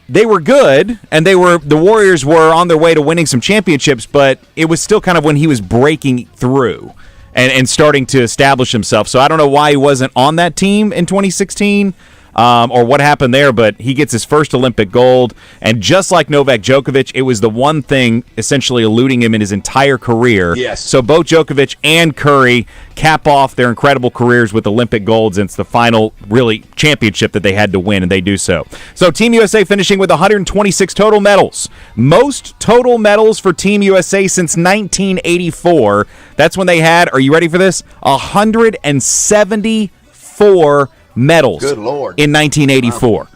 they were good, and the Warriors were on their way to winning some championships, but it was still kind of when he was breaking through and starting to establish himself. So I don't know why he wasn't on that team in 2016 or what happened there, but he gets his first Olympic gold. And just like Novak Djokovic, it was the one thing essentially eluding him in his entire career. Yes. So both Djokovic and Curry cap off their incredible careers with Olympic golds. It's the final, really, championship that they had to win, and they do so. So Team USA finishing with 126 total medals. Most total medals for Team USA since 1984. That's when they had, are you ready for this? 174 medals. Good Lord. In 1984. Wow.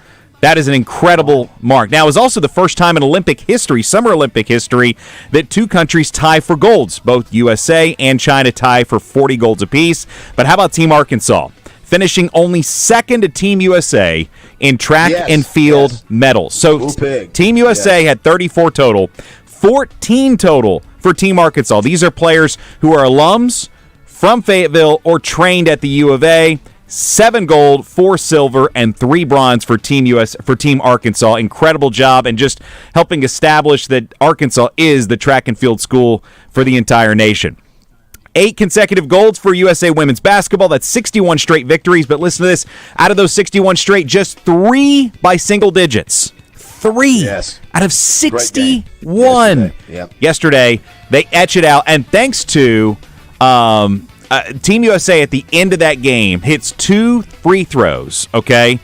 That is an incredible mark. Now, it was also the first time in Olympic history, Summer Olympic history, that 2 countries tie for golds. Both USA and China tie for 40 golds apiece. But how about Team Arkansas? Finishing only second to Team USA in track and field medals. So Team USA had 34 total, 14 total for Team Arkansas. These are players who are alums from Fayetteville or trained at the U of A. 7 gold, 4 silver, and 3 bronze for Team Arkansas. Incredible job, and just helping establish that Arkansas is the track and field school for the entire nation. 8 consecutive golds for USA women's basketball. That's 61 straight victories. But listen to this. Out of those 61 straight, just 3 by single digits. 3 out of 61. Yesterday, they etch it out. And thanks to Team USA at the end of that game hits 2 free throws, by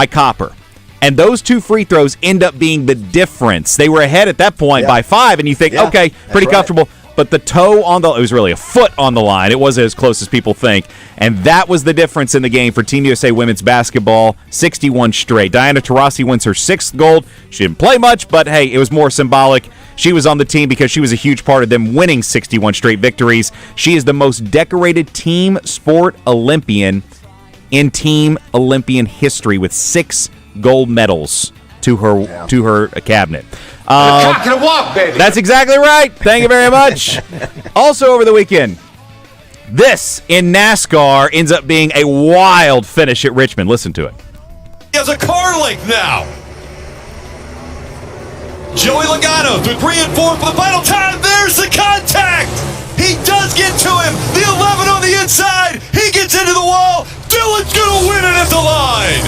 Copper. And those 2 free throws end up being the difference. They were ahead at that point by 5, and you think, pretty comfortable. but the toe on it was really a foot on the line. It wasn't as close as people think. And that was the difference in the game for Team USA women's basketball, 61 straight. Diana Taurasi wins her 6th gold. She didn't play much, but hey, it was more symbolic. She was on the team because she was a huge part of them winning 61 straight victories. She is the most decorated team sport Olympian in Team Olympian history with 6 gold medals to her cabinet. Cock and a walk, baby. That's exactly right. Thank you very much. Also over the weekend, this in NASCAR ends up being a wild finish at Richmond. Listen to it. He has a car link now. Joey Logano through 3 and 4 for the final time. There's the contact. He does get to him. The 11 on the inside. He gets into the wall. Dillon's going to win it at the line.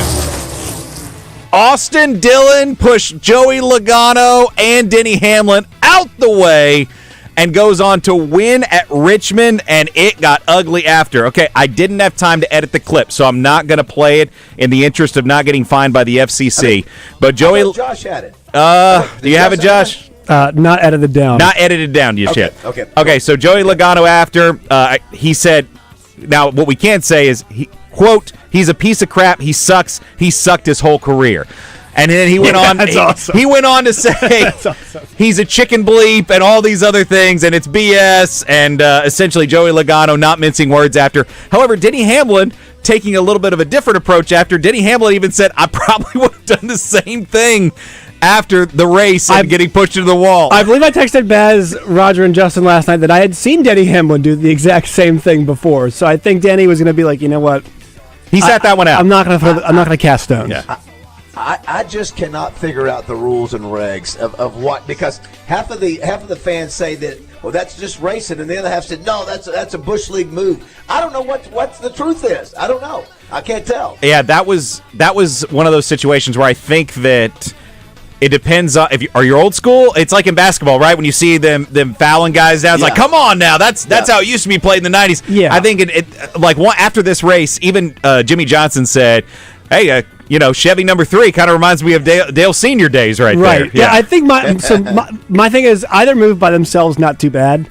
Austin Dillon pushed Joey Logano and Denny Hamlin out the way and goes on to win at Richmond, and it got ugly after. Okay, I didn't have time to edit the clip, so I'm not going to play it in the interest of not getting fined by the FCC. But Joey, Josh had it. Do you have it, Josh? Not edited down. Not edited down just yet. Okay. So Joey Logano after, he said, now what we can't say is, quote, he's a piece of crap. He sucks. He sucked his whole career. And then he went on. Awesome. He went on to say he's a chicken bleep and all these other things, and it's BS. And essentially, Joey Logano not mincing words after. However, Denny Hamlin taking a little bit of a different approach after. Denny Hamlin even said, "I probably would have done the same thing after the race and getting pushed into the wall." I believe I texted Baz, Roger, and Justin last night that I had seen Denny Hamlin do the exact same thing before. So I think Denny was going to be like, you know what? He sat that one out. I'm not going to cast stones. Yeah. I just cannot figure out the rules and regs of what, because half of the fans say that, well, that's just racing, and the other half said, no, that's a Bush League move. I don't know what the truth is. I don't know. I can't tell. Yeah, that was one of those situations where I think that it depends on are you old school. It's like in basketball, right? When you see them fouling guys down, it's like, come on now, that's how it used to be played in the 90s. Yeah, I think after this race, even Jimmy Johnson said, hey, Chevy number 3 kind of reminds me of Dale Senior days right there. Right. Yeah, I think my thing is either move by themselves, not too bad.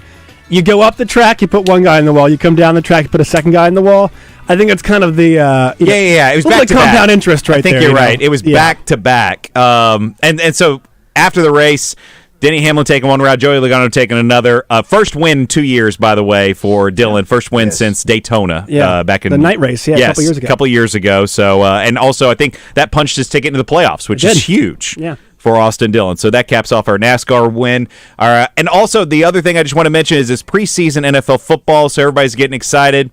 You go up the track, you put one guy in the wall. You come down the track, you put a second guy in the wall. I think it's kind of the It was back to compound back. interest right there. I think you're right. It was back to back. And so after the race, Denny Hamlin taking one route, Joey Logano taking another. First win in 2 years, by the way, for Dillon. First win since Daytona back in the night race. Yeah, a couple years ago. So and also I think that punched his ticket into the playoffs, which is huge. Yeah. For Austin Dillon. So that caps off our NASCAR win. And also, the other thing I just want to mention is this preseason NFL football, so everybody's getting excited.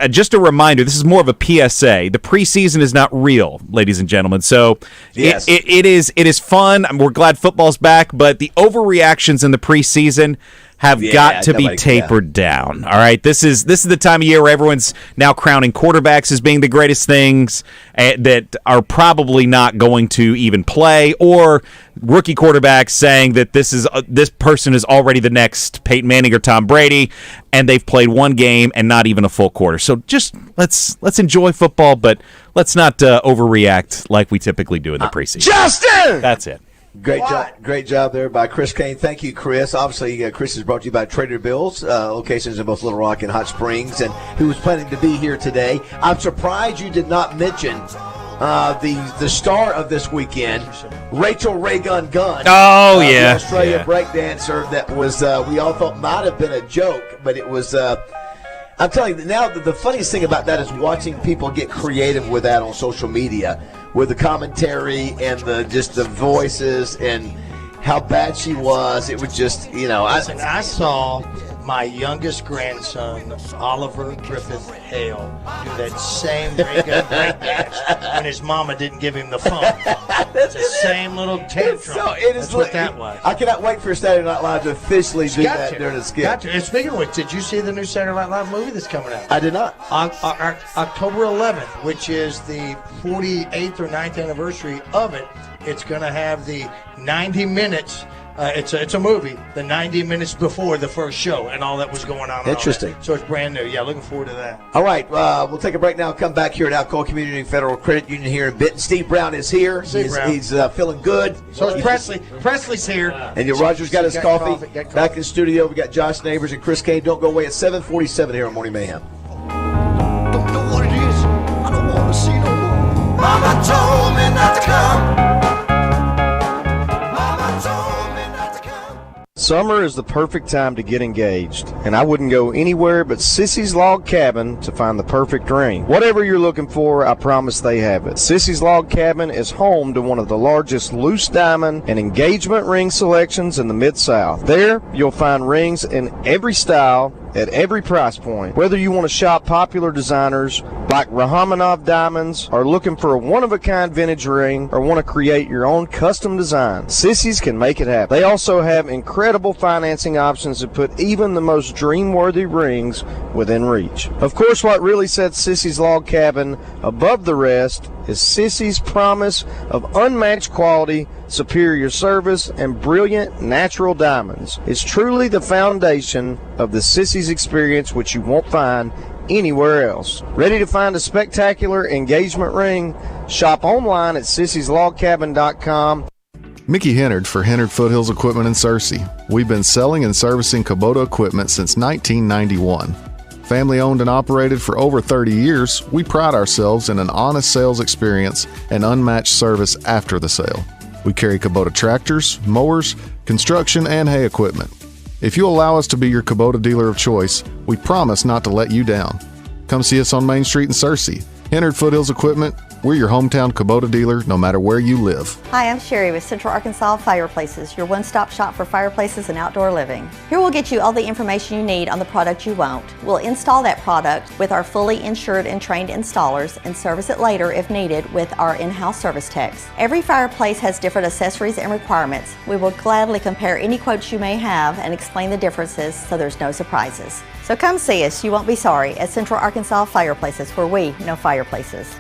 Just a reminder, this is more of a PSA. The preseason is not real, ladies and gentlemen. So it is fun. We're glad football's back, but the overreactions in the preseason have got to be tapered down. All right, this is the time of year where everyone's now crowning quarterbacks as being the greatest things that are probably not going to even play, or rookie quarterbacks saying that this person is already the next Peyton Manning or Tom Brady, and they've played one game and not even a full quarter. So just let's enjoy football, but let's not overreact like we typically do in the preseason. Justin, that's it. Great job there by Chris Kane. Thank you, Chris. Obviously, Chris is brought to you by Trader Bill's, locations in both Little Rock and Hot Springs, and who was planning to be here today. I'm surprised you did not mention the star of this weekend, Rachel Raygun Gunn. Oh, yeah. The Australia breakdancer that was, we all thought might have been a joke, but it was... I'm telling you, now the funniest thing about that is watching people get creative with that on social media, with the commentary and the voices and how bad she was. It was just, I saw my youngest grandson, Oliver Griffith Hale, do that same gun breakdance when his mama didn't give him the phone. It's the same little tantrum. That's what that was. I cannot wait for Saturday Night Live to officially do that during the skit. Got to. And speaking of which, did you see the new Saturday Night Live movie that's coming out? I did not. October 11th, which is the 48th or 9th anniversary of it. It's going to have the 90 minutes It's a movie. The 90 minutes before the first show and all that was going on. Interesting. So it's brand new. Yeah, looking forward to that. All right, we'll take a break now. Come back here at Alcoa Community Federal Credit Union here in Benton. Steve Brown is here. He's feeling good. So is Presley. Presley's here. And Roger's got his coffee. Back in the studio, we got Josh Neighbors and Chris Kane. Don't go away at 7:47 here on Morning Mayhem. Don't know what it is. I don't want to see no more. Mama told me not to come. Mama told me not to come. Summer is the perfect time to get engaged, and I wouldn't go anywhere but Sissy's Log Cabin to find the perfect ring. Whatever you're looking for, I promise they have it. Sissy's Log Cabin is home to one of the largest loose diamond and engagement ring selections in the Mid-South. There, you'll find rings in every style, at every price point. Whether you want to shop popular designers like Rachmaninoff diamonds, or looking for a one-of-a-kind vintage ring, or want to create your own custom design, Sissy's can make it happen. They also have incredible financing options that put even the most dream-worthy rings within reach. Of course, what really sets Sissy's Log Cabin above the rest is Sissy's promise of unmatched quality, superior service, and brilliant natural diamonds. It's truly the foundation of the Sissy's experience, which you won't find anywhere else. Ready to find a spectacular engagement ring? Shop online at sissyslogcabin.com. Mickey Hennard for Hennard Foothills Equipment in Searcy. We've been selling and servicing Kubota equipment since 1991. Family owned and operated for over 30 years, we pride ourselves in an honest sales experience and unmatched service after the sale. We carry Kubota tractors, mowers, construction, and hay equipment. If you allow us to be your Kubota dealer of choice, we promise not to let you down. Come see us on Main Street in Searcy. Hennard Foothills Equipment, we're your hometown Kubota dealer no matter where you live. Hi, I'm Sherry with Central Arkansas Fireplaces, your one-stop shop for fireplaces and outdoor living. Here we'll get you all the information you need on the product you want. We'll install that product with our fully insured and trained installers and service it later if needed with our in-house service techs. Every fireplace has different accessories and requirements. We will gladly compare any quotes you may have and explain the differences so there's no surprises. So come see us, you won't be sorry, at Central Arkansas Fireplaces, where we know fireplaces.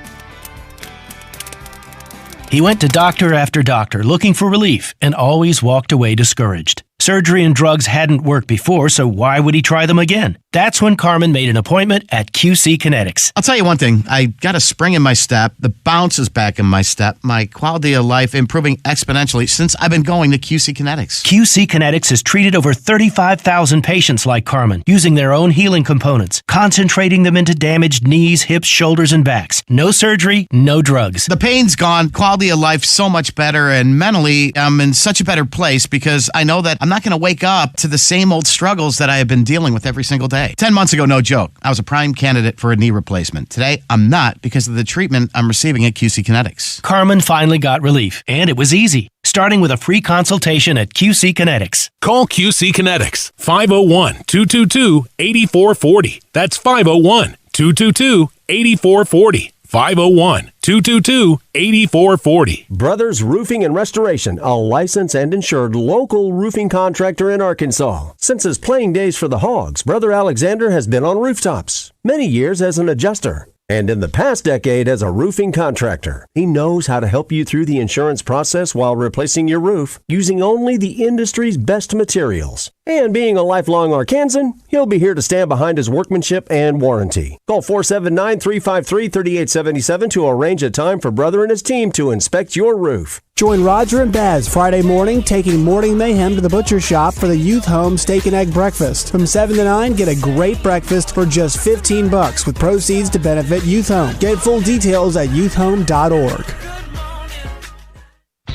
He went to doctor after doctor looking for relief and always walked away discouraged. Surgery and drugs hadn't worked before, so why would he try them again? That's when Carmen made an appointment at QC Kinetics. I'll tell you one thing. I got a spring in my step. The bounce is back in my step. My quality of life improving exponentially since I've been going to QC Kinetics. QC Kinetics has treated over 35,000 patients like Carmen using their own healing components, concentrating them into damaged knees, hips, shoulders, and backs. No surgery, no drugs. The pain's gone, quality of life so much better, and mentally I'm in such a better place because I know that I'm not going to wake up to the same old struggles that I have been dealing with every single day. 10 months ago, no joke, I was a prime candidate for a knee replacement. Today, I'm not because of the treatment I'm receiving at QC Kinetics. Carmen finally got relief, and it was easy, starting with a free consultation at QC Kinetics. Call QC Kinetics, 501-222-8440. That's 501-222-8440. 501-222-8440. Brothers Roofing and Restoration, a licensed and insured local roofing contractor in Arkansas. Since his playing days for the Hogs, Brother Alexander has been on rooftops, many years as an adjuster, and in the past decade as a roofing contractor. He knows how to help you through the insurance process while replacing your roof using only the industry's best materials. And being a lifelong Arkansan, he'll be here to stand behind his workmanship and warranty. Call 479-353-3877 to arrange a time for Brother and his team to inspect your roof. Join Roger and Baz Friday morning, taking Morning Mayhem to the butcher shop for the Youth Home Steak and Egg Breakfast. From 7 to 9, get a great breakfast for just $15 with proceeds to benefit Youth Home. Get full details at youthhome.org.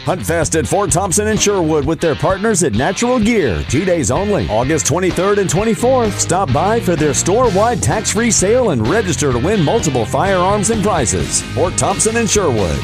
Hunt Fest at Fort Thompson and Sherwood with their partners at Natural Gear. 2 days only, August 23rd and 24th. Stop by for their store-wide tax-free sale and register to win multiple firearms and prizes. Fort Thompson and Sherwood.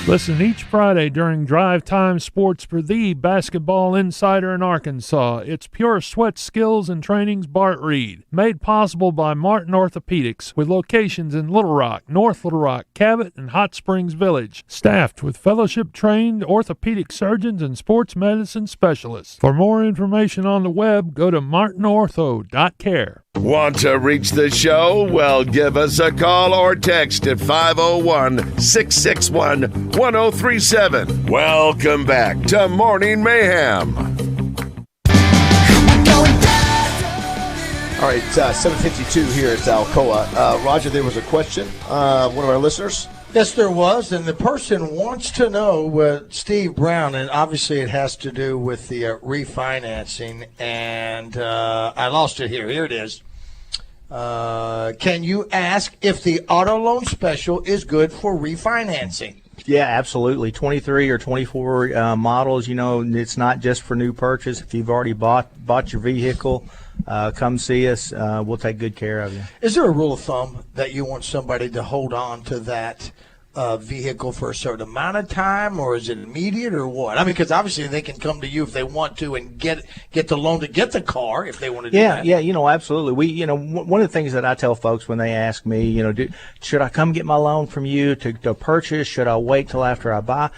Listen each Friday during Drive Time Sports for the basketball insider in Arkansas. It's Pure Sweat Skills and Training's Bart Reed. Made possible by Martin Orthopedics with locations in Little Rock, North Little Rock, Cabot, and Hot Springs Village. Staffed with fellowship-trained orthopedic surgeons and sports medicine specialists. For more information on the web, go to martinortho.care. Want to reach the show? Well, give us a call or text at 501-661-1037. Welcome back to Morning Mayhem. right, 7:52 here at Alcoa. Roger, there was a question. One of our listeners. Yes, there was, and the person wants to know, Steve Brown, and obviously it has to do with the refinancing, and I lost it here. Here it is. Can you ask if the auto loan special is good for refinancing? Yeah, absolutely. 23 or 24 models, it's not just for new purchase. If you've already bought your vehicle, come see us. We'll take good care of you. Is there a rule of thumb that you want somebody to hold on to that vehicle for a certain amount of time, or is it immediate, or what? I mean, because obviously they can come to you if they want to and get the loan to get the car if they want to do that. Yeah, absolutely. We, one of the things that I tell folks when they ask me, should I come get my loan from you to purchase? Should I wait till after I buy?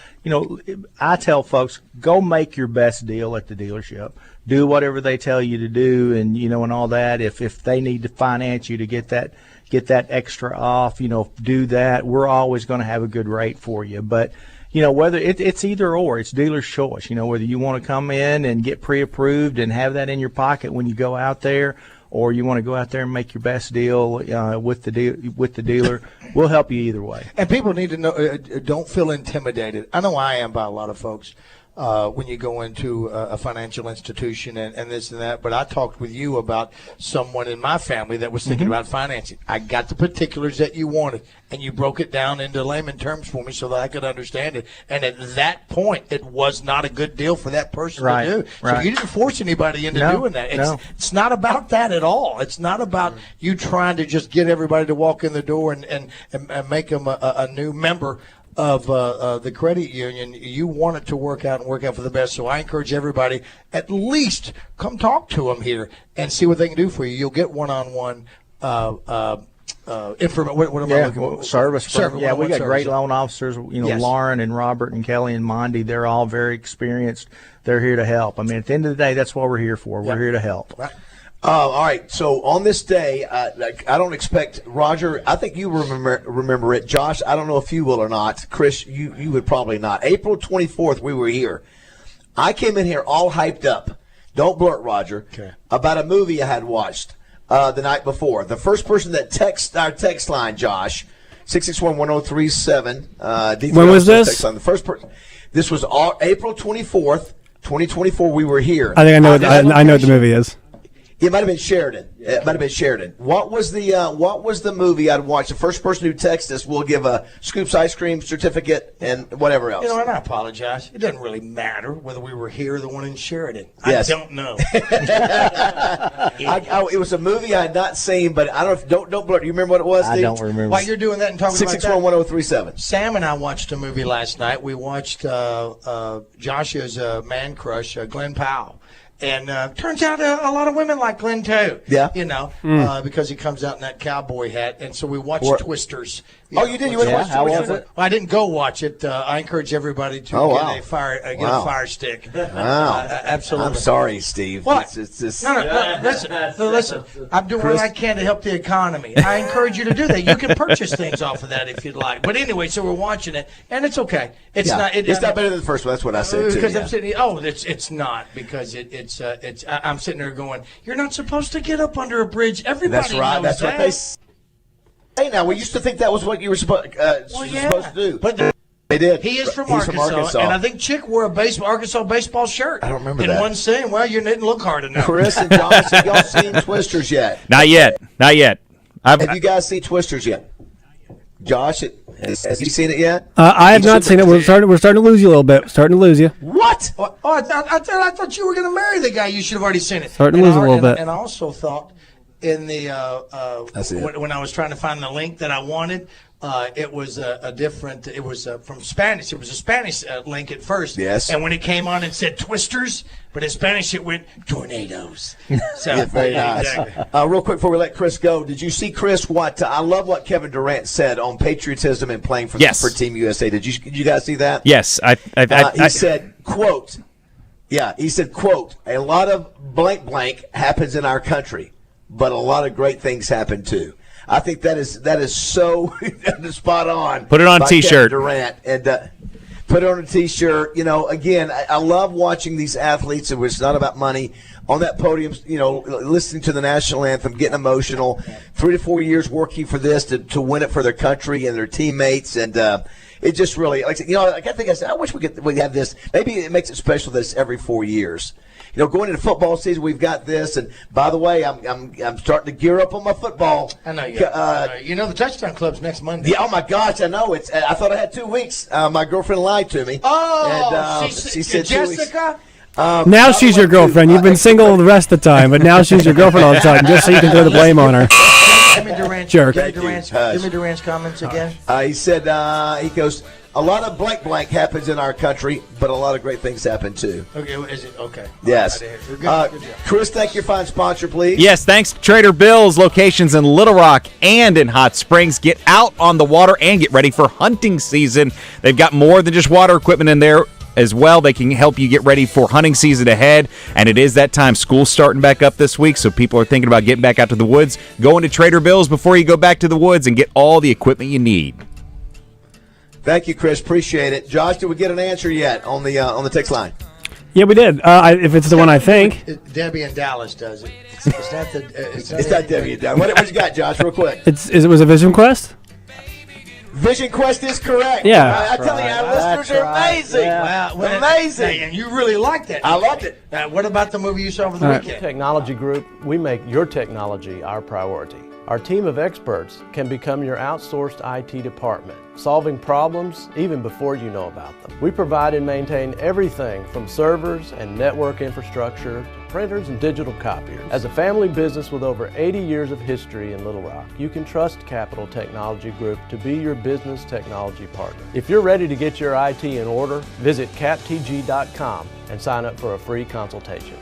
I tell folks, go make your best deal at the dealership. Do whatever they tell you to do, and and all that. If they need to finance you to get that extra off, do that. We're always going to have a good rate for you. But whether it's either or, it's dealer's choice. Whether you want to come in and get pre-approved and have that in your pocket when you go out there, or you want to go out there and make your best deal with the dealer, we'll help you either way. And people need to know, don't feel intimidated. I know I am by a lot of folks. When you go into a financial institution and this and that. But I talked with you about someone in my family that was thinking about financing. I got the particulars that you wanted, and you broke it down into layman terms for me so that I could understand it. And at that point, it was not a good deal for that person to do. So you didn't force anybody into doing that. It's not about that at all. It's not about you trying to just get everybody to walk in the door and make them a new member of the credit union. You want it to work out for the best. So I encourage everybody, at least come talk to them here and see what they can do for you. You'll get one-on-one information. What am I looking for? Service. Yeah, we got great service. loan officers. Yes. Lauren and Robert and Kelly and Mondi. They're all very experienced. They're here to help. I mean, at the end of the day, that's what we're here for. We're here to help. Right. All right, so on this day, I don't expect Roger. I think you remember it, Josh. I don't know if you will or not. Chris, you would probably not. April 24th, we were here. I came in here all hyped up. Don't blurt, Roger. Okay. About a movie I had watched the night before. The first person that texted our text line, Josh, 661-1037. When was this? The first person. This was April 24th, 2024. We were here. I think I know. I know what the movie is. It might have been Sheridan. What was the movie I'd watched? The first person who texts us will give a Scoops ice cream certificate and whatever else. And I apologize. It doesn't really matter whether we were here or the one in Sheridan. Yes. I don't know. It was a movie I had not seen, but I don't know. Don't blurt. You remember what it was, Steve? I don't remember. While you're doing that and talking about that, 661-1037. Sam and I watched a movie last night. We watched Joshua's man crush, Glenn Powell. And turns out a lot of women like Glenn too. Yeah. Because he comes out in that cowboy hat. And so we watched Twisters. You did? You went to watch How Twisters? was it? Well, I didn't go watch it. I encourage everybody to get a fire stick. Wow. Absolutely. I'm sorry, Steve. What? It's just... No, listen. I'm doing what I can to help the economy. I encourage you to do that. You can purchase things off of that if you'd like. But anyway, so we're watching it, and it's okay. It's not better than the first one. That's what I said too. Because I'm sitting. It's not because it's. I'm sitting there going, you're not supposed to get up under a bridge. Everybody That's right. knows That's what they say now. We used to think that was what you were supposed to do. But they did. He is from Arkansas, and I think Chick wore a Arkansas baseball shirt. I don't remember and that. one saying, well, you didn't look hard enough. Chris and Josh, have y'all seen Twisters yet? Not yet. Have you guys seen Twisters yet? Josh, has he seen it yet? I have not seen it. We're starting to lose you a little bit. Starting to lose you. What? I thought you were going to marry the guy. You should have already seen it. Starting to lose a little bit. And I also thought in the when I was trying to find the link that I wanted, it was a different. It was from Spanish. It was a Spanish link at first. Yes. And when it came on, it said Twisters, but in Spanish it went tornadoes. So Yeah, very nice. Exactly. Real quick before we let Chris go, did you see, Chris, what I love what Kevin Durant said on patriotism and playing for Team USA. Did you guys see that? Yes, he said, quote, a lot of blank happens in our country, but a lot of great things happen too. I think that is so spot on. Put it on by T-shirt. Kevin Durant, and put it on a T-shirt. Again, I love watching these athletes, and it's not about money, on that podium, listening to the national anthem, getting emotional. 3 to 4 years working for this to win it for their country and their teammates, and it just really, I wish we have this. Maybe it makes it special this every 4 years. Going into football season, we've got this, and by the way, I'm starting to gear up on my football. I know you. The Touchdown Club's next Monday. Yeah. Oh my gosh, I know. I thought I had 2 weeks. My girlfriend lied to me. Oh, and, she said Jessica. Now she's your girlfriend. You've been single the rest of the time, but now she's your girlfriend all the time, just so you can throw the blame on her. Jimmy Jerk. Jimmy Durant's comments again. He said, he goes, a lot of blank happens in our country, but a lot of great things happen too. Okay, is it okay? Yes. Good job. Chris, thank your fine sponsor, please. Yes, thanks to Trader Bill's locations in Little Rock and in Hot Springs. Get out on the water and get ready for hunting season. They've got more than just water equipment in there as well. They can help you get ready for hunting season ahead, and it is that time. School's starting back up this week, so people are thinking about getting back out to the woods. Go into Trader Bill's before you go back to the woods and get all the equipment you need. Thank you, Chris. Appreciate it. Josh, did we get an answer yet on the text line? Yeah, we did. If it's the one I think. Debbie in Dallas does it. Is that the? It's not Debbie in Dallas. What you got, Josh? Real quick. Was it Vision Quest? Vision Quest is correct. Yeah. I tell you, our listeners are amazing. Yeah. Amazing. And you really liked it. I loved it. What about the movie you saw over the weekend? Technology Group, we make your technology our priority. Our team of experts can become your outsourced IT department, solving problems even before you know about them. We provide and maintain everything from servers and network infrastructure to printers and digital copiers. As a family business with over 80 years of history in Little Rock, you can trust Capital Technology Group to be your business technology partner. If you're ready to get your IT in order, visit captg.com and sign up for a free consultation.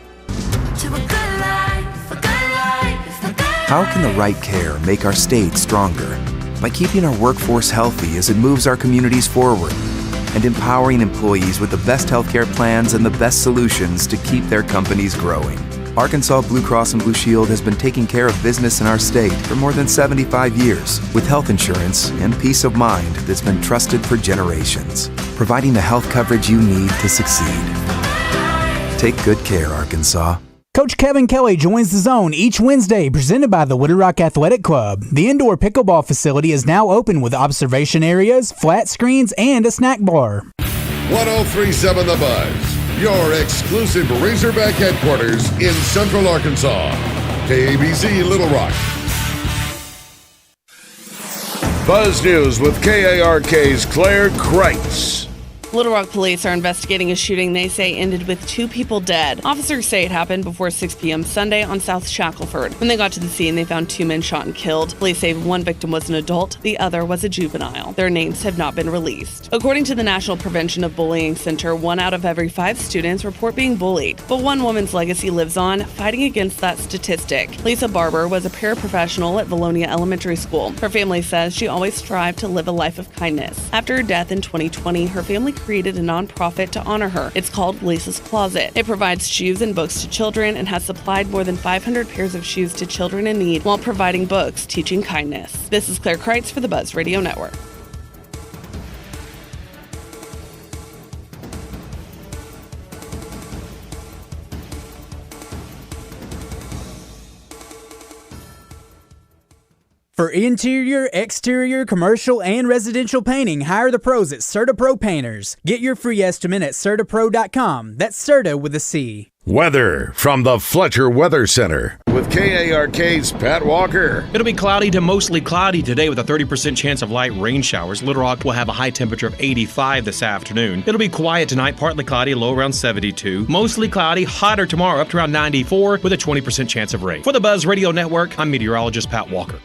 How can the right care make our state stronger? By keeping our workforce healthy as it moves our communities forward, and empowering employees with the best healthcare plans and the best solutions to keep their companies growing. Arkansas Blue Cross and Blue Shield has been taking care of business in our state for more than 75 years with health insurance and peace of mind that's been trusted for generations, providing the health coverage you need to succeed. Take good care, Arkansas. Coach Kevin Kelly joins the Zone each Wednesday, presented by the Wooded Rock Athletic Club. The indoor pickleball facility is now open with observation areas, flat screens, and a snack bar. 103.7 The Buzz, your exclusive Razorback headquarters in Central Arkansas. KABZ Little Rock. Buzz News with KARK's Claire Kreitz. Little Rock police are investigating a shooting they say ended with 2 people dead. Officers say it happened before 6 p.m. Sunday on South Shackelford. When they got to the scene, they found 2 men shot and killed. Police say one victim was an adult, the other was a juvenile. Their names have not been released. According to the National Prevention of Bullying Center, 1 out of every 5 students report being bullied. But one woman's legacy lives on, fighting against that statistic. Lisa Barber was a paraprofessional at Valonia Elementary School. Her family says she always strived to live a life of kindness. After her death in 2020, her family created a nonprofit to honor her. It's called Lisa's Closet. It provides shoes and books to children and has supplied more than 500 pairs of shoes to children in need while providing books teaching kindness. This is Claire Kreitz for the Buzz Radio Network. For interior, exterior, commercial, and residential painting, hire the pros at CertaPro Painters. Get your free estimate at CertaPro.com. That's Certa with a C. Weather from the Fletcher Weather Center with KARK's Pat Walker. It'll be cloudy to mostly cloudy today with a 30% chance of light rain showers. Little Rock will have a high temperature of 85 this afternoon. It'll be quiet tonight, partly cloudy, low around 72. Mostly cloudy, hotter tomorrow, up to around 94 with a 20% chance of rain. For the Buzz Radio Network, I'm meteorologist Pat Walker.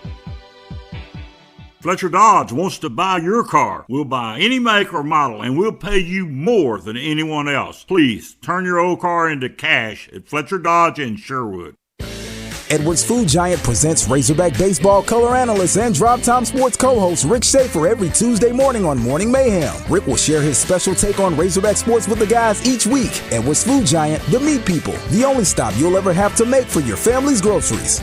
Fletcher Dodge wants to buy your car. We'll buy any make or model, and we'll pay you more than anyone else. Please, turn your old car into cash at Fletcher Dodge in Sherwood. Edwards Food Giant presents Razorback Baseball color analyst and Drive Time Sports co-host Rick Schaefer every Tuesday morning on Morning Mayhem. Rick will share his special take on Razorback sports with the guys each week. Edwards Food Giant, the meat people, the only stop you'll ever have to make for your family's groceries.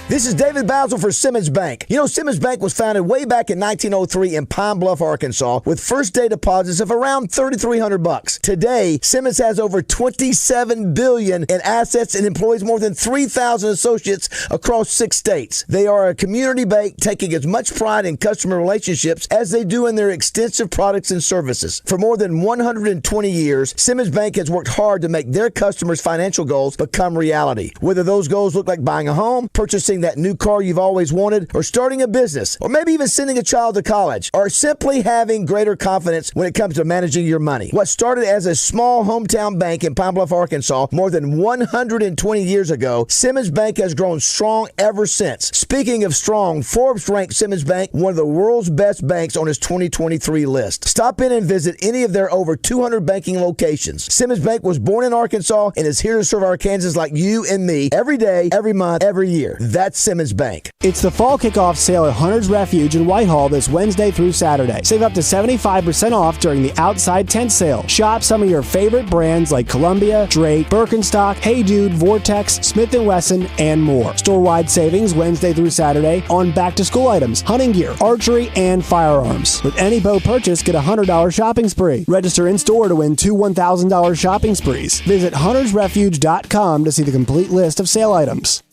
This is David Bazzel for Simmons Bank. You know, Simmons Bank was founded way back in 1903 in Pine Bluff, Arkansas, with first-day deposits of around $3,300. Today, Simmons has over $27 billion in assets and employs more than 3,000 associates across 6 states. They are a community bank taking as much pride in customer relationships as they do in their extensive products and services. For more than 120 years, Simmons Bank has worked hard to make their customers' financial goals become reality. Whether those goals look like buying a home, purchasing that new car you've always wanted, or starting a business, or maybe even sending a child to college, or simply having greater confidence when it comes to managing your money. What started as a small hometown bank in Pine Bluff, Arkansas, more than 120 years ago, Simmons Bank has grown strong ever since. Speaking of strong, Forbes ranked Simmons Bank one of the world's best banks on its 2023 list. Stop in and visit any of their over 200 banking locations. Simmons Bank was born in Arkansas and is here to serve Arkansans like you and me every day, every month, every year. That's Simmons Bank. It's the fall kickoff sale at Hunter's Refuge in Whitehall this Wednesday through Saturday. Save up to 75% off during the outside tent sale. Shop some of your favorite brands like Columbia, Drake, Birkenstock, Hey Dude, Vortex, Smith & Wesson, and more. Store-wide savings Wednesday through Saturday on back-to-school items, hunting gear, archery, and firearms. With any bow purchase, get a $100 shopping spree. Register in-store to win 2 $1,000 shopping sprees. Visit huntersrefuge.com to see the complete list of sale items.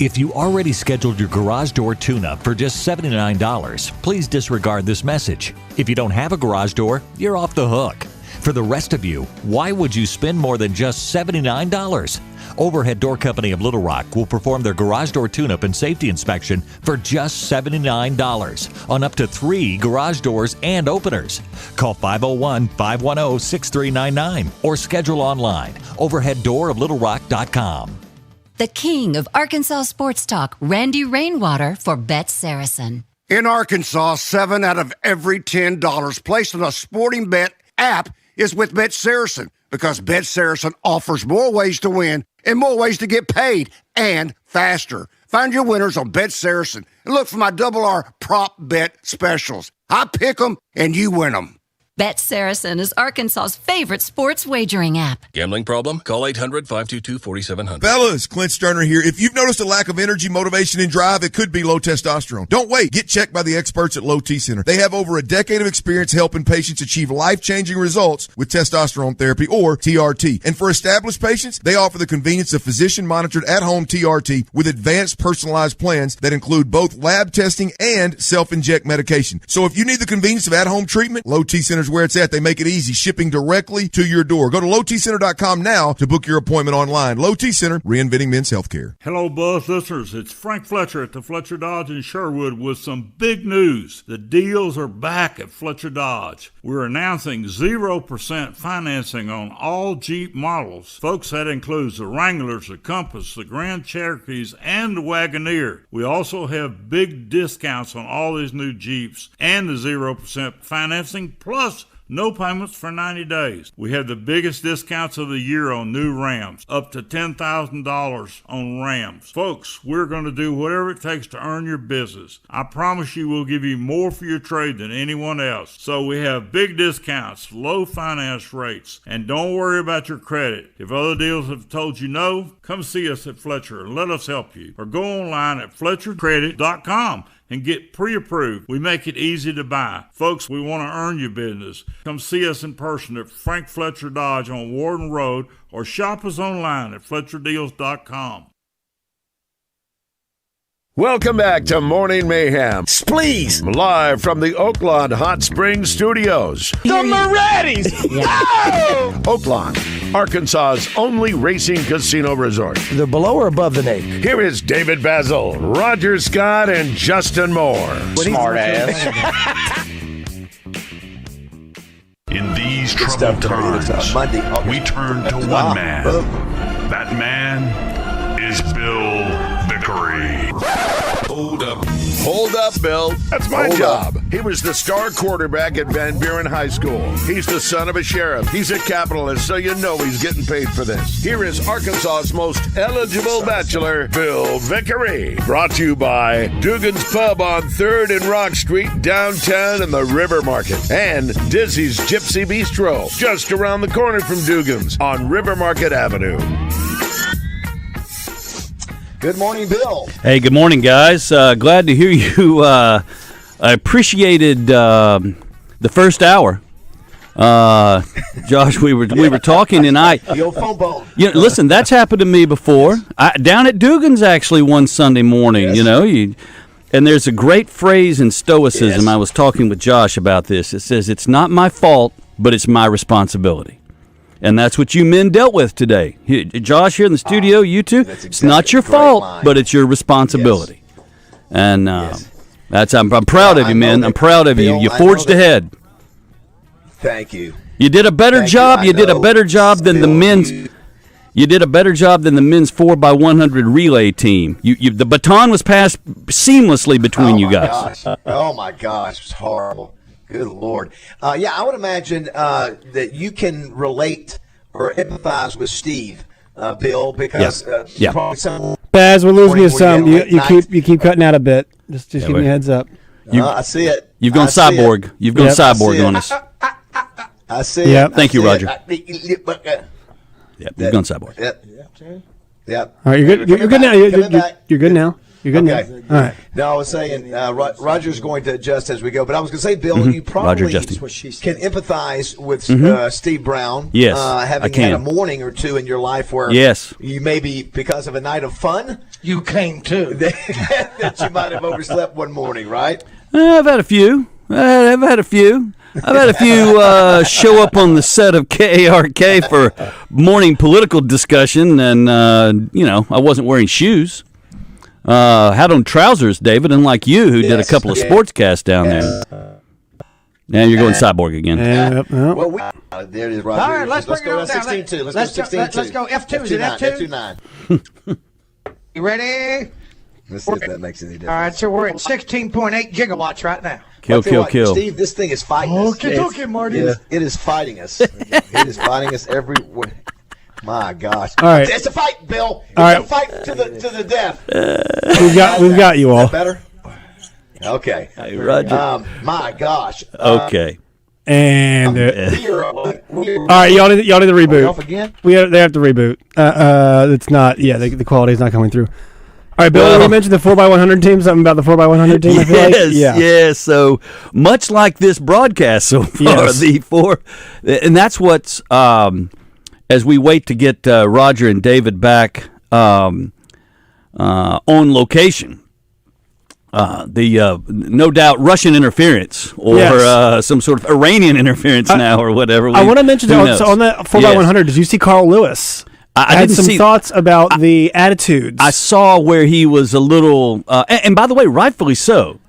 If you already scheduled your garage door tune-up for just $79, please disregard this message. If you don't have a garage door, you're off the hook. For the rest of you, why would you spend more than just $79? Overhead Door Company of Little Rock will perform their garage door tune-up and safety inspection for just $79 on up to 3 garage doors and openers. Call 501-510-6399 or schedule online, overheaddooroflittlerock.com. The king of Arkansas sports talk, Randy Rainwater for Bet Saracen. In Arkansas, 7 out of every $10 placed on a sporting bet app is with Bet Saracen, because Bet Saracen offers more ways to win and more ways to get paid, and faster. Find your winners on Bet Saracen and look for my R prop bet specials. I pick them and you win them. Bet Saracen is Arkansas's favorite sports wagering app. Gambling problem? Call 800-522-4700. Fellas, Clint Sterner here. If you've noticed a lack of energy, motivation, and drive, it could be low testosterone. Don't wait. Get checked by the experts at Low T Center. They have over a decade of experience helping patients achieve life-changing results with testosterone therapy, or TRT. And for established patients, they offer the convenience of physician-monitored at-home TRT with advanced personalized plans that include both lab testing and self-inject medication. So if you need the convenience of at-home treatment, Low T Center where it's at. They make it easy, shipping directly to your door. Go to lowtcenter.com now to book your appointment online. Low T Center, reinventing men's healthcare. Hello, Buzz listeners. It's Frank Fletcher at the Fletcher Dodge in Sherwood with some big news. The deals are back at Fletcher Dodge. We're announcing 0% financing on all Jeep models. Folks, that includes the Wranglers, the Compass, the Grand Cherokees, and the Wagoneer. We also have big discounts on all these new Jeeps and the 0% financing, plus no payments for 90 days. We have the biggest discounts of the year on new Rams, up to $10,000 on Rams. Folks, we're going to do whatever it takes to earn your business. I promise you we'll give you more for your trade than anyone else. So we have big discounts, low finance rates, and don't worry about your credit. If other deals have told you no, come see us at Fletcher and let us help you. Or go online at FletcherCredit.com and get pre-approved. We make it easy to buy. Folks, we want to earn your business. Come see us in person at Frank Fletcher Dodge on Warden Road, or shop us online at FletcherDeals.com. Welcome back to Morning Mayhem. Please. Live from the Oaklawn Hot Springs Studios. The Moretti's! Oaklawn, Arkansas's only racing casino resort. They're below or above the name? Here is David Bazzel, Roger Scott, and Justin Moore. Smart ass. In these troubled times, we turn to one man. That man is Bill Vickery. Hold up, Bill. That's my job. He was the star quarterback at Van Buren High School. He's the son of a sheriff. He's a capitalist, so you know he's getting paid for this. Here is Arkansas's most eligible bachelor, Bill Vickery. Brought to you by Dugan's Pub on 3rd and Rock Street, downtown in the River Market. And Dizzy's Gypsy Bistro, just around the corner from Dugan's on River Market Avenue. Good morning, Bill. Hey, good morning, guys. Glad to hear you. I appreciated the first hour. Josh, we were talking, and the old phone bone. Listen, that's happened to me before. Down at Dugan's actually one Sunday morning. Yes. And there's a great phrase in Stoicism. I was talking with Josh about this. It says, "It's not my fault, but it's my responsibility." And that's what you men dealt with today. Josh, here in the studio, you two, it's not your fault, but it's your responsibility. Yes. And I'm proud of you, men. I'm proud of you. You forged ahead. Thank you. You did a better job. You did a better job than the men's. You did a better job than the men's 4x100 relay team. The baton was passed seamlessly between you guys. Oh my gosh, it's horrible. Good Lord. I would imagine that you can relate or empathize with Steve, Bill, because probably some. Baz, we're losing you some. You keep cutting out a bit. Just give me a heads up. I see it. You've gone cyborg. You've gone cyborg on us. I see it. Thank you, Roger. You've gone cyborg. Yep. All right, you're good. You're good now. You're good now. You're good now. All right. No, I was saying Roger's going to adjust as we go, but I was going to say, Bill, you probably can empathize with Steve Brown. Yes, having had a morning or two in your life where you maybe, because of a night of fun, you came to that you might have overslept one morning, right? I've had a few. I've had a few show up on the set of KARK for morning political discussion, and I wasn't wearing shoes. Had on trousers, David, unlike you, who did a couple of sportscasts down there. Now you're going cyborg again. Well, there it is, Roger. All right, let's go down 16-2. Let's go 16-2. Let's go F2. Is it F2? F2-9. You ready? Let's see if that makes any difference. All right, so we're at 16.8 gigawatts right now. Kill. Steve, this thing is fighting us. Okay, Marty. It is fighting us. It is fighting us everywhere. My gosh! All right, it's a fight, Bill. It's a fight to the death. We've got you all. Better. Okay. Hey, Roger. My gosh. Okay. And all right, y'all need to reboot. Off again? They have to reboot. It's not. Yeah, the quality is not coming through. All right, Bill. You mentioned the 4x100 team. Something about the 4x100 team. I feel like. Yes. So much like this broadcast so far, and that's what's. As we wait to get Roger and David back on location, no doubt Russian interference or some sort of Iranian interference now or whatever. I want to mention so on that 4x100. Did you see Carl Lewis? I had some thoughts about the attitudes. I saw where he was a little, and by the way, rightfully so.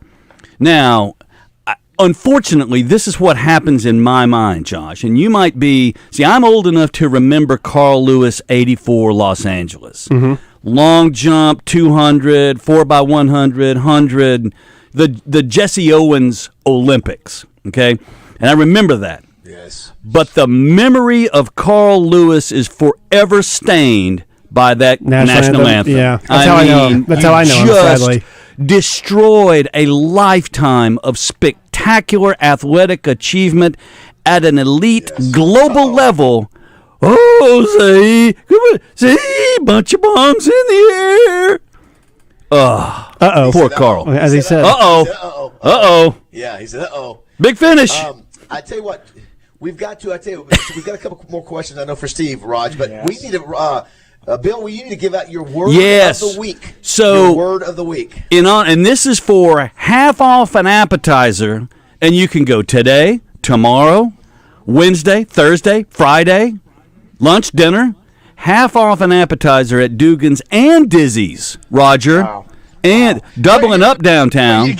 Now. Unfortunately, this is what happens in my mind, Josh. And you might be... See, I'm old enough to remember Carl Lewis, 84, Los Angeles. Mm-hmm. Long jump, 200, 4x100, 100. The Jesse Owens Olympics, okay? And I remember that. Yes. But the memory of Carl Lewis is forever stained by that national anthem. Yeah, that's how I know him. That's how I know him, sadly. Destroyed a lifetime of spectacular athletic achievement at an elite global level. Oh, say, bunch of bombs in the air. Uh-oh. Poor Carl. As he said. Uh-oh. Yeah, he said, uh-oh. Big finish. I tell you what, we've got a couple more questions, I know, for Steve, Raj, but we need to... Bill, you need to give out your word of the week. So, your word of the week. And this is for half off an appetizer, and you can go today, tomorrow, Wednesday, Thursday, Friday, lunch, dinner, half off an appetizer at Dugan's and Dizzy's, Roger, and doubling up downtown.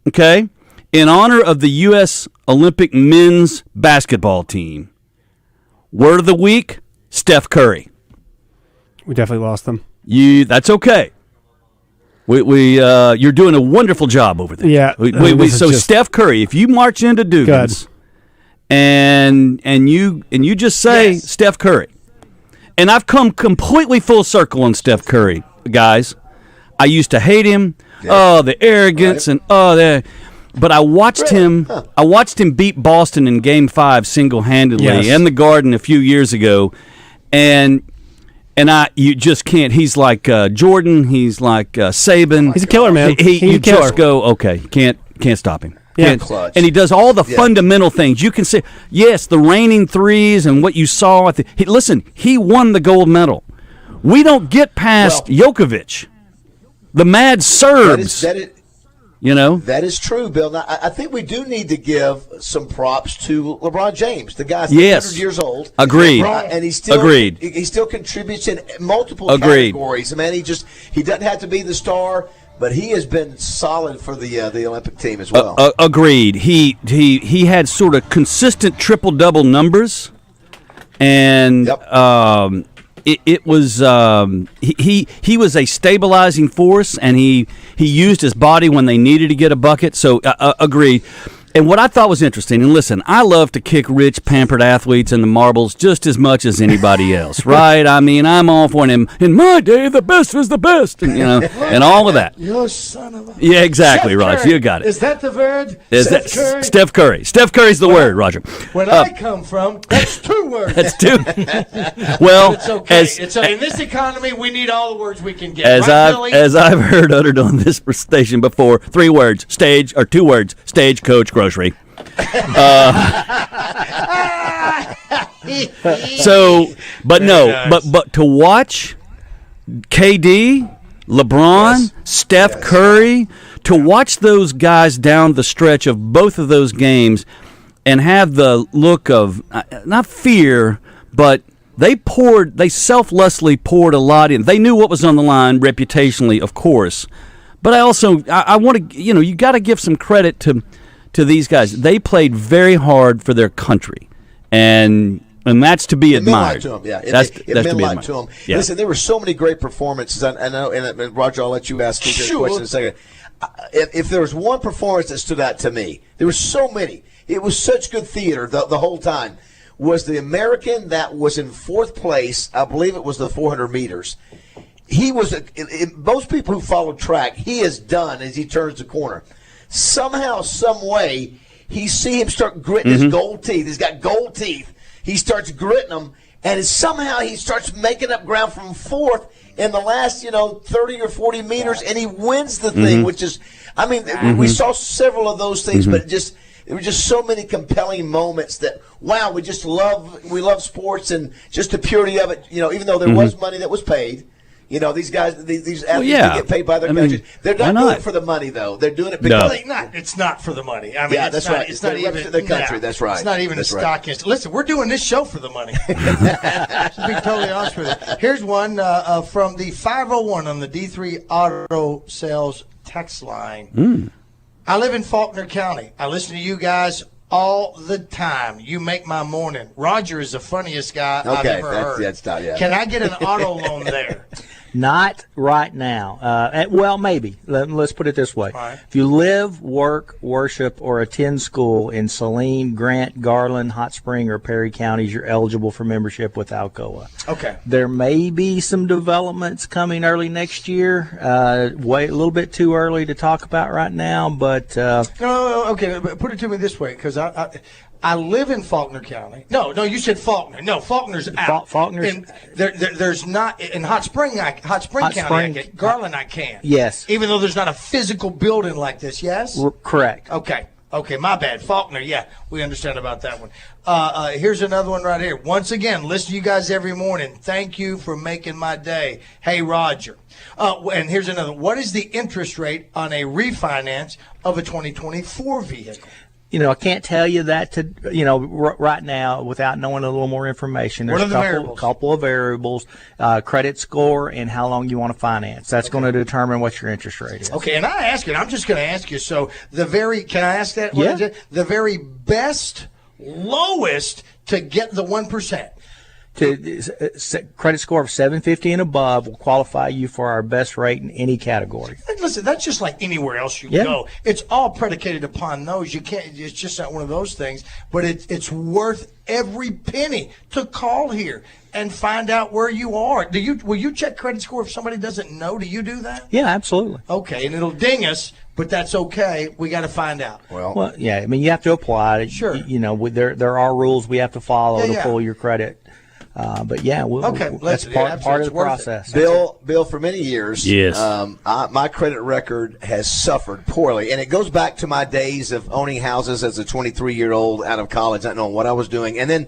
Okay, in honor of the U.S. Olympic men's basketball team. Word of the week: Steph Curry. We definitely lost them. That's okay. You're doing a wonderful job over there. Yeah. So Steph Curry, if you march into Dugan's and you just say Steph Curry, and I've come completely full circle on Steph Curry, guys. I used to hate him. Yeah. Oh, the arrogance but I watched him. I watched him beat Boston in Game 5 single-handedly and the Garden a few years ago, and And you just can't. He's like Jordan. He's like Saban. He's a killer, man. You just go, okay, can't stop him. Yeah. And he does all the fundamental things. You can say, yes, the raining threes and what you saw. Listen, he won the gold medal. We don't get past Djokovic. The mad Serbs. That is true, Bill. Now, I think we do need to give some props to LeBron James. The guy's 100 years old. Agreed. And he still contributes in multiple categories. I mean, he doesn't have to be the star, but he has been solid for the Olympic team as well. Agreed. He had sort of consistent triple-double numbers, and it was he was a stabilizing force, and he used his body when they needed to get a bucket. So agreed. And what I thought was interesting, and listen, I love to kick rich, pampered athletes in the marbles just as much as anybody else, right? I mean, I'm all for him. In my day, the best was the best, and, and all of that. You son of a... Yeah, exactly, Roger. You got it. Is that the word? Steph Curry? Steph Curry. Steph Curry's the word, Roger. When I come from, that's 2 words. That's 2. Well, it's okay. In this economy, we need all the words we can get. As I've heard uttered on this station before, 3 words, 2 words, stagecoach grocery. But to watch KD, LeBron, Steph Curry, to watch those guys down the stretch of both of those games and have the look of not fear, but they selflessly poured a lot in. They knew what was on the line reputationally, of course, but I want to, you got to give some credit to these guys. They played very hard for their country, and that's to be admired. It meant a lot to them, yeah. That's it meant to a be lot admired. to them. Yeah. Listen, there were so many great performances. I know, and Roger, I'll let you ask me a question in a second. If there was one performance that stood out to me, there were so many. It was such good theater the whole time. Was the American that was in 4th place? I believe it was the 400 meters. He was most people who follow track. He is done as he turns the corner. Somehow, some way, he see him start gritting his gold teeth. He's got gold teeth. He starts gritting them, and somehow he starts making up ground from 4th in the last, 30 or 40 meters, and he wins the thing, which is, we saw several of those things, but there were just so many compelling moments that, wow, we love sports and just the purity of it. Even though there was money that was paid. These guys, these athletes get paid by their countries. They're not doing it for the money, though. They're doing it because it's not for the money. That's right. It's not even the country. That's right. It's not even a stock. Listen, we're doing this show for the money. To be totally honest with you, here's one from the 501 on the D3 Auto Sales text line. I live in Faulkner County. I listen to you guys all the time. You make my morning. Roger is the funniest guy I've ever heard. Can I get an auto loan there? Not right now. Well, maybe. Let's put it this way. Right. If you live, work, worship, or attend school in Saline, Grant, Garland, Hot Spring, or Perry counties, you're eligible for membership with Alcoa. Okay. There may be some developments coming early next year. A little bit too early to talk about right now, but... No, okay. But put it to me this way, because I live in Faulkner County. No, you said Faulkner. No, Faulkner's out. Faulkner's there's not in Hot Spring County. I get Garland. I can. Yes. Even though there's not a physical building like this. Yes. Correct. Okay. My bad. Faulkner. Yeah, we understand about that one. Here's another one right here. Once again, listen to you guys every morning. Thank you for making my day. Hey, Roger. And here's another. What is the interest rate on a refinance of a 2024 vehicle? I can't tell you that right now without knowing a little more information. There's what are the variables? A couple of variables, credit score, and how long you want to finance. That's going to determine what your interest rate is. Okay, and I'm just going to ask you. So can I ask that? Yeah. The very best, lowest to get the 1%. Credit score of 750 and above will qualify you for our best rate in any category. Listen, that's just like anywhere else you go. It's all predicated upon those. You can't. It's just not one of those things. But it's worth every penny to call here and find out where you are. Will you check credit score if somebody doesn't know? Do you do that? Yeah, absolutely. Okay, and it'll ding us. But that's okay. We got to find out. Well, yeah. You have to apply. Sure. There are rules we have to follow to pull your credit But yeah, that's part of the process. Bill, for many years, yes, my credit record has suffered poorly, and it goes back to my days of owning houses as a 23-year-old out of college, not knowing what I was doing, and then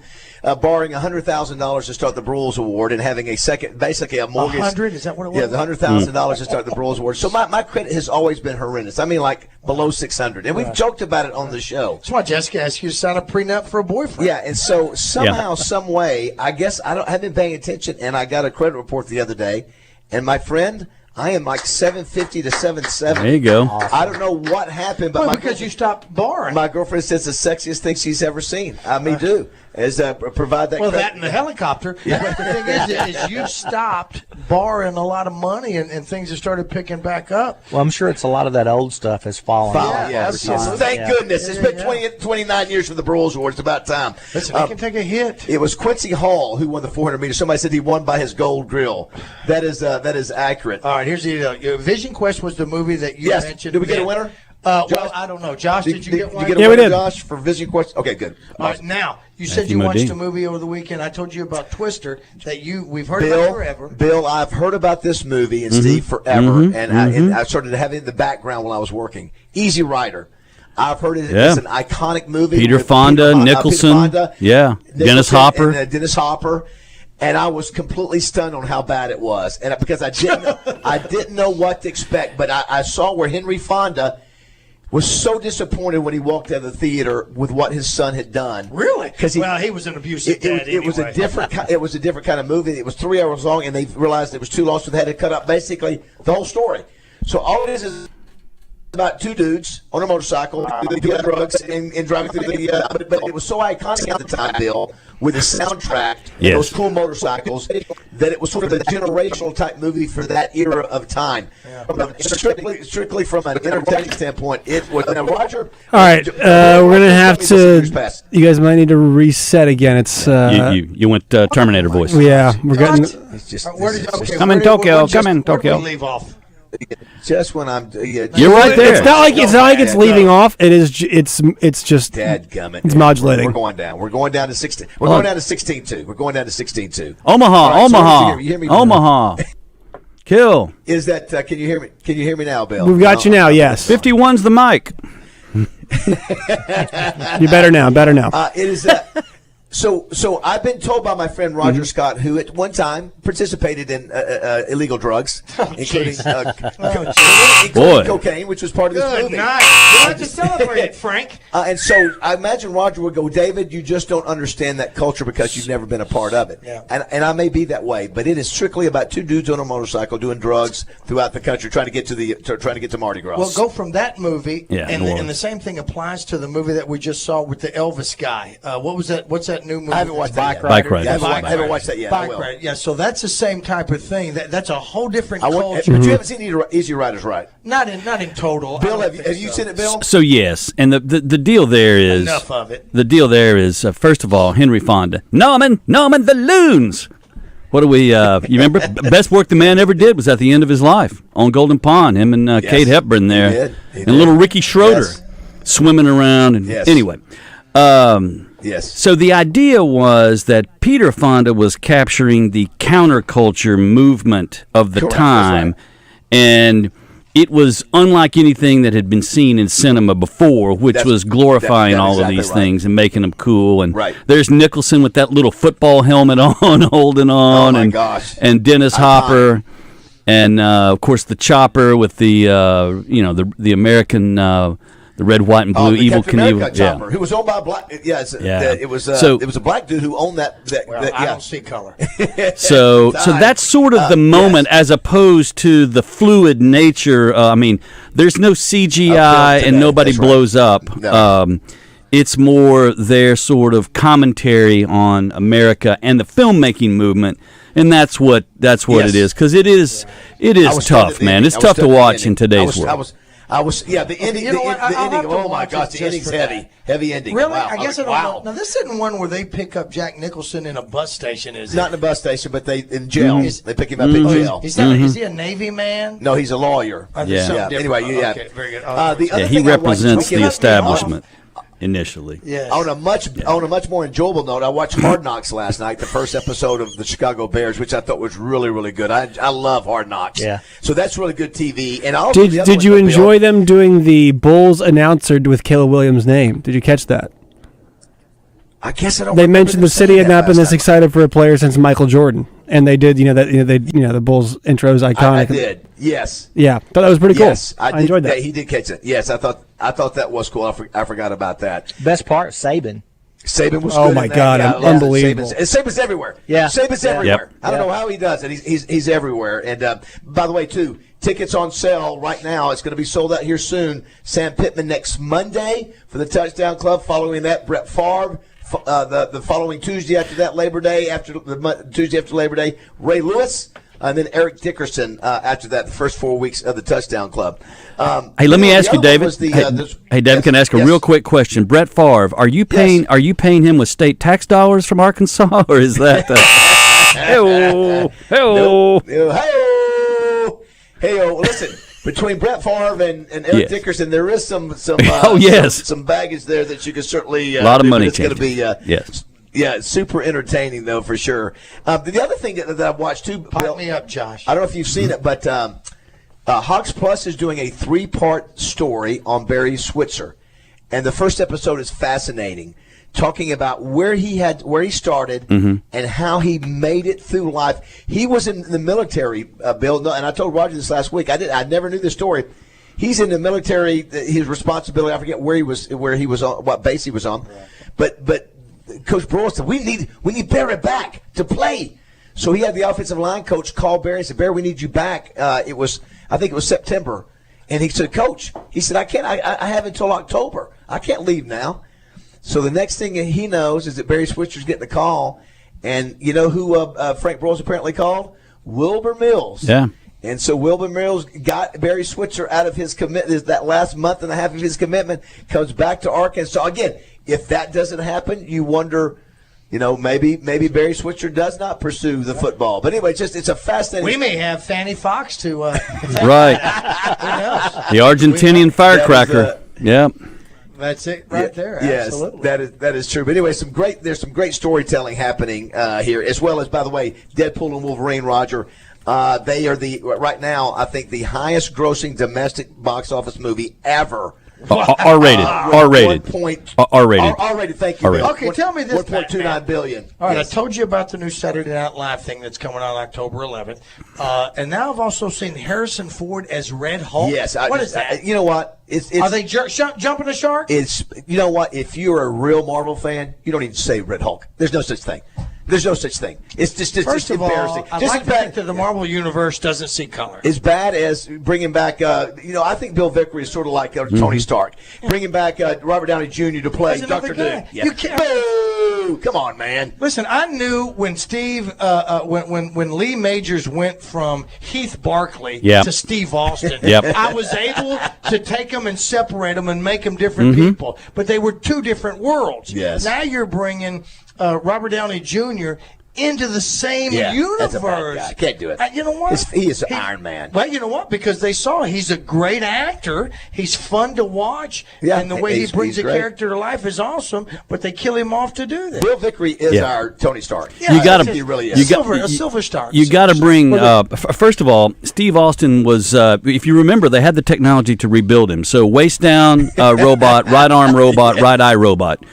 borrowing $100,000 to start the Brules Award and having a second, basically a mortgage. 100? Is that what it was? Yeah, the $100,000 to start the Brules Award. So my credit has always been horrendous. I mean, like below 600, and we've joked about it on the show. That's why Jessica asked you to sign a prenup for a boyfriend. Yeah, and so somehow, some way, I guess I haven't been paying attention, and I got a credit report the other day, and my friend, I am like 750 to 770. There you go. I don't know what happened, but because you stopped borrowing. My girlfriend says the sexiest thing she's ever seen. Me too. Is provide that. Well, credit. that and the helicopter. Yeah. But the thing is you stopped borrowing a lot of money, and things have started picking back up. Well, I'm sure it's a lot of that old stuff has fallen off. Yes. Thank goodness. It's been 29 years for the Brules Award. It's about time. Listen, they can take a hit. It was Quincy Hall who won the 400 meters. Somebody said he won by his gold grill. That is accurate. All right, here's the deal. Vision Quest was the movie that you mentioned. Did we get a winner? Well, I don't know. Josh, did you get one? Did you get a winner, Josh, for Vision Quest? Okay, good. All right, now, you said you watched a movie over the weekend. I told you about Twister that we've heard about forever. Bill, I've heard about this movie and Steve forever, and I started having it in the background while I was working. Easy Rider. I've heard it's an iconic movie. Peter Fonda, Nicholson. Dennis Hopper. And, Dennis Hopper. And I was completely stunned on how bad it was, and because I didn't know what to expect. But I saw where Henry Fonda was so disappointed when he walked out of the theater with what his son had done. Really? Because he was an abusive dad. It was a different. It was a different kind of movie. It was 3 hours long, and they realized it was too long, so they had to cut up basically the whole story. So all it is about two dudes on a motorcycle doing drugs and driving through the. But it was so iconic at the time, Bill, with the soundtrack and those cool motorcycles, that it was sort of a generational type movie for that era of time. Strictly from an entertainment standpoint, it was. Now, Roger. All right, we're gonna have to. You guys might need to reset again. It's you went Terminator voice. Yeah, we're getting. Come in Tokyo. Come in Tokyo. Where do we leave off? Just when I'm, you're right there. It's not like it's leaving off. It is. It's just. Dadgummit. It's modulating. We're going down. We're going down to 16. We're going down to 16-2. We're going down to 16-2. Omaha. Omaha. Kill. Is that? Can you hear me? Can you hear me now, Bill? We've got you now. Yes. 51's the mic. You're better now. Better now. It is. So I've been told by my friend Roger Scott, who at one time participated in illegal drugs, including cocaine, which was part of this movie. Nice. You have to celebrate, Frank. And so I imagine Roger would go, David, you just don't understand that culture because you've never been a part of it. Yeah. And I may be that way, but it is strictly about two dudes on a motorcycle doing drugs throughout the country, trying to get to Mardi Gras. Well, go from that movie, and the same thing applies to the movie that we just saw with the Elvis guy. What was that? What's that new movie? I haven't watched that yet. Bike Rider. I haven't watched that yet. Bike Rider. Yeah, so that's the same type of thing. That's a whole different culture. But you haven't seen Easy Riders, right? Not in total. Bill, have you seen it, Bill? So yes, and the deal there is enough of it. The deal there is first of all, Henry Fonda, Norman the Loons. What do we? You remember? Best work the man ever did was at the end of his life on Golden Pond. Him and Kate Hepburn there, and little Ricky Schroeder swimming around. And anyway. Yes. So the idea was that Peter Fonda was capturing the counterculture movement of the time, and it was unlike anything that had been seen in cinema before, which was glorifying all of these things and making them cool. And there's Nicholson with that little football helmet on, holding on, and Dennis Hopper, and of course the Chopper with the the American. The red, white, and blue evil Knievel. Chopper, who was owned by a black. It was a black dude who owned that. I don't see color. So that's sort of the moment, as opposed to the fluid nature. There's no CGI and nobody blows up. No. It's more their sort of commentary on America and the filmmaking movement. And that's what it is, because it is tough, man. It's tough to watch in today's world. The ending. Oh my gosh, the ending's heavy ending. Really? Wow. I guess I don't know. Now this isn't one where they pick up Jack Nicholson in a bus station, is it? Not in a bus station, but in jail. They pick him up in jail. Is he a Navy man? No, he's a lawyer. Yeah. Anyway, Okay, very good. He represents the establishment. initially. Yes. On a much more enjoyable note, I watched Hard Knocks last night, the first episode of the Chicago Bears, which I thought was really, really good. I love Hard Knocks. Yeah. So that's really good TV. And also did you enjoy them doing the Bulls announcer with Caleb Williams' name? Did you catch that? I guess I don't. They mentioned the city had not been this excited for a player since Michael Jordan, and they did. The Bulls intro is iconic. I did. Yes. Yeah, thought that was pretty cool. Yes, I enjoyed that. He did catch it. Yes, I thought that was cool. I forgot about that. Best part, Saban. Saban was Oh good my in that. God, Yeah, unbelievable. Saban's everywhere. Yeah. Saban's Yeah. everywhere. Yep. I don't know how he does it. He's everywhere. And by the way, too, tickets on sale right now. It's going to be sold out here soon. Sam Pittman next Monday for the Touchdown Club. Following that, Brett Favre. The following Tuesday after that, Labor Day, Tuesday after Labor Day, Ray Lewis, and then Eric Dickerson after that, the first 4 weeks of the Touchdown Club. Hey, let me ask you, David. Hey, David, can I ask a real quick question? Brett Favre, are you paying him with state tax dollars from Arkansas, or is that? Hey-oh. Listen. Between Brett Favre and Eric Dickerson, there is some some baggage there that you can certainly a lot of money. It's going to be yes. Yeah, super entertaining though for sure. The other thing that I've watched too, Pipe me up, Josh. I don't know if you've seen it, but Hawks Plus is doing a 3-part story on Barry Switzer, and the first episode is fascinating, talking about where he started and how he made it through life. He was in the military, Bill, and I told Roger this last week. I never knew this story. He's in the military. His responsibility. I forget where he was on, what base he was on, but Coach Broyles said we need Barry back to play. So he had the offensive line coach call Barry and said, Barry, we need you back. I think it was September, and he said, Coach, he said, I can't. I have until October. I can't leave now. So the next thing he knows is that Barry Switzer's getting the call, and you know who Frank Broyles apparently called? Wilbur Mills. Yeah. And so Wilbur Mills got Barry Switzer out of his commitment. That last month and a half of his commitment comes back to Arkansas. Again, if that doesn't happen, you wonder, maybe Barry Switzer does not pursue the football. But anyway, it's a fascinating. We may have Fannie Fox to. Right. Who knows? The Argentinian firecracker. Yep. That's it right there. Yes, Absolutely. that is true. But anyway, there's some great storytelling happening here, as well as, by the way, Deadpool and Wolverine, Roger. They are right now, I think, the highest grossing domestic box office movie ever. R-rated. R-rated. R-rated. R-rated. Thank you. R-rated. Okay, tell me this. $1.29 billion. All right, Yes. I told you about the new Saturday Night Live thing that's coming out October 11th, and now I've also seen Harrison Ford as Red Hulk. Yes. What is that? You know what? Are they jumping the shark? You know what? If you're a real Marvel fan, you don't even say Red Hulk. There's no such thing. There's no such thing. It's just First of embarrassing. all, I just like the fact that the Marvel Universe doesn't see color. As bad as bringing back, I think Bill Vickery is sort of like Tony Stark. Bringing back Robert Downey Jr. to play He's another Dr. guy. Doom. Yeah. You can't. Boo! Come on, man. Listen, I knew when when Lee Majors went from Heath Barkley to Steve Austin, I was able to take them and separate them and make them different people. But they were two different worlds. Yes. Now you're bringing Robert Downey Jr. into the same universe. That's a bad guy. Can't do it. You know what? He is Iron Man. Well, you know what? Because they saw he's a great actor. He's fun to watch. And the way he brings a character to life is awesome. But they kill him off to do this. Bill Vickery is our Tony Stark. Yeah, You gotta- he really is. a silver star. You got to bring. First of all, Steve Austin was. If you remember, they had the technology to rebuild him. So waist down robot, right arm robot, right eye robot.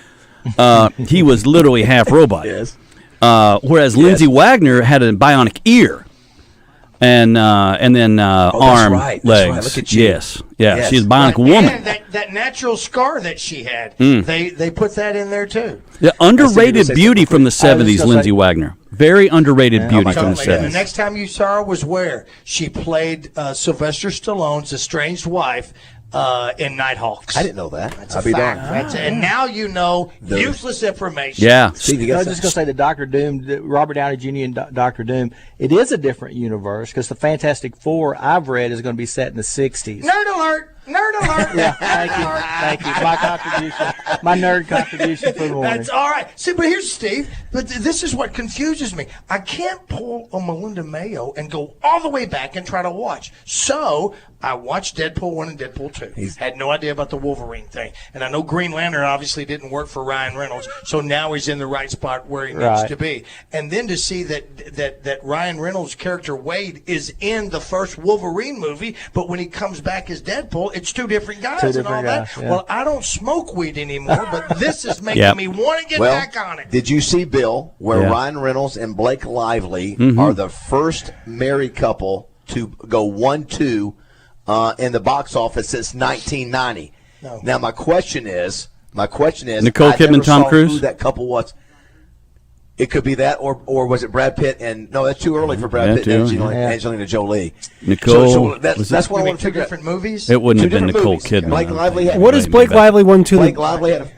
He was literally half robot. Yes. Whereas Lindsay Wagner had a bionic ear, and then arm, right. legs. Right. Look at you. Yes. She's a bionic woman. And that natural scar that she had, they put that in there too. The underrated beauty from the 70s, Lindsay Wagner. Very underrated beauty from the 70s. And the next time you saw her was where? She played Sylvester Stallone's estranged wife in Nighthawks. I didn't know that. I'll be darned. And now you know useless information. Yeah. I was just going to say the Dr. Doom, Robert Downey Jr. and Dr. Doom, it is a different universe because the Fantastic Four I've read is going to be set in the 60s. Nerd alert! Nerd Nerd alert. Yeah, thank you. My nerd contribution for the morning. That's all right. See, but here's Steve. But this is what confuses me. I can't pull a Melinda Mayo and go all the way back and try to watch. So I watched Deadpool 1 and Deadpool 2. Had no idea about the Wolverine thing. And I know Green Lantern obviously didn't work for Ryan Reynolds, so now he's in the right spot where he needs to be. And then to see that Ryan Reynolds' character Wade is in the first Wolverine movie, but when he comes back as Deadpool, it's two different guys and all that. Yeah. Well, I don't smoke weed anymore, but this is making me want to get back on it. Did you see, Bill, where Ryan Reynolds and Blake Lively are the first married couple to go 1-2 in the box office since 1990? No. Now, my question is, Nicole Kidman, Tom Cruise? Who that couple was. It could be that, or was it Brad Pitt? And no, that's too early for Brad Pitt and Angelina Jolie. Nicole. So that's what I want to figure out. Different movies? It wouldn't have been Nicole Kidman. Blake Lively had. What does Blake Lively won to? Blake Lively had.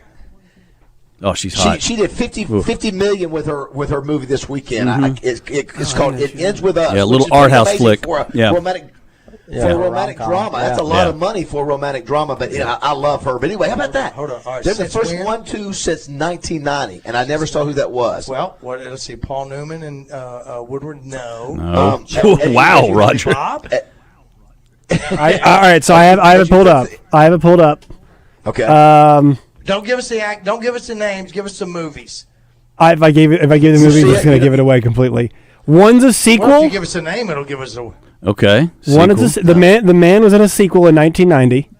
Oh, she's hot. She did 50 million with her movie this weekend. It's called It Ends With Us. Yeah, a little art house flick. For a romantic drama. That's a lot of money for a romantic drama, but I love her. But anyway, how about that? Hold on. All right, they're the first 1-2 since 1990, and I never saw who that was. Well, let's see. Paul Newman and Woodward, no. Wow, Roger. All right, so I have it pulled up. Okay. Don't give us the act. Don't give us the names. Give us the movies. If I give the movies, it's going to give it away completely. One's a sequel. Well, if you give us a name, it'll give us a. Okay. One is the man was in a sequel in 1990.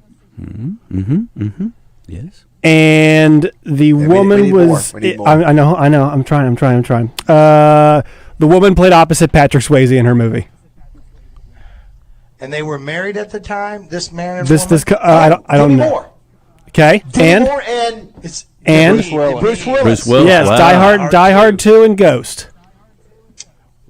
Yes. And the woman was. I know. I'm trying. The woman played opposite Patrick Swayze in her movie. And they were married at the time. This man and woman. I don't know. Moore. Okay. And Bruce Willis. Yes. Wow. Die Hard 2 and Ghost.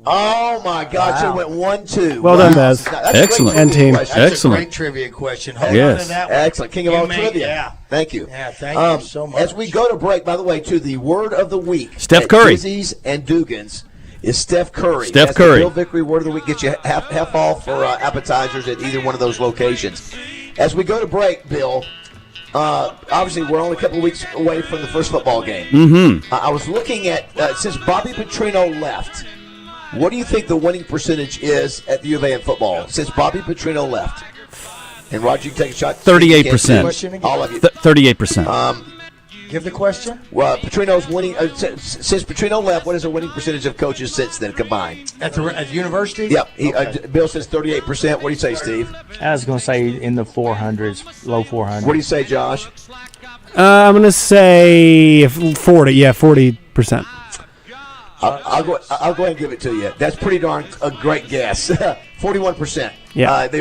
Oh my God! So it went 1-2. Well done, Baz. Excellent. And team. That's a great trivia question. Hold on to that one. Excellent. King of all trivia. Yeah. Thank you. Yeah, thank you so much. As we go to break, by the way, to the word of the week. Steph Curry. Dizzy's and Dugan's is Steph Curry. Steph Curry. The Bill Vickery word of the week gets you half off for appetizers at either one of those locations. As we go to break, Bill. Obviously, we're only a couple of weeks away from the first football game. Mm-hmm. I was looking at since Bobby Petrino left. What do you think the winning percentage is at the U of A in football since Bobby Petrino left? And Roger, you can take a shot. 38%. All of you. 38%. Give the question. Well, Petrino's winning since Petrino left. What is the winning percentage of coaches since then combined? At the university? Yep. Bill says 38%. What do you say, Steve? I was going to say in the 400s, low 400s. What do you say, Josh? I'm going to say 40. Yeah, 40%. I'll go ahead and give it to you. That's pretty darn a great guess. 41%. Yeah. The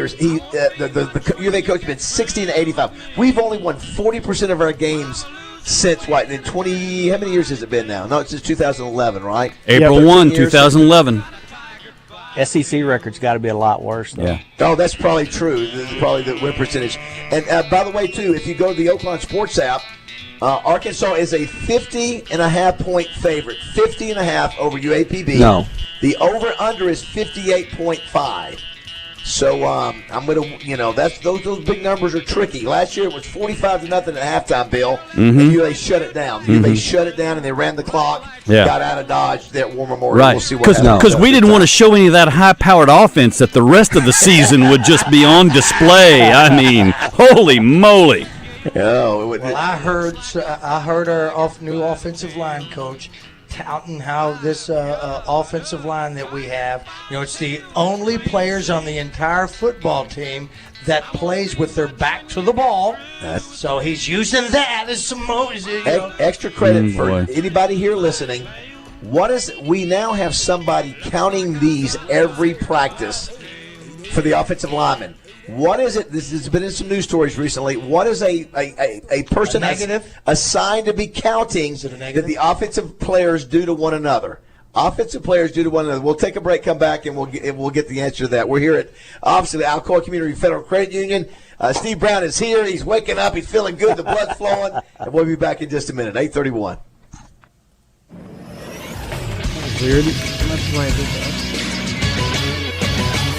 U of A coach has been 60-85. We've only won 40% of our games since what? In 20? How many years has it been now? No, it's since 2011, right? April 1, 2011. SEC record's got to be a lot worse, though. Yeah. Oh, that's probably true. This is probably the win percentage. And by the way, too, if you go to the Oakland Sports app, Arkansas is a 50.5-point favorite. 50.5 over UAPB. No. The over/under is 58.5. So I'm going to, that's those big numbers are tricky. Last year it was 45-0 at halftime, Bill. Mm-hmm. And UA shut it down. They shut it down and they ran the clock. Yeah. Got out of Dodge. That War Memorial. Right. We'll see what happens. Because we didn't want to show any of that high-powered offense that the rest of the season would just be on display. I mean, holy moly. Oh, well, I heard our new offensive line coach touting how this offensive line that we have, it's the only players on the entire football team that plays with their back to the ball. So he's using that as some extra credit for anybody here listening. We now have somebody counting these every practice for the offensive lineman. What is it? This has been in some news stories recently. What is a person assigned to be counting that the offensive players do to one another? Offensive players do to one another. We'll take a break, come back, and we'll get the answer to that. We're here at, obviously, the Alcoa Community Federal Credit Union. Steve Brown is here. He's waking up. He's feeling good. The blood's flowing. And we'll be back in just a minute. 8:31.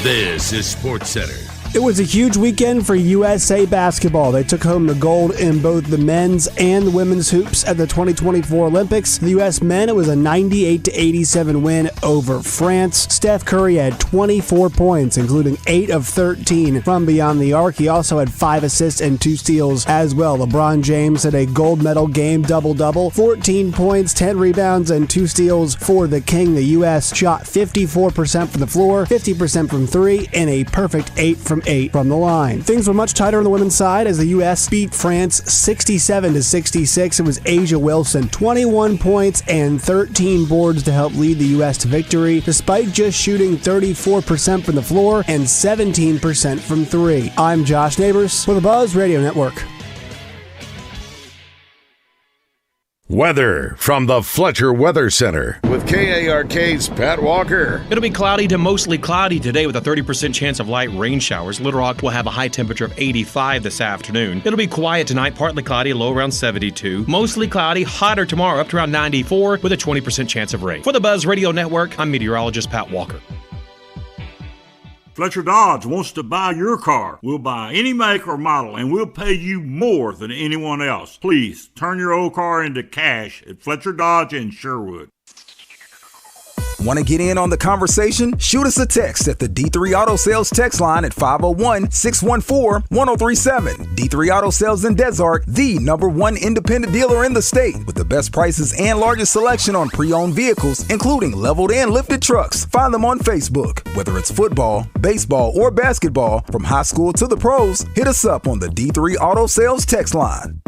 This is Sports Center It was a huge weekend for USA basketball. They took home the gold in both the men's and the women's hoops at the 2024 Olympics. The U.S. men, it was a 98-87 win over France. Steph Curry had 24 points, including 8 of 13 from beyond the arc. He also had 5 assists and 2 steals as well. LeBron James had a gold medal game double-double, 14 points, 10 rebounds, and 2 steals for the King. The U.S. shot 54% from the floor, 50% from 3, and a perfect 8 from 8 from the line. Things were much tighter on the women's side as the U.S. beat France 67-66. It was Asia Wilson, 21 points and 13 boards to help lead the U.S. to victory, despite just shooting 34% from the floor and 17% from 3. I'm Josh Neighbors for the Buzz Radio Network. Weather from the Fletcher Weather Center with KARK's Pat Walker. It'll be cloudy to mostly cloudy today with a 30% chance of light rain showers. Little Rock will have a high temperature of 85 this afternoon. It'll be quiet tonight, partly cloudy, low around 72. Mostly cloudy, hotter tomorrow, up to around 94 with a 20% chance of rain. For the Buzz Radio Network, I'm meteorologist Pat Walker. Fletcher Dodge wants to buy your car. We'll buy any make or model, and we'll pay you more than anyone else. Please, turn your old car into cash at Fletcher Dodge in Sherwood. Want to get in on the conversation? Shoot us a text at the D3 Auto Sales text line at 501-614-1037. D3 Auto Sales in Desart, the #1 independent dealer in the state, with the best prices and largest selection on pre-owned vehicles, including leveled and lifted trucks. Find them on Facebook. Whether it's football, baseball, or basketball, from high school to the pros, hit us up on the D3 Auto Sales text line.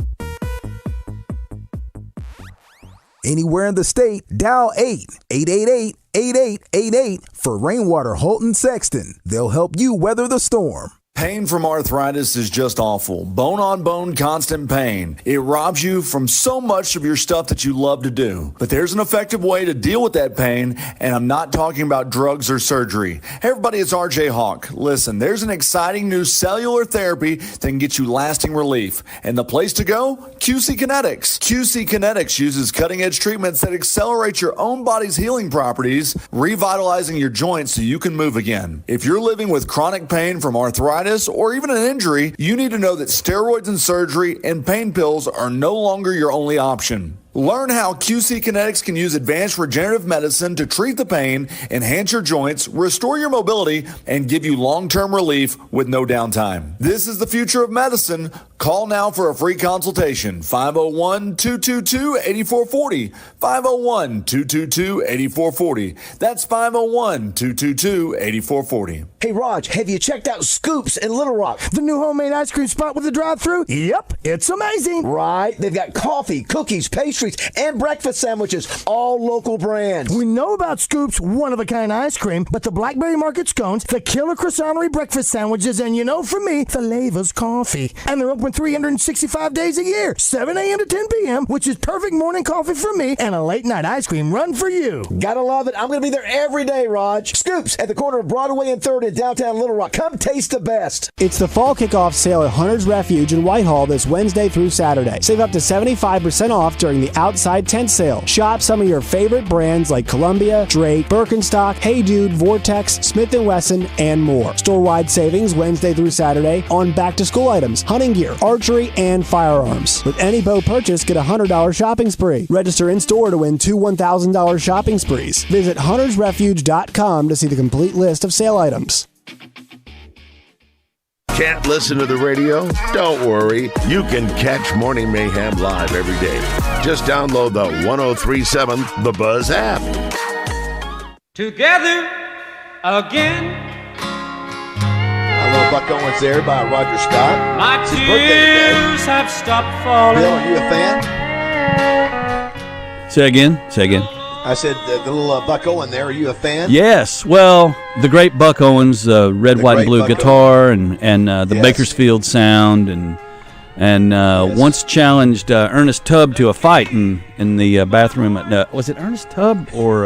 Anywhere in the state, dial 888-8888 for Rainwater Holton Sexton. They'll help you weather the storm. Pain from arthritis is just awful. Bone-on-bone constant pain. It robs you from so much of your stuff that you love to do. But there's an effective way to deal with that pain, and I'm not talking about drugs or surgery. Hey everybody, it's RJ Hawk. Listen, there's an exciting new cellular therapy that can get you lasting relief. And the place to go? QC Kinetics. QC Kinetics uses cutting-edge treatments that accelerate your own body's healing properties, revitalizing your joints so you can move again. If you're living with chronic pain from arthritis, or even an injury, you need to know that steroids and surgery and pain pills are no longer your only option. Learn how QC Kinetics can use advanced regenerative medicine to treat the pain, enhance your joints, restore your mobility, and give you long-term relief with no downtime. This is the future of medicine. Call now for a free consultation. 501-222-8440. 501-222-8440. That's 501-222-8440. Hey, Raj, have you checked out Scoops in Little Rock? The new homemade ice cream spot with the drive-thru? Yep, it's amazing. Right? They've got coffee, cookies, pastries, and breakfast sandwiches, all local brands. We know about Scoops' one-of-a-kind ice cream, but the Blackberry Market scones, the Killer Croissantery breakfast sandwiches, and you know, for me, the Lava's coffee. And they're open 365 days a year, 7 a.m. to 10 p.m., which is perfect morning coffee for me and a late-night ice cream run for you. Gotta love it. I'm going to be there every day, Raj. Scoops at the corner of Broadway and 3rd in downtown Little Rock. Come taste the best. It's the fall kickoff sale at Hunter's Refuge in Whitehall this Wednesday through Saturday. Save up to 75% off during the outside tent sale. Shop some of your favorite brands like Columbia, Drake, Birkenstock, Hey Dude, Vortex, Smith & Wesson, and more. Store-wide savings Wednesday through Saturday on back-to-school items, hunting gear, archery, and firearms. With any bow purchase, get a $100 shopping spree. Register in-store to win 2 $1,000 shopping sprees. Visit huntersrefuge.com to see the complete list of sale items. Can't listen to the radio? Don't worry. You can catch Morning Mayhem live every day. Just download the 1037 The Buzz app. Together again. I love Buck Owens there by Roger Scott. My It's his birthday today. tears have stopped falling. Bill, are you a fan? Say again. Say again. I said the little Buck Owen there. Are you a fan? Yes. Well, the great Buck Owens, red, white, and blue Buck guitar, and the Bakersfield sound, and once challenged Ernest Tubb to a fight in the bathroom. Was it Ernest Tubb or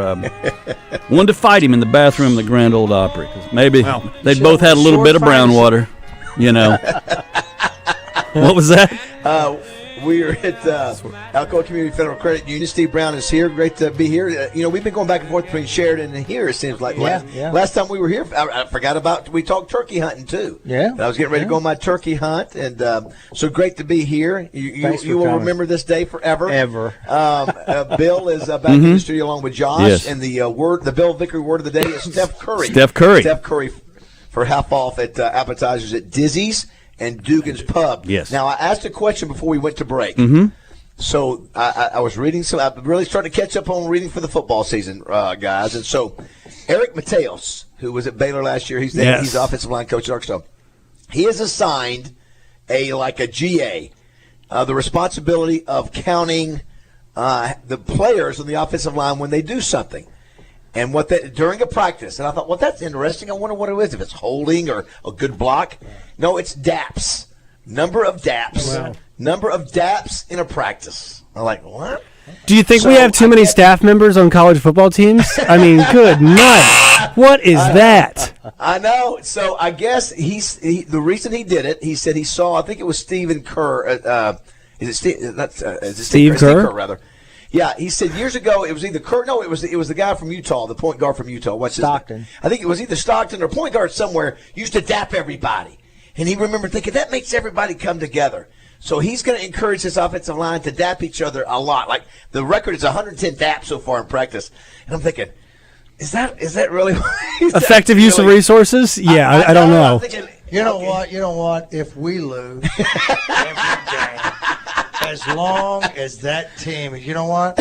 wanted to fight him in the bathroom of the Grand Ole Opry? 'Cause maybe they both had a little bit of brown water, you know. What was that? We are at Alcoa Community Federal Credit Union. Steve Brown is here. Great to be here. We've been going back and forth between Sheridan and here, it seems like. Last time we were here, I forgot about, we talked turkey hunting, too. Yeah. And I was getting ready to go on my turkey hunt, and so great to be here. You will remember this day forever. Ever. Bill is back in the studio along with Josh, and the Bill Vickery word of the day is Steph Curry. Steph Curry. Steph Curry for half off at appetizers at Dizzy's and Dugan's Pub. Yes. Now, I asked a question before we went to break. So I was reading I really started to catch up on reading for the football season, guys. And so Eric Mateos, who was at Baylor last year, he's the offensive line coach at Arkansas. He is assigned a GA, the responsibility of counting the players on the offensive line when they do something. And during a practice, and I thought, well, that's interesting. I wonder what it is, if it's holding or a good block. No, it's DAPs. Number of DAPs. Wow. Number of DAPs in a practice. I'm like, what? Do you think we have too many staff members on college football teams? I mean, good night. What is that? I know. So I guess the reason he did it, he said he saw, I think it was Stephen Kerr. Is it Steve Kerr? Steve Kerr, rather. Yeah, he said years ago it was either Kerr. No, it was the guy from Utah, the point guard from Utah. What's his name? Stockton. I think it was either Stockton or point guard somewhere. Used to dap everybody, and he remembered thinking that makes everybody come together. So he's going to encourage his offensive line to dap each other a lot. Like the record is 110 daps so far in practice, and I'm thinking, is that really effective use of resources? Yeah, I don't know. Thinking, you know what? If we lose every game, as long as that team, you know what?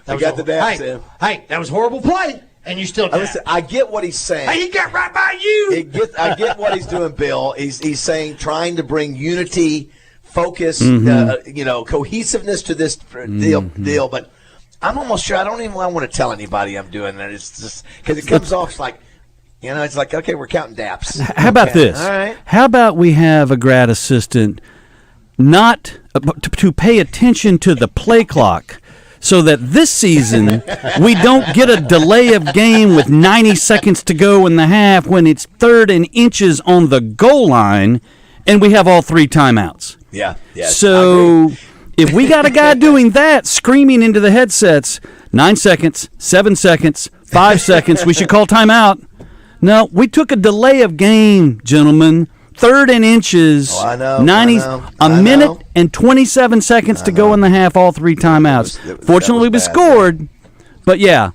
I got the daps in. Hey, that was horrible play, and you still dap. Listen, I get what he's saying. Hey, he got right by you. I get what he's doing, Bill. He's saying trying to bring unity, focus, cohesiveness to this deal. But I'm almost sure I don't even want to tell anybody I'm doing that. It's just because it comes off like, it's like, okay, we're counting daps. How about this? All right. How about we have a grad assistant not to pay attention to the play clock so that this season we don't get a delay of game with 90 seconds to go in the half when it's 3rd and inches on the goal line and we have all 3 timeouts. Yeah. So if we got a guy doing that, screaming into the headsets, 9 seconds, 7 seconds, 5 seconds, we should call timeout. No, we took a delay of game, gentlemen. 3rd and inches, 90s, a minute and 27 seconds to go in the half, all 3 timeouts. Fortunately, we scored, but yeah.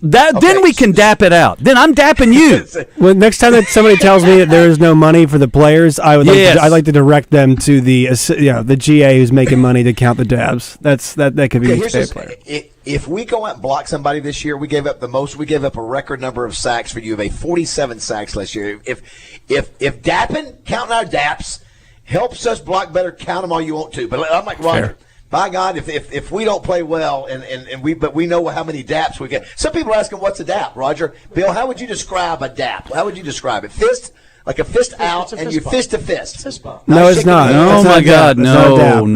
Then we can dap it out. Then I'm dapping you. Well, next time that somebody tells me that there is no money for the players, I'd like to direct them to the GA who's making money to count the dabs. That could be a state player. If we go out and block somebody this year, we gave up the most. We gave up a record number of sacks for U of A, 47 sacks last year. If dapping, counting our daps, helps us block better, count them all you want to. But I'm like Roger. Fair. By God, if we don't play well but we know how many daps we get. Some people are asking, what's a dap, Roger? Bill, how would you describe a dap? How would you describe it? Fist, like a fist out, and you fist to fist. Fist bump. No, it's not. Oh my God, no.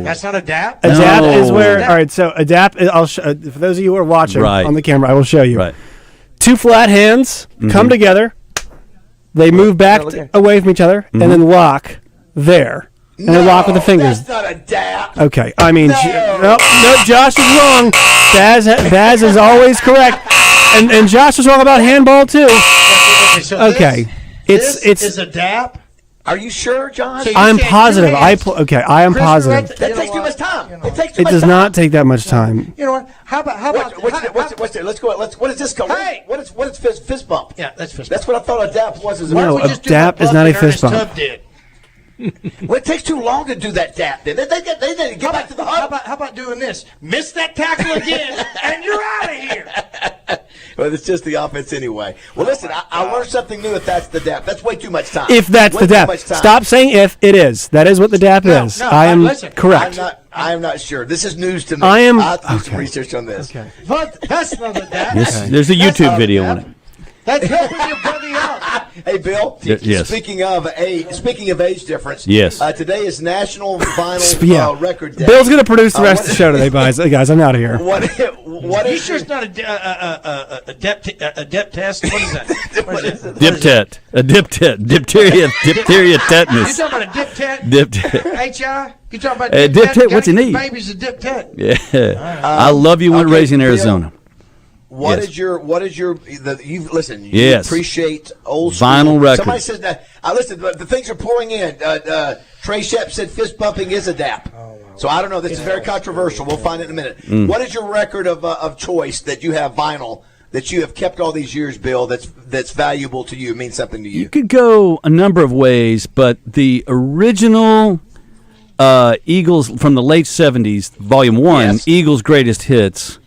That's not a dap. A dap is where. All right, so a dap. I'll for those of you who are watching on the camera, I will show you. Right. 2 flat hands come together. They move back away from each other and then lock there. And then lock with the fingers. That's not a dap. Okay, I mean, no, Josh is wrong. Baz is always correct, and Josh was wrong about handball too. Okay, this is a dap. Are you sure, John? So I'm positive. I am positive. That takes too much time. It does not take that much time. You know what? How about what's there? Let's go. What is this called? Hey, what is fist bump? Yeah, that's fist bump. That's what I thought a dap was. No, a dap is not a fist bump. Well, it takes too long to do that dap. Then they get back to the hub. How about doing this? Miss that tackle again, and you're out of here. Well, it's just the offense anyway. Well, listen, I learned something new. If that's the dap, that's way too much time. If that's the dap, stop saying if. It is. That is what the dap is. I am correct. I am not sure. This is news to me. I am. I have to do some research on this. Okay. But that's not a dap. There's a YouTube video on it. That's helping your buddy out. Hey, Bill. Yes. Speaking of age difference. Yes. Today is National Vinyl Record Day. Bill's going to produce the rest of the show today, guys. I'm out of here. What you sure it's not a dep test? What is that? What is it? Diptet. A diptet. Diphtheria tetanus. You talking about a dip tet? Diptet. HI? You talking about Dip Tit? What's he need? Baby's a Dip Tit. Yeah. I love you when raising Arizona. What Yes. is your you listen, you Yes. appreciate old school. Vinyl record. Somebody said that listen, the things are pouring in. Trey Shep said fist bumping is a dap. So I don't know. This is very controversial. We'll find it in a minute. What is your record of choice that you have vinyl that you have kept all these years, Bill, that's valuable to you, means something to you? You could go a number of ways, but the original Eagles from the late 70s, Volume 1, Yes. Eagles' Greatest Hits.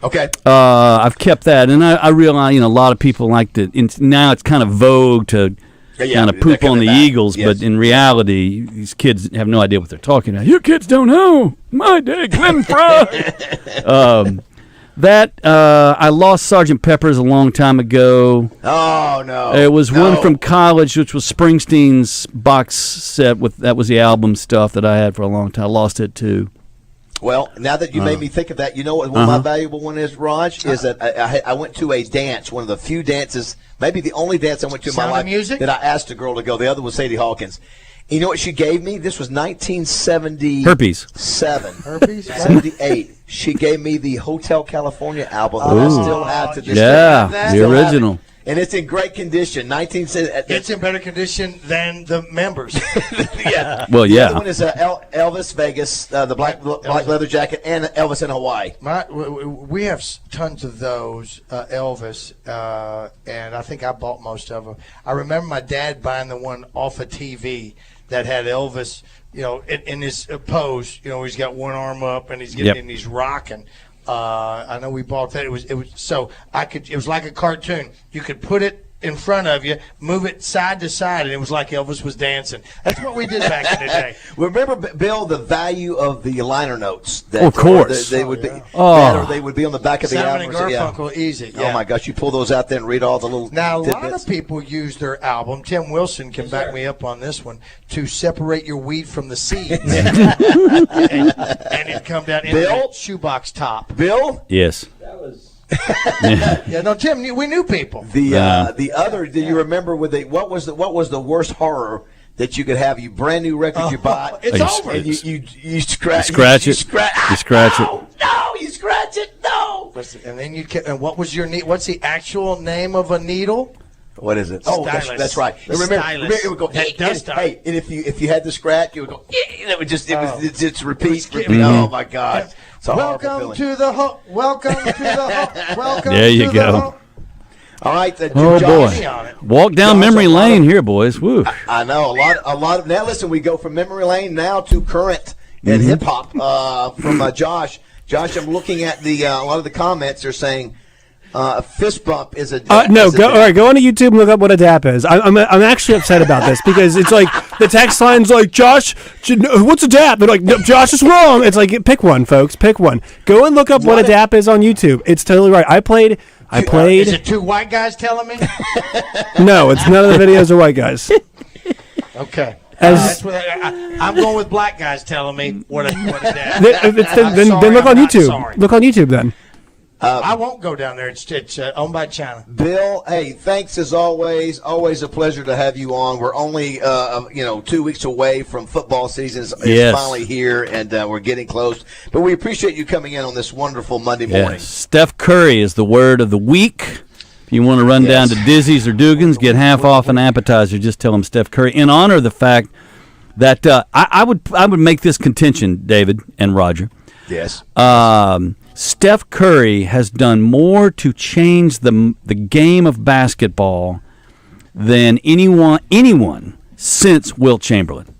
Okay. I've kept that, and I realize a lot of people like to. Now it's kind of vogue to kind of poop on the Eagles, but in reality, these kids have no idea what they're talking about. You kids don't know. My day, Glenn Fry. I lost Sgt. Pepper's a long time ago. Oh no! It was one from college, which was Springsteen's box set that was the album stuff that I had for a long time. I lost it too. Well, now that you made me think of that, you know what my valuable one is, Raj? Is that I went to a dance, one of the few dances, maybe the only dance I went to in my life Music? that I asked a girl to go. The other was Sadie Hawkins. You know what she gave me? This was 1977. Herpes. 78. She gave me the Hotel California album that I still have to this day. Yeah, the original. And it's in great condition. It's in better condition than the members. Yeah. Well, yeah. The other one is Elvis Vegas, the black leather jacket, and Elvis in Hawaii. We have tons of those, Elvis, and I think I bought most of them. I remember my dad buying the one off of TV that had Elvis, in his pose. He's got one arm up and he's rocking. I know we bought that. It was so it was like a cartoon. You could put it in front of you, move it side to side, and it was like Elvis was dancing. That's what we did back in the day. Remember, Bill, the value of the liner notes. Of course. They would be, or they would be on the back of the Simon album. and Garfunkel, easy. Yeah. Oh my gosh, you pull those out there and read all the little. Now, a lot tidbits. of people use their album. Tim Wilson can back me up on this one, to separate your weed from the seeds, and it come down in the shoebox top. Bill? Yes. Yeah, no, Tim, we knew people. The other, do you remember what was the worst horror that you could have? You brand new record you bought. It's over. And you scratch it. You scratch it. No, you scratch it. No. And then and what was your what's the actual name of a needle? What is it? Oh, that's right. And remember, it would go. Hey, and if you had the scratch, it would go. And it would just repeat. Oh my God! Welcome to the hook. Welcome to the hook. Welcome. There you to go. The hook. All right. Oh boy! Walk down memory lane here, boys. Woo! I know a lot of. Now listen, we go from memory lane now to current and hip hop. From Josh. Josh, I'm looking at a lot of the comments. They're saying. Fist bump is a no. Go all right. Go onto YouTube and look up what a dap is. I'm actually upset about this because it's like the text line's like, Josh, what's a dap? They're like, no, Josh is wrong. It's like, pick one, folks. Pick one. Go and look up what a dap is on YouTube. It's totally right. I played. Is it two white guys telling me? No, it's none of the videos are white guys. Okay. That's what I'm going with black guys telling me what a dap. Then look on YouTube. Look on YouTube then. I won't go down there. It's owned by China. Bill, hey, thanks as always. Always a pleasure to have you on. We're only 2 weeks away from football season. It's finally here, and we're getting close. But we appreciate you coming in on this wonderful Monday morning. Steph Curry is the word of the week. If you want to run down to Dizzy's or Dugan's, get half off an appetizer. Just tell them Steph Curry. In honor of the fact that I would make this contention, David and Roger. Yes. Steph Curry has done more to change the game of basketball than anyone since Wilt Chamberlain.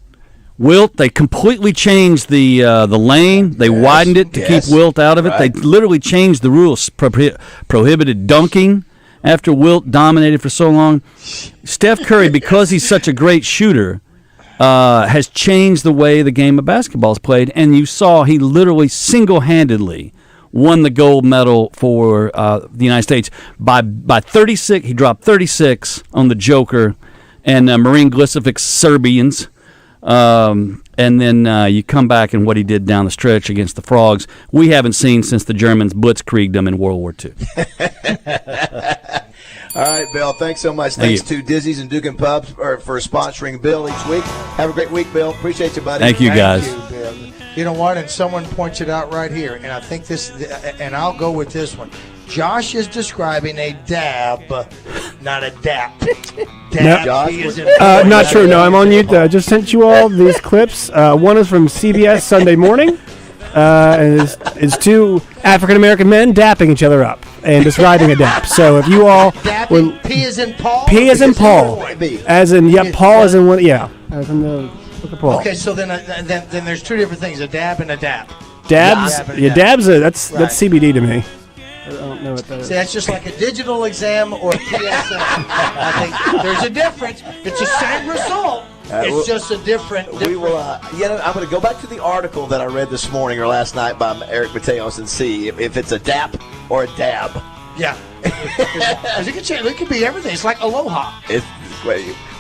Wilt, they completely changed the lane. They widened it to keep Wilt out of it. Right. They literally changed the rules, prohibited dunking after Wilt dominated for so long. Steph Curry, because he's such a great shooter, has changed the way the game of basketball is played. And you saw he literally single-handedly won the gold medal for the United States by 36. He dropped 36 on the Joker and Marine Glisovic's Serbians. And then you come back and what he did down the stretch against the Frogs, we haven't seen since the Germans blitzkrieged them in World War II. All right, Bill. Thanks so much. Thank Thanks to Dizzy's and Duke and Pubs for sponsoring Bill each week. Have a great week, Bill. Appreciate you, buddy. Thank you, guys. Thank you, Bill. You know what? And someone points it out right here, and I think this, and I'll go with this one. Josh is describing a dab, not a dap. Dab. Not true. No, I'm on mute. I just sent you all these clips. One is from CBS Sunday Morning, and it's two African-American men dapping each other up and describing a dap. So if you all were... P as in Paul? P as in Paul. As in, Paul as in one, as in the Paul. Okay, so then there's two different things, a dab and a dap. Dabs? Dabs, that's CBD to me. I don't know what that is. See, that's just like a digital exam or a PSA. I think there's a difference. It's the same result. It's just a different. We will. I'm going to go back to the article that I read this morning or last night by Eric Mateos and see if it's a dap or a dab. Yeah, it could be everything. It's like aloha.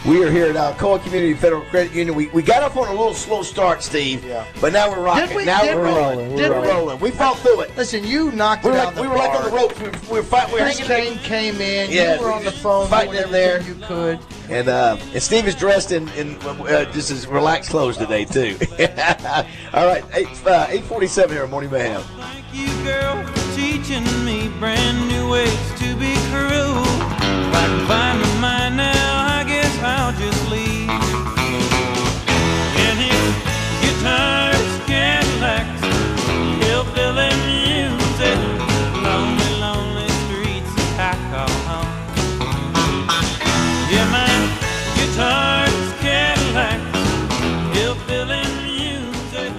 We are here at Alcoa Community Federal Credit Union. We got off on a little slow start, Steve, but now we're rocking. We're rolling. We fought through it. Listen, you knocked it out. We were like on the ropes. We were fighting. We were Chris hanging. Kane came in. Yeah, you were on the phone fighting in there. You could. And Steve is dressed in just as relaxed clothes today too. All right, 8:47 here at Morning Mayhem. Thank you, girl, for teaching me brand new ways to be cruel. If I can find a mind now, I guess I'll just leave. And if guitars, Cadillacs, hillbilly music, lonely, lonely streets that I call home. Yeah, my guitars, Cadillacs, hillbilly music.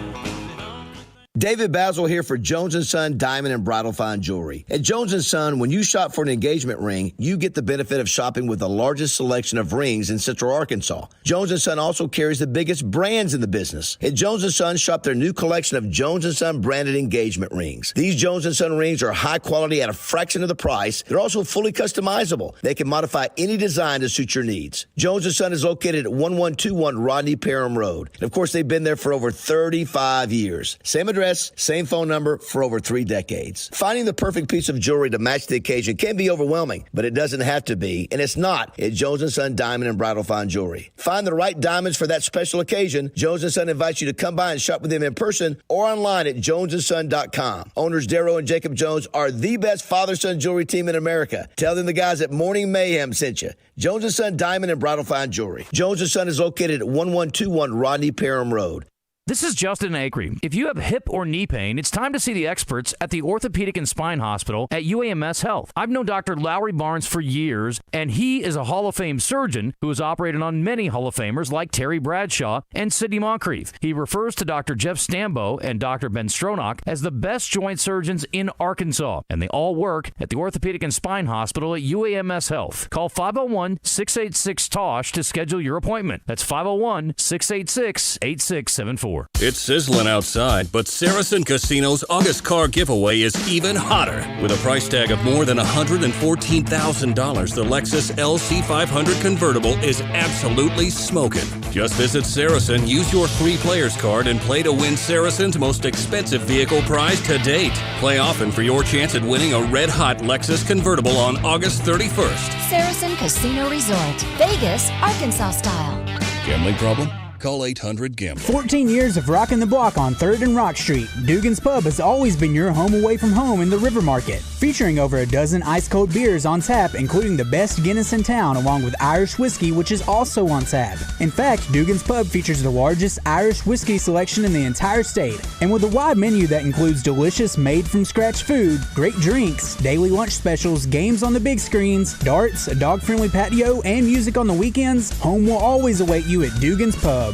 David Bazzel here for Jones & Son Diamond and Bridal Fine Jewelry. At Jones & Son, when you shop for an engagement ring, you get the benefit of shopping with the largest selection of rings in Central Arkansas. Jones & Son also carries the biggest brands in the business. At Jones & Son, shop their new collection of Jones & Son branded engagement rings. These Jones & Son rings are high quality at a fraction of the price. They're also fully customizable. They can modify any design to suit your needs. Jones & Son is located at 1121 Rodney Parham Road. And of course, they've been there for over 35 years. Same address, same phone number for over 3 decades. Finding the perfect piece of jewelry to match the occasion can be overwhelming, but it doesn't have to be, and it's not at Jones & Son Diamond and Bridal Fine Jewelry. Find the right diamonds for that special occasion. Jones & Son invites you to come by and shop with them in person or online at jonesandson.com. Owners Darrow and Jacob Jones are the best father-son jewelry team in America. Tell them the guys at Morning Mayhem sent you. Jones & Son Diamond and Bridal Fine Jewelry. Jones & Son is located at 1121 Rodney Parham Road. This is Justin Acree. If you have hip or knee pain, it's time to see the experts at the Orthopedic and Spine Hospital at UAMS Health. I've known Dr. Lowry Barnes for years, and he is a Hall of Fame surgeon who has operated on many Hall of Famers like Terry Bradshaw and Sidney Moncrief. He refers to Dr. Jeff Stambo and Dr. Ben Stronach as the best joint surgeons in Arkansas, and they all work at the Orthopedic and Spine Hospital at UAMS Health. Call 501-686-TOSH to schedule your appointment. That's 501-686-8674. It's sizzling outside, but Saracen Casino's August car giveaway is even hotter. With a price tag of more than $114,000, the Lexus LC500 convertible is absolutely smoking. Just visit Saracen, use your free players card, and play to win Saracen's most expensive vehicle prize to date. Play often for your chance at winning a red-hot Lexus convertible on August 31st. Saracen Casino Resort, Vegas, Arkansas style. Gambling problem? Call 800-GAMBLER. 14 years of rocking the block on 3rd and Rock Street, Dugan's Pub has always been your home away from home in the River Market. Featuring over a dozen ice-cold beers on tap, including the best Guinness in town, along with Irish whiskey, which is also on tap. In fact, Dugan's Pub features the largest Irish whiskey selection in the entire state. And with a wide menu that includes delicious made-from-scratch food, great drinks, daily lunch specials, games on the big screens, darts, a dog-friendly patio, and music on the weekends, home will always await you at Dugan's Pub.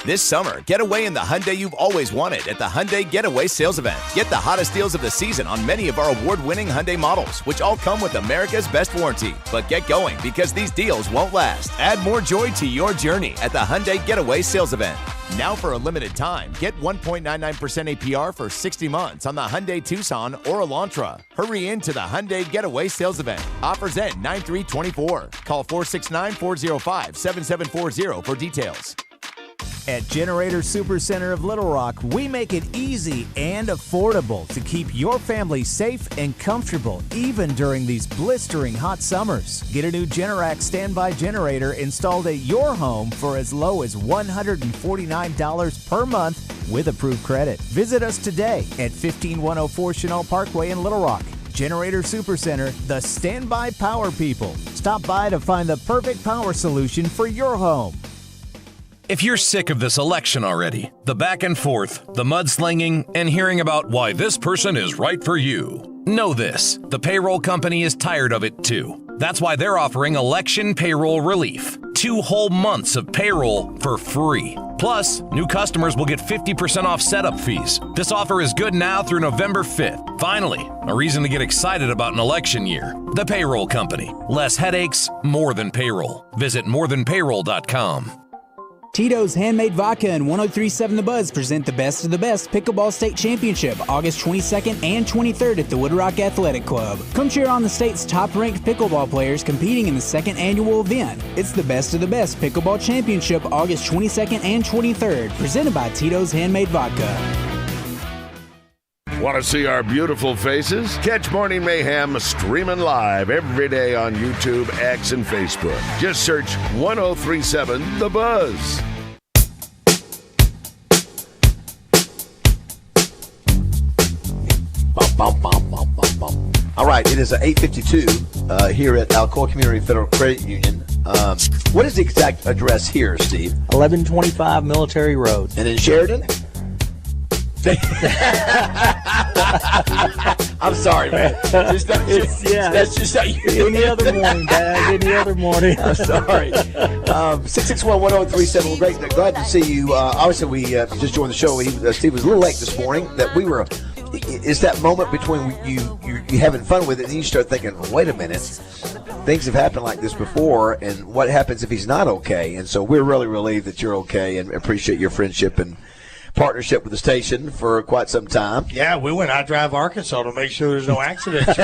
This summer, get away in the Hyundai you've always wanted at the Hyundai Getaway Sales Event. Get the hottest deals of the season on many of our award-winning Hyundai models, which all come with America's best warranty. But get going, because these deals won't last. Add more joy to your journey at the Hyundai Getaway Sales Event. Now for a limited time, get 1.99% APR for 60 months on the Hyundai Tucson or Elantra. Hurry into the Hyundai Getaway Sales Event. Offers end 9/3/24. Call 469-405-7740 for details. At Generator Supercenter of Little Rock, we make it easy and affordable to keep your family safe and comfortable, even during these blistering hot summers. Get a new Generac standby generator installed at your home for as low as $149 per month with approved credit. Visit us today at 15104 Chanel Parkway in Little Rock. Generator Supercenter, the standby power people. Stop by to find the perfect power solution for your home. If you're sick of this election already, the back and forth, the mudslinging, and hearing about why this person is right for you, know this: the payroll company is tired of it too. That's why they're offering election payroll relief. 2 whole months of payroll for free. Plus, new customers will get 50% off setup fees. This offer is good now through November 5th. Finally, a reason to get excited about an election year. The Payroll Company. Less headaches, more than payroll. Visit morethanpayroll.com. Tito's Handmade Vodka and 103.7 The Buzz present the Best of the Best Pickleball State Championship August 22nd and 23rd at the Wood Rock Athletic Club. Come cheer on the state's top-ranked pickleball players competing in the second annual event. It's the Best of the Best Pickleball Championship August 22nd and 23rd, presented by Tito's Handmade Vodka. Want to see our beautiful faces? Catch Morning Mayhem streaming live every day on YouTube, X, and Facebook. Just search 1037 The Buzz. All right, it is 8:52 here at Alcoa Community Federal Credit Union. What is the exact address here, Steve? 1125 Military Road. And in Sheridan? I'm sorry, man. That's just how you Any other morning, Dad. Any other morning. I'm sorry. 661-1037. We're great. Glad to see you. Obviously, we just joined the show. Steve was a little late this morning. It's that moment between you having fun with it and you start thinking, wait a minute. Things have happened like this before, and what happens if he's not okay? And so we're really relieved that you're okay and appreciate your friendship and partnership with the station for quite some time. Yeah, we went out drive Arkansas to make sure there's no accidents.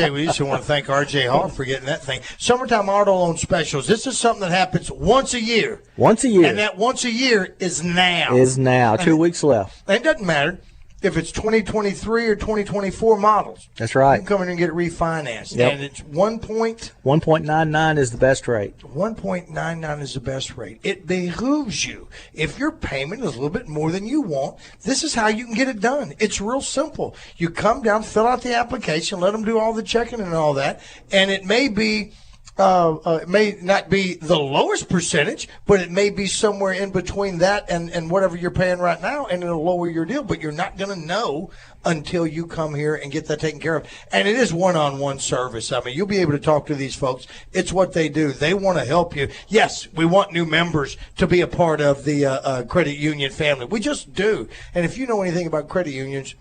We used to want to thank R.J. Hall for getting that thing. Summertime auto loan specials. This is something that happens once a year. Once a year. And that once a year is now. 2 weeks left. It doesn't matter if it's 2023 or 2024 models. That's right. You can come in and get it refinanced. Yep. And it's 1.99 is the best rate. 1.99 is the best rate. It behooves you. If your payment is a little bit more than you want, this is how you can get it done. It's real simple. You come down, fill out the application, let them do all the checking and all that, and it may be it may not be the lowest percentage, but it may be somewhere in between that and whatever you're paying right now, and it'll lower your deal. But you're not going to know until you come here and get that taken care of. And it is one-on-one service. I mean, you'll be able to talk to these folks. It's what they do. They want to help you. Yes, we want new members to be a part of the credit union family. We just do. And if you know anything about credit unions,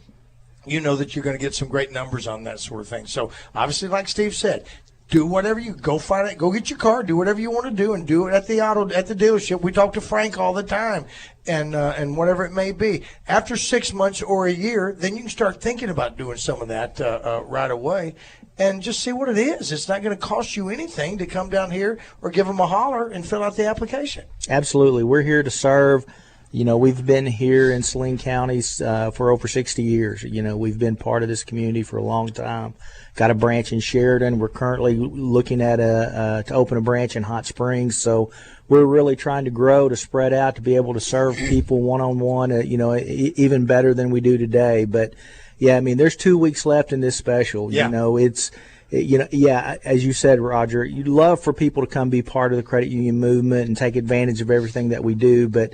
you know that you're going to get some great numbers on that sort of thing. So, obviously, like Steve said, do whatever you go find it. Go get your car. Do whatever you want to do, and do it at the dealership. We talk to Frank all the time, and whatever it may be. After 6 months or a year, then you can start thinking about doing some of that right away, and just see what it is. It's not going to cost you anything to come down here or give them a holler and fill out the application. Absolutely, we're here to serve. You know, we've been here in Saline counties for over 60 years. You know, we've been part of this community for a long time. Got a branch in Sheridan. We're currently looking at to open a branch in Hot Springs. So we're really trying to grow, to spread out, to be able to serve people one-on-one, even better than we do today. But, yeah, I mean, there's 2 weeks left in this special. Yeah. You know, as you said, Roger, you'd love for people to come be part of the credit union movement and take advantage of everything that we do. But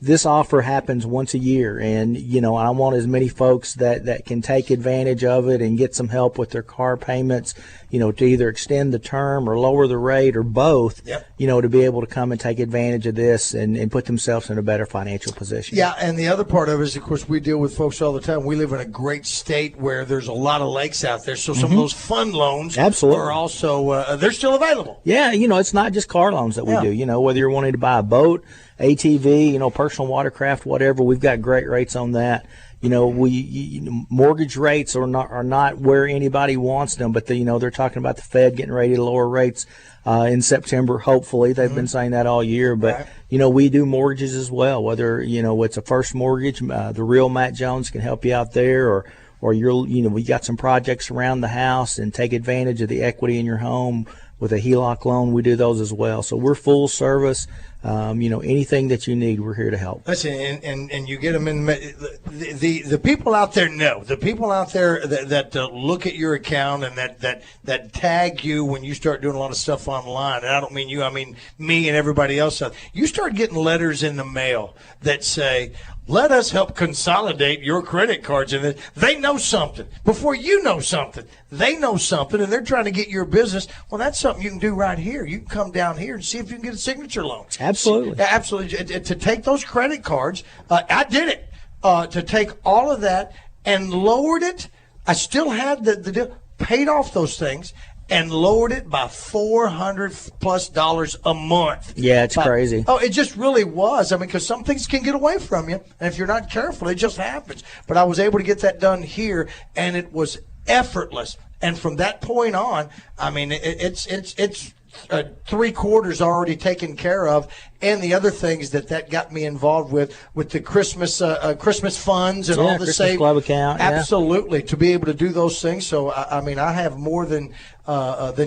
this offer happens once a year, and, you know, I want as many folks that can take advantage of it and get some help with their car payments, you know, to either extend the term or lower the rate or both, you know, to be able to come and take advantage of this and put themselves in a better financial position. Yeah, and the other part of it is, of course, we deal with folks all the time. We live in a great state where there's a lot of lakes out there, so some of those fund loans are also, they're still available. Yeah, you know, it's not just car loans that we do. You know, whether you're wanting to buy a boat, ATV, you know, personal watercraft, whatever, we've got great rates on that. mortgage rates are not where anybody wants them, but they're talking about the Fed getting ready to lower rates in September. Hopefully, they've been saying that all year. But we do mortgages as well. Whether it's a first mortgage, the real Matt Jones can help you out there, or we got some projects around the house and take advantage of the equity in your home with a HELOC loan. We do those as well. So we're full service. Anything that you need, we're here to help. Listen, and you get them in the people out there know. The people out there that look at your account and that tag you when you start doing a lot of stuff online. And I don't mean you, I mean me and everybody else. You start getting letters in the mail that say, let us help consolidate your credit cards. And they know something. Before you know something, they know something, and they're trying to get your business. Well, that's something you can do right here. You can come down here and see if you can get a signature loan. Absolutely. Absolutely. To take those credit cards, I did it. To take all of that and lowered it. I still had the deal, paid off those things, and lowered it by $400+ a month. Yeah, it's crazy. Oh, it just really was. I mean, because some things can get away from you, and if you're not careful, it just happens. But I was able to get that done here, and it was effortless. And from that point on, I mean, it's 3/4 already taken care of, and the other things that got me involved with the Christmas funds and all the Christmas save club account. Absolutely, to be able to do those things. So I mean, I have more than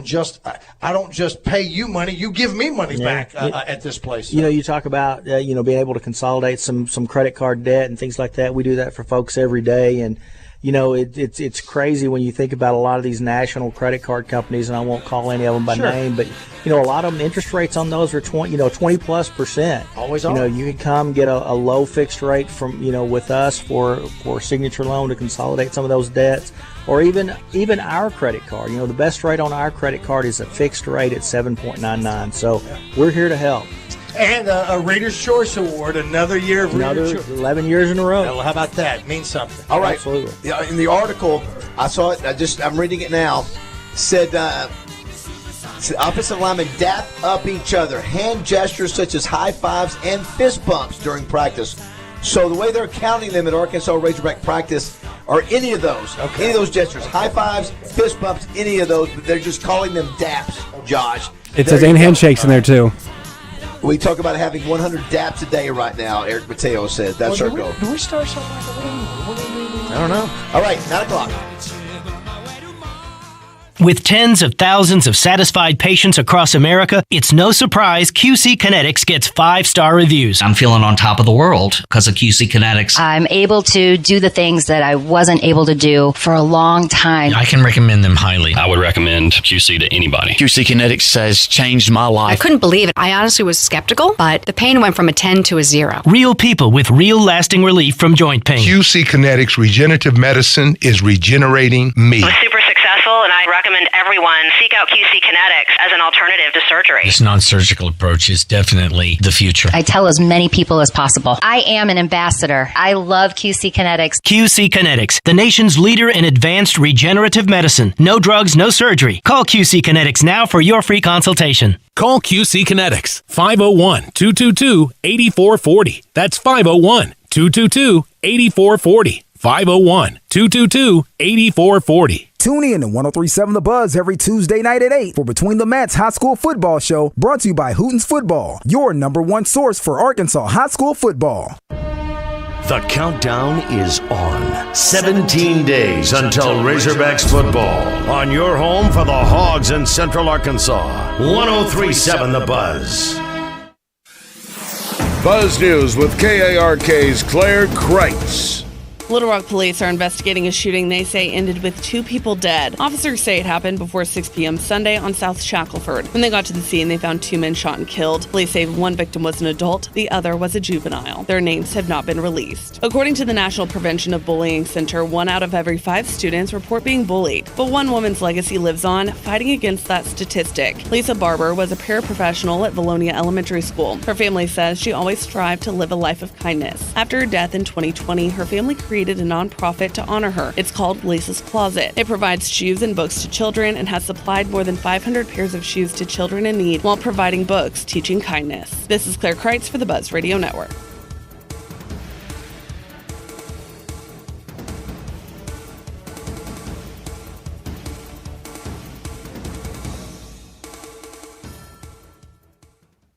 just. I don't just pay you money; you give me money back at this place. So. You talk about being able to consolidate some credit card debt and things like that. We do that for folks every day, and. It's crazy when you think about a lot of these national credit card companies, and I won't call any of them by name, but a lot of them, interest rates on those are 20+%. Always are. You can come get a low fixed rate from with us for a signature loan to consolidate some of those debts, or even our credit card. The best rate on our credit card is a fixed rate at 7.99. So we're here to help. And a Reader's Choice Award, another year of Reader's Choice. 11 years in a row. Well, how about that? It means something. All right. Absolutely. Yeah, in the article, I saw it. I'm reading it now. Said offensive linemen dap up each other. Hand gestures such as high fives and fist bumps during practice. So the way they're counting them at Arkansas Razorback practice are any of those. Okay. Any of those gestures. High fives, fist bumps, any of those. They're just calling them daps, Josh. It says and handshakes in there, too. We talk about having 100 daps a day right now, Eric Mateo says. That's our goal. Do we start something like that? I don't know. All right, 9 o'clock. With tens of thousands of satisfied patients across America, it's no surprise QC Kinetics gets 5-star reviews. I'm feeling on top of the world because of QC Kinetics. I'm able to do the things that I wasn't able to do for a long time. I can recommend them highly. I would recommend QC to anybody. QC Kinetics has changed my life. I couldn't believe it. I honestly was skeptical, but the pain went from a 10 to a 0. Real people with real lasting relief from joint pain. QC Kinetics Regenerative Medicine is regenerating me. I was super successful, and I recommend everyone seek out QC Kinetics as an alternative to surgery. This non-surgical approach is definitely the future. I tell as many people as possible. I am an ambassador. I love QC Kinetics. QC Kinetics, the nation's leader in advanced regenerative medicine. No drugs, no surgery. Call QC Kinetics now for your free consultation. Call QC Kinetics, 501-222-8440. That's 501-222-8440. 501-222-8440. Tune in to 103.7 The Buzz every Tuesday night at 8 for Between the Mats High School Football Show, brought to you by Hooten's Football, your #1 source for Arkansas high school football. The countdown is on. 17 days until Razorbacks football. On your home for the Hogs in Central Arkansas. 103.7 The Buzz. Buzz News with KARK's Claire Kreitz. Little Rock police are investigating a shooting they say ended with 2 people dead. Officers say it happened before 6 p.m. Sunday on South Shackelford. When they got to the scene, they found 2 men shot and killed. Police say one victim was an adult, the other was a juvenile. Their names have not been released. According to the National Prevention of Bullying Center, 1 out of every 5 students report being bullied. But one woman's legacy lives on, fighting against that statistic. Lisa Barber was a paraprofessional at Valonia Elementary School. Her family says she always strived to live a life of kindness. After her death in 2020, her family created a nonprofit to honor her. It's called Lisa's Closet. It provides shoes and books to children and has supplied more than 500 pairs of shoes to children in need while providing books teaching kindness. This is Claire Kreitz for the Buzz Radio Network.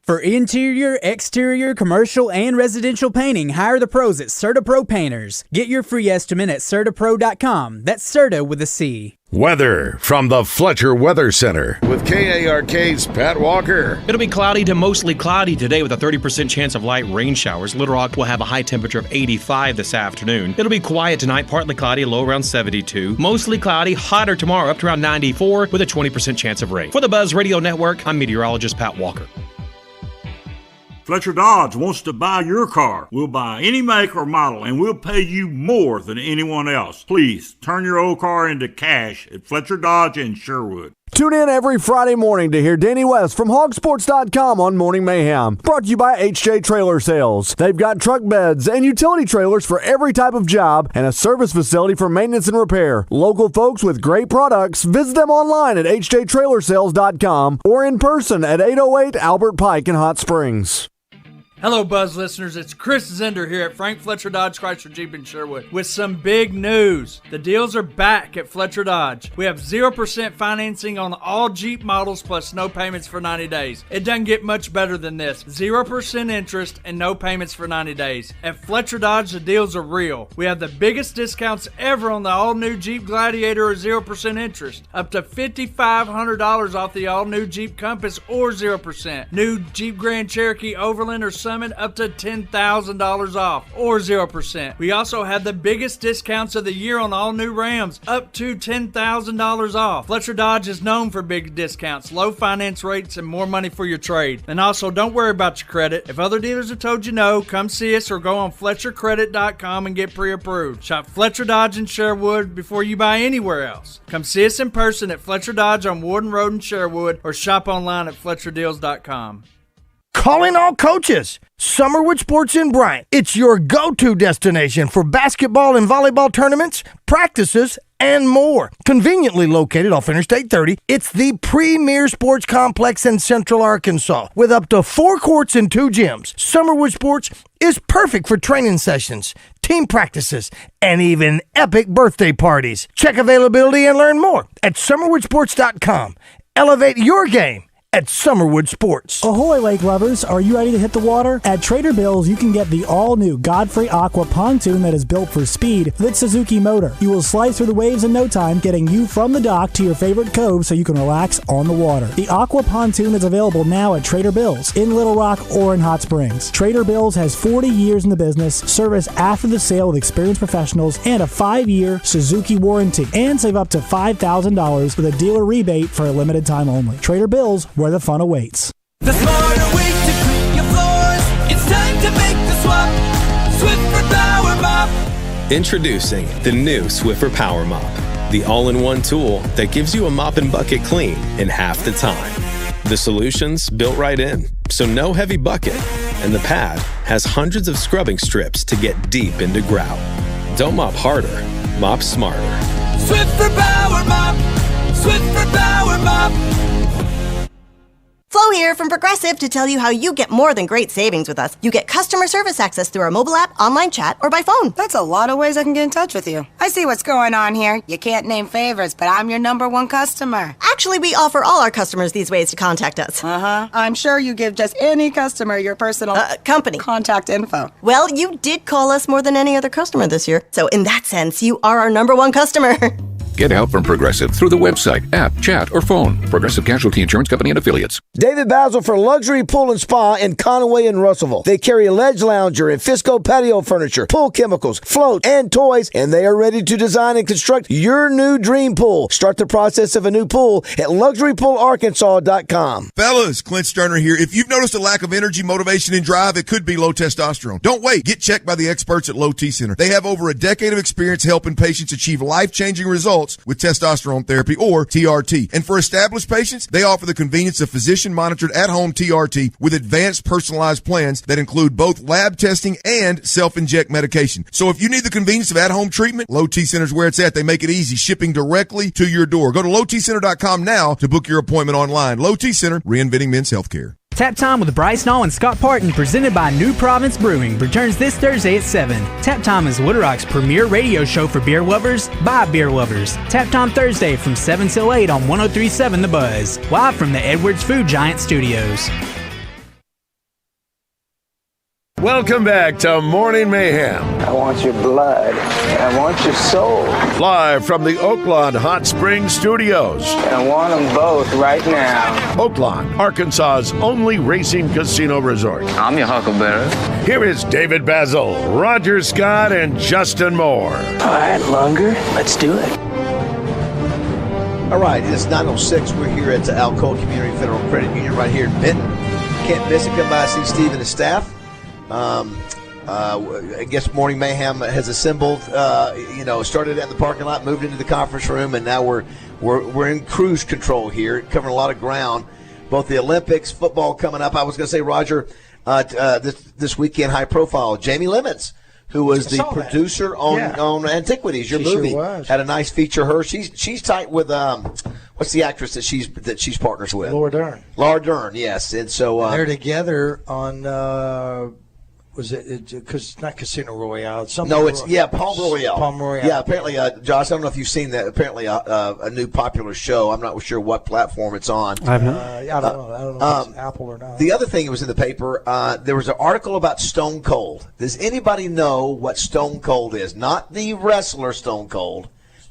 For interior, exterior, commercial, and residential painting, hire the pros at CertaPro Painters. Get your free estimate at CertaPro.com. That's Certa with a C. Weather from the Fletcher Weather Center with KARK's Pat Walker. It'll be cloudy to mostly cloudy today with a 30% chance of light rain showers. Little Rock will have a high temperature of 85 this afternoon. It'll be quiet tonight, partly cloudy, low around 72. Mostly cloudy, hotter tomorrow, up to around 94 with a 20% chance of rain. For the Buzz Radio Network, I'm meteorologist Pat Walker. Fletcher Dodge wants to buy your car. We'll buy any make or model, and we'll pay you more than anyone else. Please, turn your old car into cash at Fletcher Dodge in Sherwood. Tune in every Friday morning to hear Danny West from hogsports.com on Morning Mayhem. Brought to you by HJ Trailer Sales. They've got truck beds and utility trailers for every type of job and a service facility for maintenance and repair. Local folks with great products. Visit them online at hjtrailersales.com or in person at 808 Albert Pike in Hot Springs. Hello, Buzz listeners. It's Chris Zender here at Frank Fletcher Dodge Chrysler Jeep in Sherwood with some big news. The deals are back at Fletcher Dodge. We have 0% financing on all Jeep models plus no payments for 90 days. It doesn't get much better than this. 0% interest and no payments for 90 days. At Fletcher Dodge, the deals are real. We have the biggest discounts ever on the all-new Jeep Gladiator or 0% interest. Up to $5,500 off the all-new Jeep Compass or 0%. New Jeep Grand Cherokee Overland or Summit up to $10,000 off or 0%. We also have the biggest discounts of the year on all new Rams up to $10,000 off. Fletcher Dodge is known for big discounts, low finance rates, and more money for your trade. And also, don't worry about your credit. If other dealers have told you no, come see us or go on FletcherCredit.com and get pre-approved. Shop Fletcher Dodge in Sherwood before you buy anywhere else. Come see us in person at Fletcher Dodge on Warden Road in Sherwood or shop online at FletcherDeals.com. Calling all coaches. Summerwood Sports in Bryant. It's your go-to destination for basketball and volleyball tournaments, practices, and more. Conveniently located off Interstate 30, it's the premier sports complex in Central Arkansas with up to 4 courts and 2 gyms. Summerwood Sports is perfect for training sessions, team practices, and even epic birthday parties. Check availability and learn more at summerwoodsports.com. Elevate your game at Summerwood Sports. Ahoy, lake lovers. Are you ready to hit the water? At Trader Bill's, you can get the all-new Godfrey Aqua pontoon that is built for speed with its Suzuki motor. You will slice through the waves in no time, getting you from the dock to your favorite cove so you can relax on the water. The Aqua pontoon is available now at Trader Bill's in Little Rock or in Hot Springs. Trader Bill's has 40 years in the business, service after the sale with experienced professionals, and a 5-year Suzuki warranty. And save up to $5,000 with a dealer rebate for a limited time only. Trader Bill's, where the fun awaits. The smarter way to clean your floors. It's time to make the swap. Swiffer Power Mop. Introducing the new Swiffer Power Mop, the all-in-one tool that gives you a mop and bucket clean in half the time. The solution's built right in, so no heavy bucket, and the pad has hundreds of scrubbing strips to get deep into grout. Don't mop harder, mop smarter. Swiffer Power Mop. Swiffer Power Mop. Flo here from Progressive to tell you how you get more than great savings with us. You get customer service access through our mobile app, online chat, or by phone. That's a lot of ways I can get in touch with you. I see what's going on here. You can't name favorites, but I'm your #1 customer. Actually, we offer all our customers these ways to contact us. I'm sure you give just any customer your personal company contact info. Well, you did call us more than any other customer this year. So in that sense, you are our #1 customer. Get help from Progressive through the website, app, chat, or phone. Progressive Casualty Insurance Company and Affiliates. David Bazzel for Luxury Pool and Spa in Conway and Russellville. They carry a ledge lounger and Fisco patio furniture, pool chemicals, floats, and toys, and they are ready to design and construct your new dream pool. Start the process of a new pool at LuxuryPoolArkansas.com. Fellas, Clint Sterner here. If you've noticed a lack of energy, motivation, and drive, it could be low testosterone. Don't wait. Get checked by the experts at Low T Center. They have over a decade of experience helping patients achieve life-changing results with testosterone therapy, or TRT. And for established patients, they offer the convenience of physician-monitored at-home TRT with advanced personalized plans that include both lab testing and self-inject medication. So if you need the convenience of at-home treatment, Low T Center's where it's at. They make it easy, shipping directly to your door. Go to lowtcenter.com now to book your appointment online. Low T Center, reinventing men's healthcare. Tap Time with Bryce Nall and Scott Parton, presented by New Province Brewing, returns this Thursday at 7. Tap Time is Little Rock's premier radio show for beer lovers by beer lovers. Tap Time Thursday from 7 till 8 on 103.7 The Buzz, live from the Edwards Food Giant Studios. Welcome back to Morning Mayhem. I want your blood. I want your soul. Live from the Oaklawn Hot Springs Studios. I want them both right now. Oaklawn, Arkansas's only racing casino resort. I'm your huckleberry. Here is David Bazzel, Roger Scott, and Justin Moore. All right, Lunger, let's do it. All right, it's 9:06. We're here at the Alcoa Community Federal Credit Union right here in Benton. Can't miss it. Come by and see Steve and his staff. I guess Morning Mayhem has assembled. Started in the parking lot, moved into the conference room, and now we're in cruise control here, covering a lot of ground. Both the Olympics, football coming up. I was going to say, Roger, this weekend, high profile, Jamie Lemons, who was the producer on Antiquities, your movie, sure had a nice feature. Her, she's tight with what's the actress that she's partners with? Laura Dern. Laura Dern, yes, and so they're together on. Was it because it's not Casino Royale? It's something. No, it's Palm Royale. Palm Royale. Yeah, apparently, Josh. I don't know if you've seen that. Apparently, a new popular show. I'm not sure what platform it's on. I don't know. I don't know if it's Apple or not. The other thing that was in the paper, there was an article about Stone Cold. Does anybody know what Stone Cold is? Not the wrestler Stone Cold,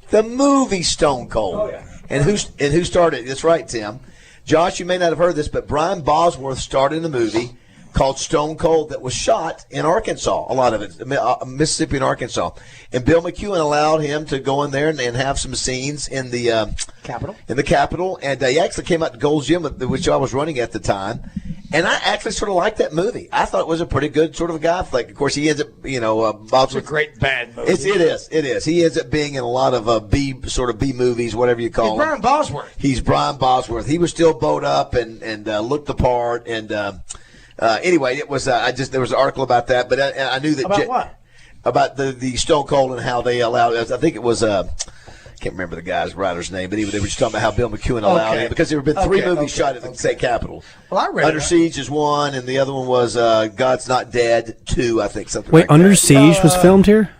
the movie Stone Cold. Oh yeah. And who started it? That's right, Tim. Josh, you may not have heard this, but Brian Bosworth starred in a movie called Stone Cold that was shot in Arkansas, a lot of it, Mississippi and Arkansas. And Bill McEwen allowed him to go in there and have some scenes in the Capitol. In the Capitol, and he actually came out to Gold's Gym, which I was running at the time. And I actually sort of liked that movie. I thought it was a pretty good sort of a guy flick. Of course, he ends up, Bosworth. It's a great bad movie. It is. He ends up being in a lot of B movies, whatever you call them. Brian Bosworth. He's Brian Bosworth. He was still bowed up and looked the part. And anyway, it was there was an article about that. But I knew that about what? About the Stone Cold and how they allowed. I think it was. I can't remember the writer's name, but they were just talking about how Bill McEwen allowed it because there have been three movies shot at the state Capitol. Well, I read Under Siege is one, and the other one was God's Not Dead 2, I think, something Wait, like Under that. Siege was filmed here?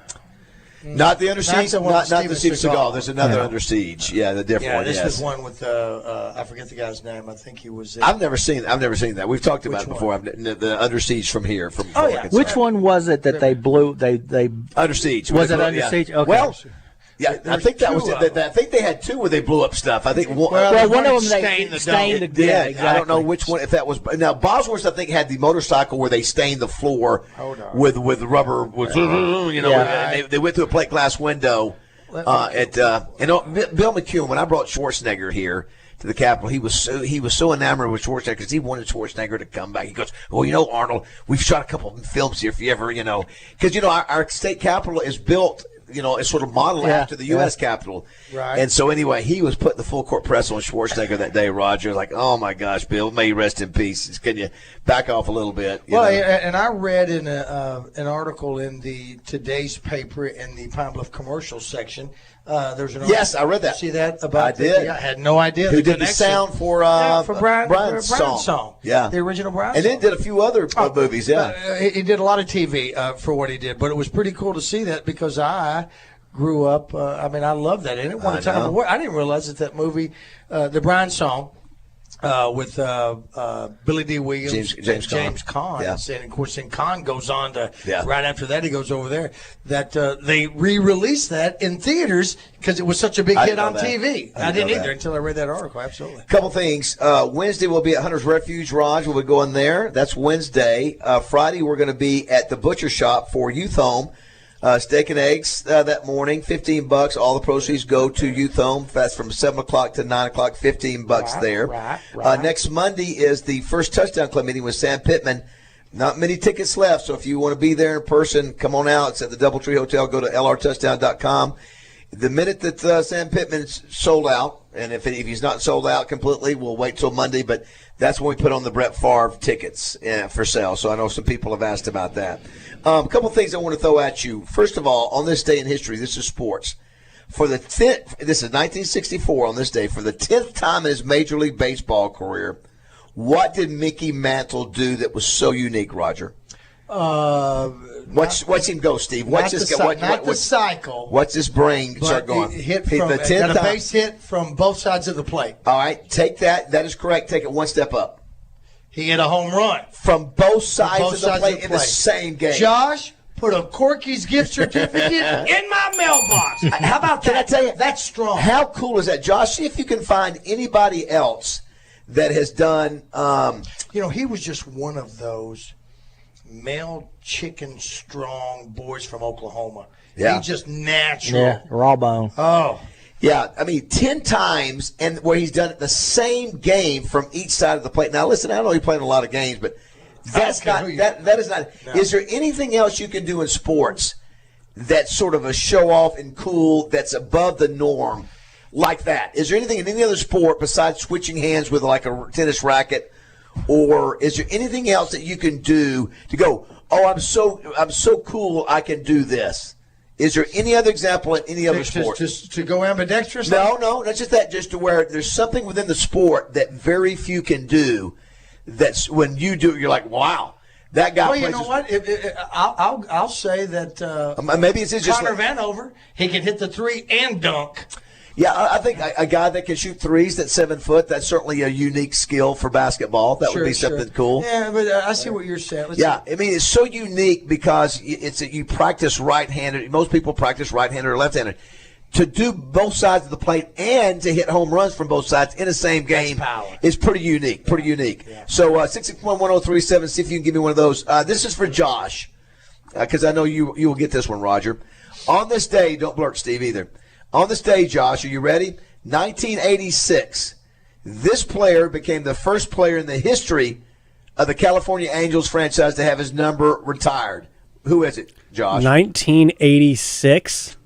Not the Under Siege, not the Steven Seagal. There's another Yeah. Under Siege. Yeah, the different one. This yes. was one with I forget the guy's name. I think he was. I've never seen that. We've talked about it before. The Under Siege from here. From Arkansas. Which one was it that they blew? They Under Siege. Was it Under Siege? Okay. Well, yeah, I think that was it. I think they had two where they blew up stuff. I think one one of them stained the stained the yeah, exactly. I don't know which one. If that was now Bosworth, I think had the motorcycle where they stained the floor with rubber. And they went through a plate glass window. Bill McEwen, when I brought Schwarzenegger here to the Capitol, he was so enamored with Schwarzenegger because he wanted Schwarzenegger to come back. He goes, "Well, Arnold, we've shot a couple of films here if you ever, because our state capitol is built." It's sort of modeled after the U.S. Capitol. Right. And so, anyway, he was putting the full court press on Schwarzenegger that day, Roger. Like, oh, my gosh, Bill, may you rest in peace. Can you back off a little bit? And I read in an article in the today's paper in the Pine Bluff commercial section. There's an Yes, I read that. See that? About I did. I had no idea. Who did the sound for Brian's song. Yeah. The original Brian and song. then did a few other movies, yeah. He did a lot of TV for what he did, but it was pretty cool to see that because I grew up. I love that. And it won a ton of awards. I didn't realize that movie, the Brian song, with Billy D. Williams, James Caan. Yeah. And of course, then Caan goes on to right after that he goes over there. That they re-released that in theaters because it was such a big hit on TV. I didn't either until I read that article. Absolutely. Couple things. Wednesday we'll be at Hunter's Refuge. Raj will be going there. That's Wednesday. Friday we're going to be at the Butcher Shop for Youth Home. Steak and eggs that morning, $15. All the proceeds go to Youth Home. That's from 7 o'clock to 9 o'clock, $15 there. Right. Next Monday is the first Touchdown Club meeting with Sam Pittman. Not many tickets left, so if you want to be there in person, come on out. It's at the Doubletree Hotel. Go to lrtouchdown.com. The minute that Sam Pittman's sold out, and if he's not sold out completely, we'll wait till Monday, but that's when we put on the Brett Favre tickets for sale. So I know some people have asked about that. A couple things I want to throw at you. First of all, on this day in history, this is sports. This is 1964 on this day. For the 10th time in his Major League Baseball career, what did Mickey Mantle do that was so unique, Roger? Watch him go, Steve. Watch this guy. The cycle. What's his brain start going? Got a base hit from both sides of the plate. All right, take that. That is correct. Take it one step up. he hit a home run. From both sides of the plate in the same game. Josh, put a Corky's gift certificate in my mailbox. How about that? Can I tell you? That's strong. How cool is that? Josh, see if you can find anybody else that has done. He was just one of those male chicken strong boys from Oklahoma. Yeah. He's just natural. Yeah, raw bone. Oh. Yeah, 10 times, and where he's done it the same game from each side of the plate. Now, listen, I know he played a lot of games, but that's not that is not. No. Is there anything else you can do in sports that's sort of a show off and cool that's above the norm like that? Is there anything in any other sport besides switching hands with like a tennis racket, or is there anything else that you can do to go, oh, I'm so cool, I can do this? Is there any other example in any other sport? Just to go ambidextrous? No, not just that. Just to where there's something within the sport that very few can do. That's when you do it, you're like, wow, that guy. Well, you know what? I'll say that. Maybe it's just Connor Vanover. He can hit the three and dunk. Yeah, I think a guy that can shoot threes that's 7 foot, that's certainly a unique skill for basketball. That would be something cool. Yeah, but I see what you're saying. It's so unique because you practice right-handed. Most people practice right-handed or left-handed. To do both sides of the plate and to hit home runs from both sides in the same game is pretty unique. Yeah. So 661-1037, see if you can give me one of those. This is for Josh, because I know you will get this one, Roger. On this day, don't blurt, Steve, either. On this day, Josh, are you ready? 1986. This player became the first player in the history of the California Angels franchise to have his number retired. Who is it, Josh? 1986.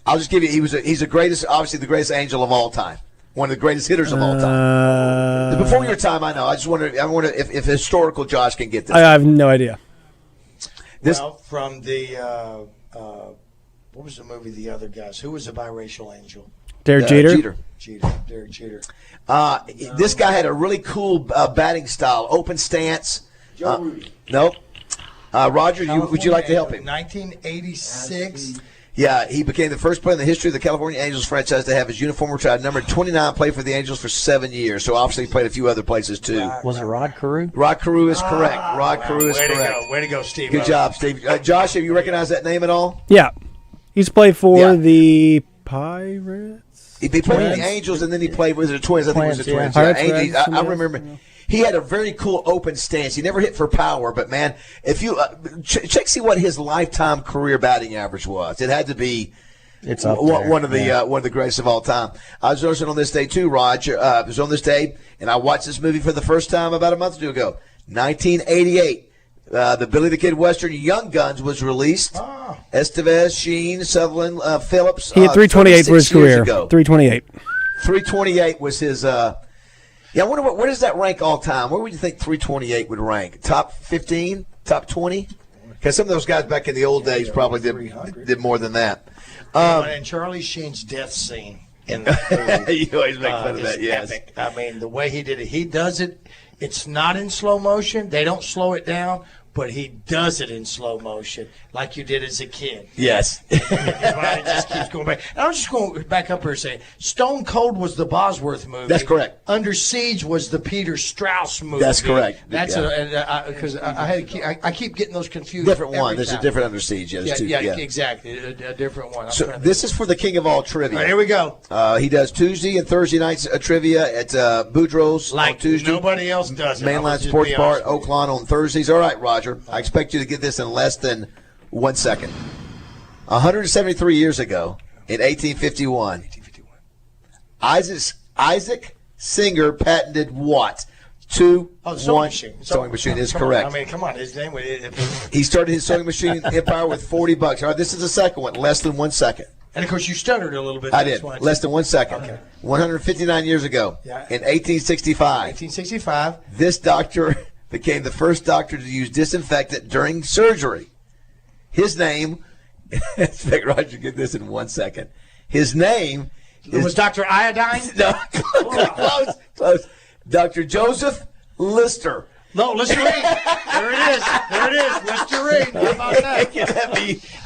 I'll just give you. He's the greatest, obviously the greatest Angel of all time. One of the greatest hitters of all time. Before your time, I know. I wonder if historical Josh can get this. I have no idea. From the. What was the movie, The Other Guys? Who was the biracial angel? Derek Jeter. Derek Jeter. This guy had a really cool batting style, open stance. Joe Rudy. Nope. Roger, would you like to help him? 1986. Yeah, he became the first player in the history of the California Angels franchise to have his uniform retired. Number 29, played for the Angels for 7 years. So obviously he played a few other places too. Was it Rod Carew? Rod Carew is correct. Rod Carew is correct. Way to go, Steve. Good job, Steve. Josh, have you recognized that name at all? Yeah. He's played for the Pirates. He played for the Angels, and then he played with the Twins. I think it was the Twins. Pirates, I remember. He had a very cool open stance. He never hit for power, but man, if you check see what his lifetime career batting average was, it had to be one of the greatest of all time. I was also on this day too, Roger. I was on this day, and I watched this movie for the first time about a month or two ago. 1988. The Billy the Kid Western Young Guns was released. Estevez, Sheen, Sutherland, Phillips. He had 328 for his career. 328. 328 was his. I wonder where does that rank all time? Where would you think 328 would rank? Top 15? Top 20? Because some of those guys back in the old days probably did more than that. And Charlie Sheen's death scene in the movie. You always make fun of that, yes. Epic. I mean, the way he did it, he does it. It's not in slow motion. They don't slow it down, but he does it in slow motion like you did as a kid. Yes. His body just keeps going back. And I'm just going back up here and say, Stone Cold was the Bosworth movie. That's correct. Under Siege was the Peter Strauss movie. That's correct. That's because I keep getting those confused. Different one. There's a different Under Siege. Yeah, exactly. A different one. So this is for the king of all trivia. All right, here we go. He does Tuesday and Thursday nights trivia at Boudreaux's like on Tuesday. Nobody else does it. Mainline Sports Bar at Oaklawn on Thursdays. All right, Roger. I expect you to get this in less than 1 second. 173 years ago, in 1851, Isaac Singer patented what? Sewing machine. Sewing machine is correct. I mean, come on. His name was. He started his sewing machine empire with $40. All right, this is the second one. Less than 1 second. And of course, you stuttered a little bit. I did. Less than 1 second. Okay. 159 years ago, in 1865. 1865. This doctor became the first doctor to use disinfectant during surgery. His name, expect Roger to get this in 1 second. His name was Dr. Iodine? No, close. Dr. Joseph Lister. No, Listerine. There it is. There it is. Listerine. How about that?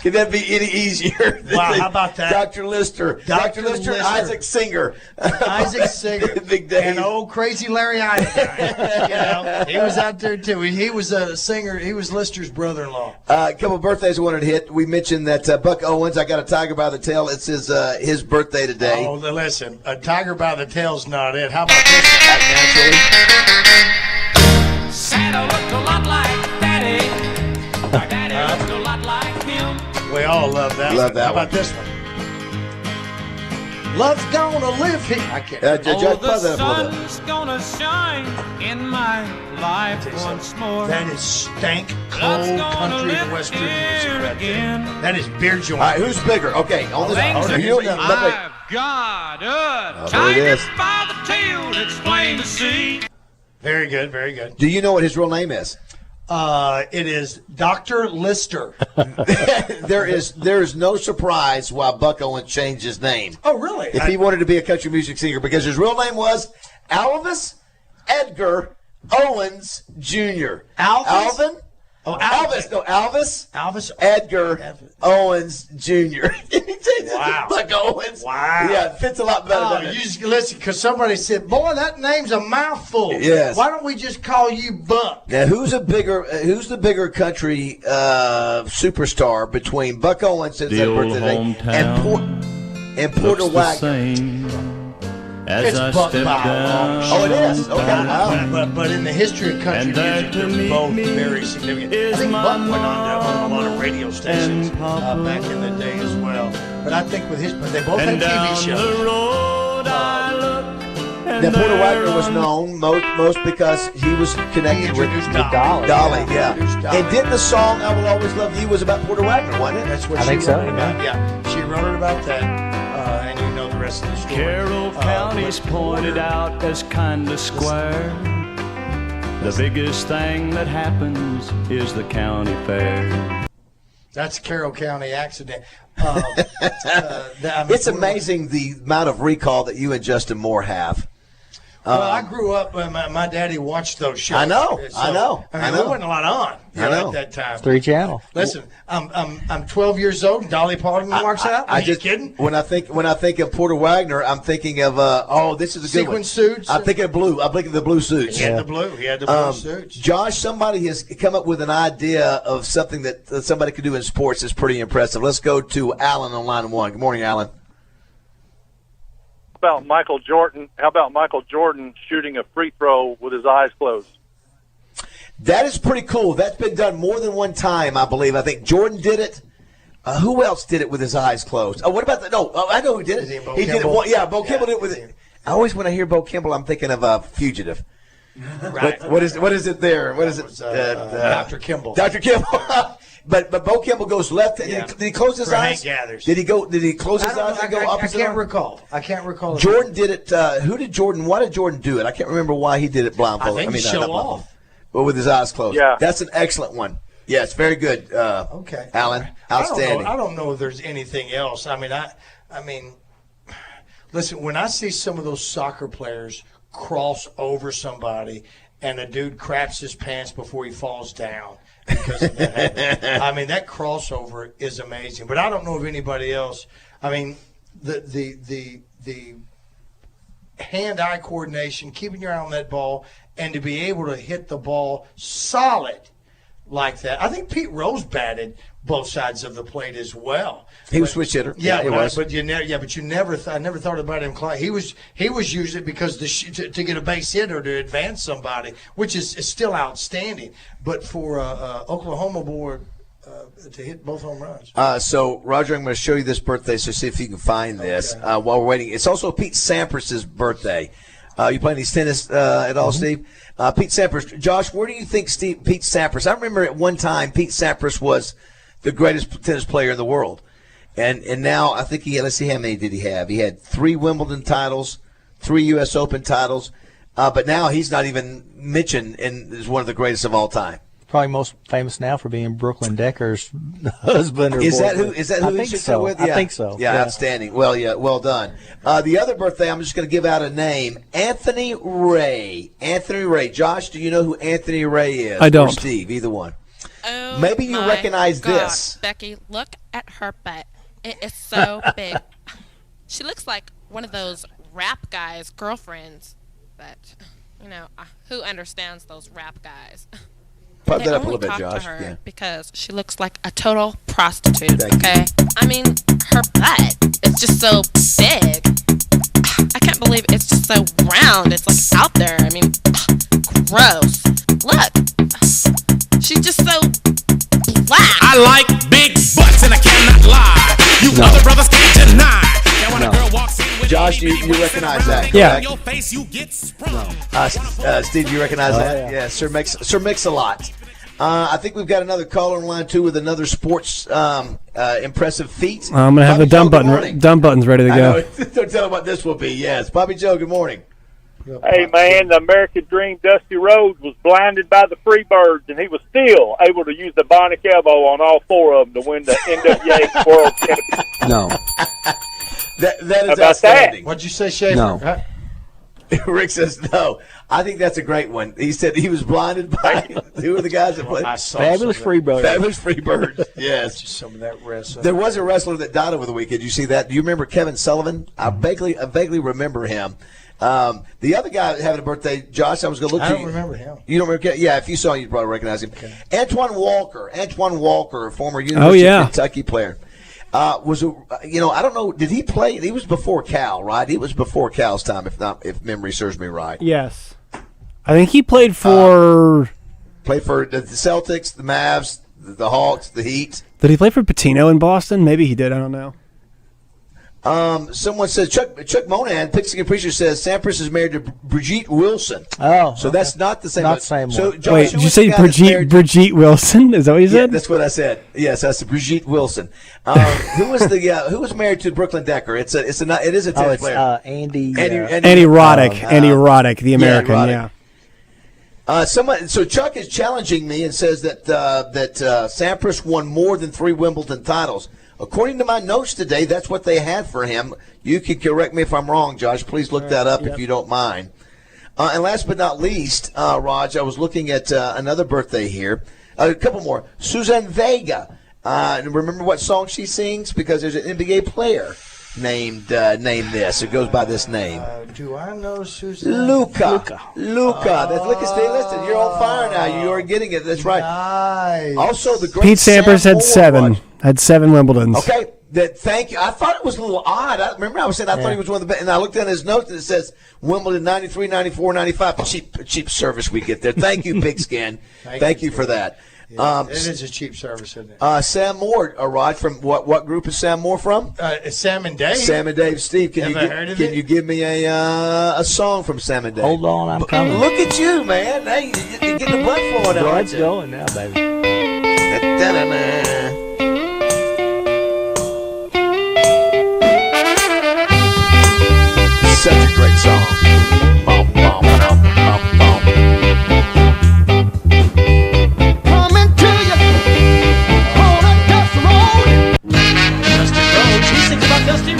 Can that be any easier? Wow, how about that? Dr. Lister. Dr. Lister, Isaac Singer. Isaac Singer. Big day. And old crazy Larry Einstein. He was out there, too. He was a singer. He was Lister's brother-in-law. A couple of birthdays I wanted to hit. We mentioned that Buck Owens, I got a tiger by the tail. It's his birthday today. Oh, listen, a tiger by the tail's not it. How about this? Naturally. Santa looked a lot like Daddy. My daddy looked a lot like him. We all love that. Love that How about one. this one? Love's gonna live here. I can't. Oh, the sun's gonna shine in my life once more. That is stank Love's cold gonna country live and western here music right there. again. That is beer joint. All right, who's bigger? Okay, on this. Things You know, I've got a there it tiger is. by the tail that's plain to see. Very good, very good. Do you know what his real name is? It is Dr. Lister. there is no surprise why Buck Owens changed his name. Oh, really? If he wanted to be a country music singer, because his real name was Alvis Edgar Owens Jr. Alvin? Oh, Alvis. No, Alvis. Alvis Edgar Owens Jr. Wow. Buck Owens. Wow. Yeah, it fits a lot better. Oh, doesn't it? you just listen, because somebody said, boy, that name's a mouthful. Yes. Why don't we just call you Buck? Now, who's the bigger country superstar between Buck Owens since that birthday today and Porter Wagner? It's Buck by a long shot. Oh, it is? Okay. Wow. But in the history of country music, they're both very significant. I think Buck went on to own a lot of radio stations back in the day as well. But I think with his, but they both had TV shows. Now, Porter Wagner was known most because he was connected with Dolly. Yeah. And didn't the song "I Will Always Love You" was about Porter Wagner, wasn't it? That's what I she think wrote so, about. Yeah, she wrote it about that, and you know the rest of the story. Carroll County's pointed out as kinda square. The biggest thing that happens is the county fair. That's Carroll County accident. It's amazing the amount of recall that you and Justin Moore have. Well, I grew up, my daddy watched those shows. I know. There wasn't a lot on at that time. 3 channel. Listen, I'm 12 years old and Dolly Parton walks out. Are you kidding? When I think of Porter Wagner, I'm thinking of this is a good Sequin suits. I'm thinking of blue. I'm thinking of the blue suits. He had the blue suits. Josh, somebody has come up with an idea of something that somebody could do in sports that's pretty impressive. Let's go to Alan on line 1. Good morning, Alan. How about Michael Jordan shooting a free throw with his eyes closed? That is pretty cool. That's been done more than one time, I believe. I think Jordan did it. Who else did it with his eyes closed? Oh, what about I know who did it. He did it. Yeah, Bo Kimball did it with it. I always, when I hear Bo Kimball, I'm thinking of Fugitive. Right. What is it there? What is it? Dr. Kimball. Dr. Kimball. But Bo Kimball goes left. Yeah. Did he close his For eyes? Hank Gathers. Did he close his eyes and go opposite? I can't recall. I can't recall. Jordan did it. Who did Jordan? Why did Jordan do it? I can't remember why he did it blindfolded. I think not show blindfolded, off. but with his eyes closed. Yeah. That's an excellent one. Yes, very good. Okay, Alan, outstanding. I don't know if there's anything else. I mean, listen. When I see some of those soccer players cross over somebody, and a dude craps his pants before he falls down because of that. I mean, that crossover is amazing. But I don't know of anybody else. I mean, the hand-eye coordination, keeping your eye on that ball, and to be able to hit the ball solid like that. I think Pete Rose batted both sides of the plate as well. He was switch hitter. Yeah, he was. But you never I never thought about him. He was using it because to get a base hit or to advance somebody, which is still outstanding. But for Oklahoma board to hit both home runs. So Roger, I'm going to show you this birthday. So see if you can find this while we're waiting. It's also Pete Sampras's birthday. You playing these tennis at all, Steve? Pete Sampras. Josh, where do you think Pete Sampras? I remember at one time Pete Sampras was the greatest tennis player in the world. And now I think let's see how many did he have? He had 3 Wimbledon titles, 3 U.S. Open titles, but now he's not even mentioned and is one of the greatest of all time. Probably most famous now for being Brooklyn Decker's husband. Or Is that boyfriend. who I he should think so. go with? Yeah. I think so. Yeah, outstanding. Well, yeah, well done. The other birthday, I'm just going to give out a name. Anthony Ray. Anthony Ray. Josh, do you know who Anthony Ray is? I don't. Or Steve, either one. Oh, maybe you recognize God, this. Becky, look at her butt. It is so big. She looks like one of those rap guys' girlfriends. But, who understands those rap guys? Put They that up a only little bit, talk Josh. to her Yeah. because she looks like a total prostitute, okay? I mean, her butt is just so big. I can't believe it's just so round. It's like out there. I mean, gross. Look. She's just so black. I like big butts and I cannot lie. You other brothers can't deny. That when a girl walks in with Josh, you recognize that? Yeah. your face, you get sprung. Steve, you recognize that? Yeah, Sir Mix-a-Lot. I think we've got another caller on line 2 with another sports impressive feat. I'm gonna have Bobby the dumb Joe, good morning. buttons ready to I go. know. Don't tell them what this will be. Yes, Bobby Joe. Good morning. Hey, man, the American Dream, Dusty Rhodes, was blinded by the Freebirds, and he was still able to use the bionic elbow on all 4 of them to win the NWA World Championship. No. That is About outstanding. What'd you say, Schaefer? No. Huh? Rick says no. I think that's a great one. He said he was blinded by who are the guys that played? I saw Fabulous some of that. Freebirds. Fabulous Freebirds. Yes. Just some of that wrestling. There was a wrestler that died over the weekend. You see that? Do you remember Kevin Sullivan? I vaguely remember him. The other guy having a birthday, Josh, I was going to look I to don't you. remember him. You don't remember? Yeah, if you saw him, you'd probably recognize him. Okay. Antoine Walker, former University of Kentucky player. I don't know, did he play? He was before Cal, right? He was before Cal's time, if memory serves me right. Yes. I think he played for... Played for the Celtics, the Mavs, the Hawks, the Heat. Did he play for Patino in Boston? Maybe he did. I don't know. Someone says Chuck Monahan, Pixican Preacher says Sampras is married to Brigitte Wilson. Oh, so that's not the same. Not the same So, one. Josh, Wait, who did you was say the guy that's married- Brigitte Wilson? Is that what you Yeah, said? that's what I said. Yes, that's Brigitte Wilson. Who was married to Brooklyn Decker? It is a tennis player. Andy. Andy Roddick, the American. Roddick. So Chuck is challenging me and says that Sampras won more than 3 Wimbledon titles. According to my notes today, that's what they had for him. You can correct me if I'm wrong, Josh. Please look that up if you don't mind. And last but not least, Raj, I was looking at another birthday here. A couple more. Suzanne Vega. Remember what song she sings? Because there's an NBA player named this. It goes by this name. Do I know Suzanne? Luca. That's look at Steve. Listen, you're on fire now. You are getting it. That's right. Nice. Also, the great Pete Sampras Sam had 7. Moore. Had 7 Wimbledons. Okay. Thank you. I thought it was a little odd. I thought he was one of the best. And I looked at his notes and it says Wimbledon 93, 94, 95. Cheap service we get there. Thank you, Pigskin. Thank you for that. Yeah, it is a cheap service, isn't it? Sam Moore, Rod, from what group is Sam Moore from? Sam and Dave. Sam and Dave. Steve, can you give me a song from Sam and Dave? Hold on, I'm coming. Look at you, man. Hey, you're getting the blood flowing now. Blood's going now, baby. Such a great song. Bum, bum, bum, bum, bum. Coming to you on a dust road. Dusty Rhodes. He sings about Dusty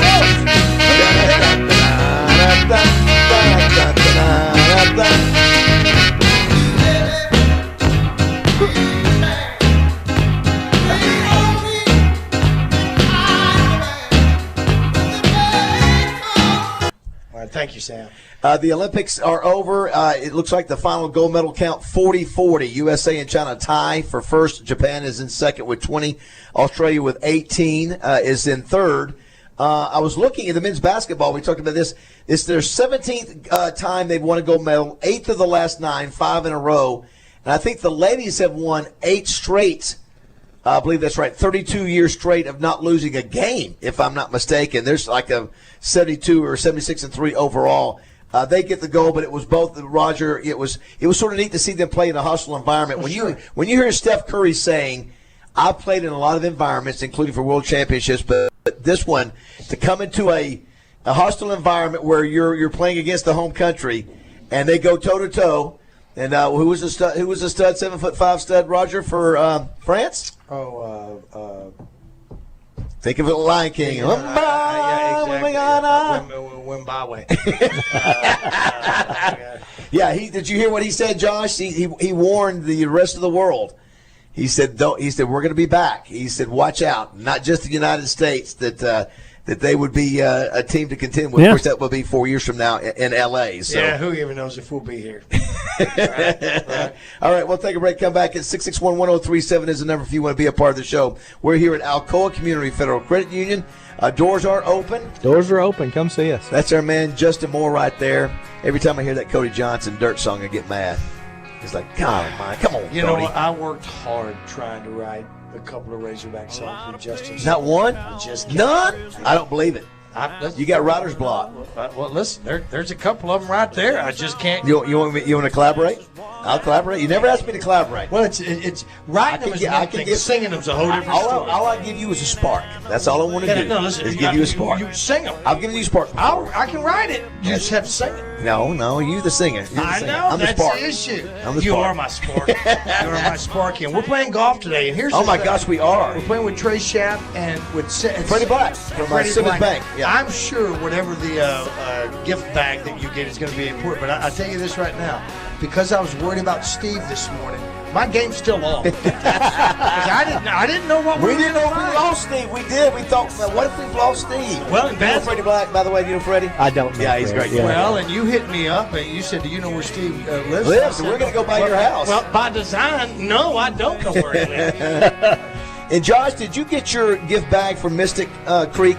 Thank you, Sam. The Olympics are over. It looks like the final gold medal count 40-40. USA and China tie for first. Japan is in second with 20. Australia with 18 is in third. I was looking at the men's basketball. We talked about this. It's their 17th time they've won a gold medal, 8th of the last 9, 5 in a row. And I think the ladies have won 8 straight. I believe that's right. 32 years straight of not losing a game, if I'm not mistaken. There's like a 72 or 76-3 overall. They get the goal, but it was both Roger. It was sort of neat to see them play in a hostile environment. When you hear Steph Curry saying, "I've played in a lot of environments, including for world championships, but this one to come into a hostile environment where you're playing against the home country, and they go toe to toe." And who was the stud? 7'5" stud, Roger, for France? Think of it, Lion King. Zimbabwe. Yeah, did you hear what he said, Josh? He warned the rest of the world. He said, we're going to be back. He said, watch out. Not just the United States, that they would be a team to contend with. Yeah. Of course, that will be 4 years from now in L.A. So. Yeah, who even knows if we'll be here. Right. All right, we'll take a break. Come back at 661-1037 is the number if you want to be a part of the show. We're here at Alcoa Community Federal Credit Union. Doors are open. Doors are open. Come see us. That's our man, Justin Moore, right there. Every time I hear that Cody Johnson Dirt song, I get mad. It's like, come on, Cody. You know what? I worked hard trying to write a couple of Razorback songs with Justin. Not one? Just none? I don't believe it. You got writer's block. Well, listen, there's a couple of them right there. I just can't. You want to collaborate? I'll collaborate. You never asked me to collaborate. Well, it's writing them is one thing. Singing them's a whole different story. All I give you is a spark. That's all I want to do. No, listen, is give you a spark. You sing them. I've given you a spark. I can write it. You just have to sing it. No, you the singer. I know. I'm the that's spark. the issue. I'm the you spark. are my spark. You are my spark. And we're playing golf today. And here's oh my gosh, we are. We're playing with Trey Schaap and with Freddie Black from Simmons Bank. Yeah. I'm sure whatever the gift bag that you get is going to be important. But I tell you this right now, because I was worried about Steve this morning, my game's still off. I didn't know what we didn't know if we lost Steve. We did. We thought, what if we've lost Steve? Well, and you know Freddie Black, by the way. You know Freddie? I don't know. Yeah, he's great. Yeah. Well, and you hit me up and you said, "Do you know where Steve lives?" And we're going to go by your house. Well, by design, no, I don't know where he lives. And Josh, did you get your gift bag from Mystic Creek?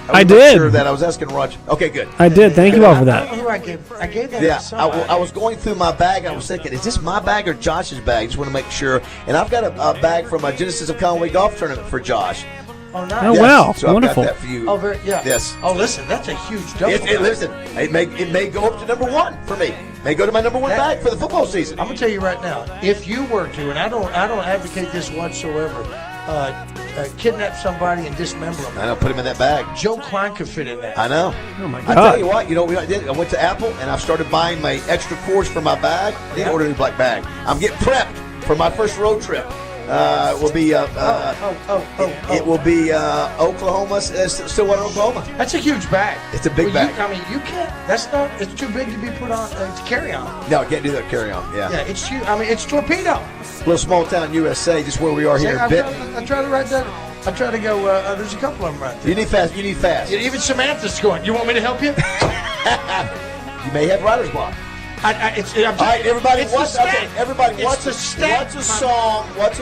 I did. Sure of that. I was asking Roger. Okay, good. I did. Thank you all for that. I don't know who I gave that Yeah, to somebody. I was going through my bag. And I was thinking, is this my bag or Josh's bag? Just want to make sure. And I've got a bag from a Genesis of Conway golf tournament for Josh. Oh, nice. Oh, yes. wow. So Wonderful. I've got that for you. Oh, very, yeah. Yes. Oh, listen, that's a huge double. Listen, it may go up to number one for me. May go to my number one bag for the football season. I'm gonna tell you right now, if you were to, and I don't advocate this whatsoever, kidnap somebody and dismember them. I know, put him in that bag. Joe Klein could fit in that. I know. Oh my I God. tell you what, what I did? I went to Apple and I started buying my extra cords for my bag. I didn't order a new black bag. I'm getting prepped for my first road trip. It will be it will be Oklahoma, Stillwater, Oklahoma. That's a huge bag. It's a big bag. You can't. That's not. It's too big to be put on to carry on. No, I can't do that carry on. Yeah. Yeah, it's huge. It's torpedo. Little small town USA, just where we are here in Benton. I try to write that. I try to go. There's a couple of them right there. You need fast. Even Samantha's going. You want me to help you? You may have writer's block. All right, everybody. What's a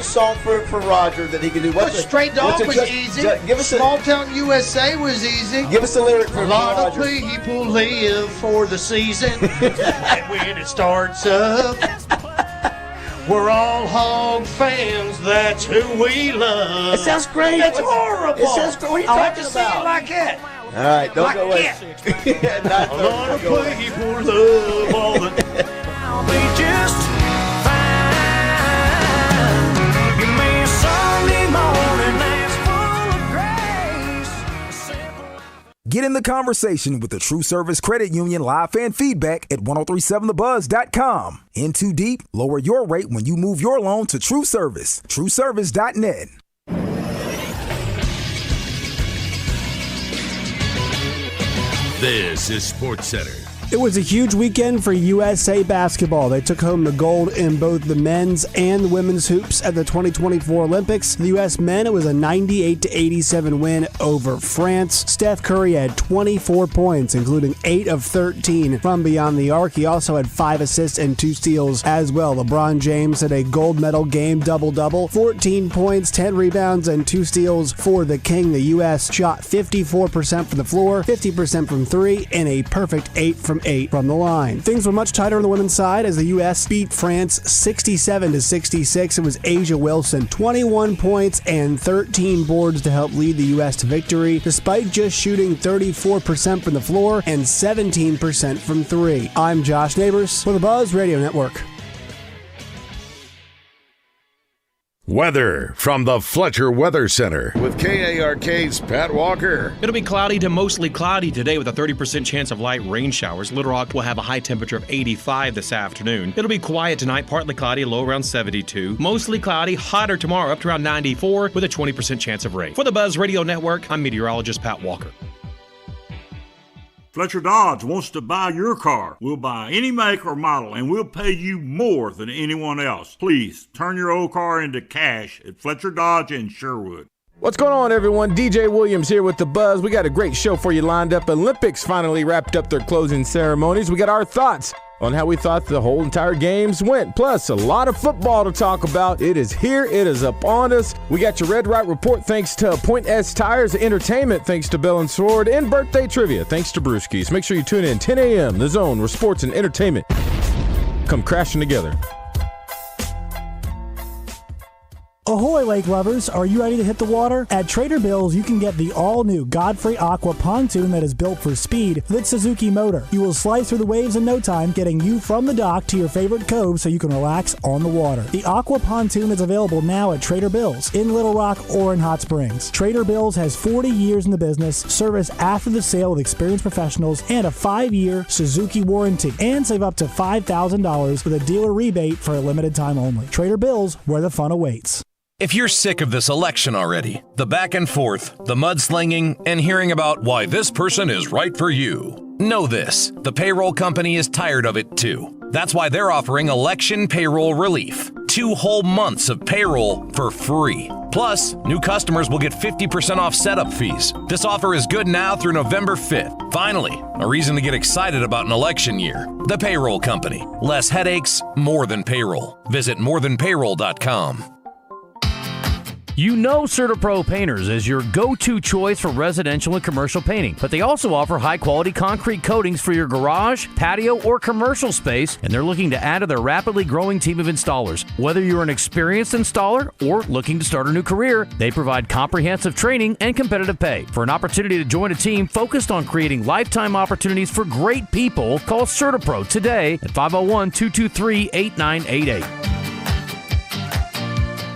song for Roger that he can do? Stray Dog was easy. Small Town USA was easy. Give us a lyric for A lot of Roger. people live for the season, and when it starts up, we're all Hog fans. That's who we love. It sounds great. It's horrible. It sounds great. What are you I like talking to sing about? it like that. All right, don't go away. A lot of people love all the. I'll be just fine. Give me a Sunday morning that's full of grace. Get in the conversation with the True Service Credit Union live fan feedback at 1037thebuzz.com. In too deep, lower your rate when you move your loan to True Service. TrueService.net. This is SportsCenter. It was a huge weekend for USA basketball. They took home the gold in both the men's and the women's hoops at the 2024 Olympics. The U.S. men, it was a 98-87 win over France. Steph Curry had 24 points, including 8 of 13 from beyond the arc. He also had 5 assists and 2 steals as well. LeBron James had a gold medal game double-double, 14 points, 10 rebounds, and 2 steals for the King. The U.S. shot 54% from the floor, 50% from 3, and a perfect 8 from 8 from the line. Things were much tighter on the women's side as the U.S. beat France 67-66. It was Asia Wilson, 21 points and 13 boards to help lead the U.S. to victory, despite just shooting 34% from the floor and 17% from 3. I'm Josh Neighbors for the Buzz Radio Network. Weather from the Fletcher Weather Center with KARK's Pat Walker. It'll be cloudy to mostly cloudy today with a 30% chance of light rain showers. Little Rock will have a high temperature of 85 this afternoon. It'll be quiet tonight, partly cloudy, low around 72. Mostly cloudy, hotter tomorrow, up to around 94 with a 20% chance of rain. For the Buzz Radio Network, I'm meteorologist Pat Walker. Fletcher Dodge wants to buy your car. We'll buy any make or model, and we'll pay you more than anyone else. Please, turn your old car into cash at Fletcher Dodge in Sherwood. What's going on, everyone? DJ Williams here with The Buzz. We got a great show for you lined up. Olympics finally wrapped up their closing ceremonies. We got our thoughts on how we thought the whole entire games went. Plus, a lot of football to talk about. It is here. It is up on us. We got your Red Right Report thanks to Point S Tires, entertainment thanks to Bell & Sword, and birthday trivia thanks to Brewskis. Make sure you tune in 10 a.m. The Zone, where sports and entertainment come crashing together. Ahoy, lake lovers! Are you ready to hit the water? At Trader Bill's, you can get the all-new Godfrey Aqua pontoon that is built for speed with Suzuki motor. You will slice through the waves in no time, getting you from the dock to your favorite cove so you can relax on the water. The Aqua pontoon is available now at Trader Bill's in Little Rock or in Hot Springs. Trader Bill's has 40 years in the business, service after the sale with experienced professionals, and a 5-year Suzuki warranty. And save up to $5,000 with a dealer rebate for a limited time only. Trader Bill's, where the fun awaits. If you're sick of this election already, the back and forth, the mudslinging, and hearing about why this person is right for you, know this: the payroll company is tired of it too. That's why they're offering Election Payroll Relief. 2 whole months of payroll for free. Plus, new customers will get 50% off setup fees. This offer is good now through November 5th. Finally, a reason to get excited about an election year. The Payroll Company. Less headaches, more than payroll. Visit morethanpayroll.com. You know CertaPro Painters is your go-to choice for residential and commercial painting, but they also offer high-quality concrete coatings for your garage, patio, or commercial space, and they're looking to add to their rapidly growing team of installers. Whether you're an experienced installer or looking to start a new career, they provide comprehensive training and competitive pay. For an opportunity to join a team focused on creating lifetime opportunities for great people, call CertaPro today at 501-223-8988.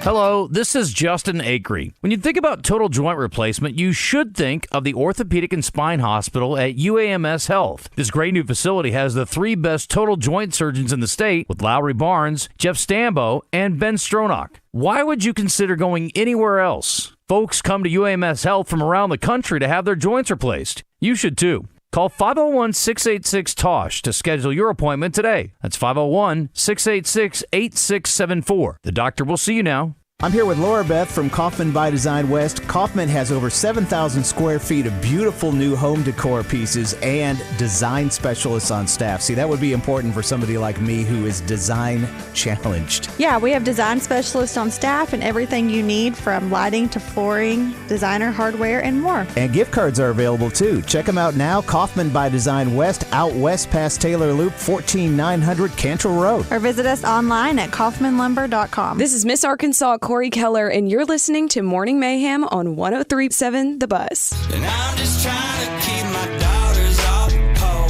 Hello, this is Justin Acree. When you think about total joint replacement, you should think of the Orthopedic and Spine Hospital at UAMS Health. This great new facility has the 3 best total joint surgeons in the state with Lowry Barnes, Jeff Stambo, and Ben Stronach. Why would you consider going anywhere else? Folks come to UAMS Health from around the country to have their joints replaced. You should too. Call 501-686-TOSH to schedule your appointment today. That's 501-686-8674. The doctor will see you now. I'm here with Laura Beth from Kaufman by Design West. Kaufman has over 7,000 square feet of beautiful new home decor pieces and design specialists on staff. See, that would be important for somebody like me who is design challenged. Yeah, we have design specialists on staff and everything you need from lighting to flooring, designer hardware, and more. And gift cards are available too. Check them out now. Kaufman by Design West, out west past Taylor Loop, 14900 Cantrell Road. Or visit us online at kaufmanlumber.com. This is Miss Arkansas Corey Keller, and you're listening to Morning Mayhem on 103.7 The Buzz. And I'm just trying to keep my daughters off pole.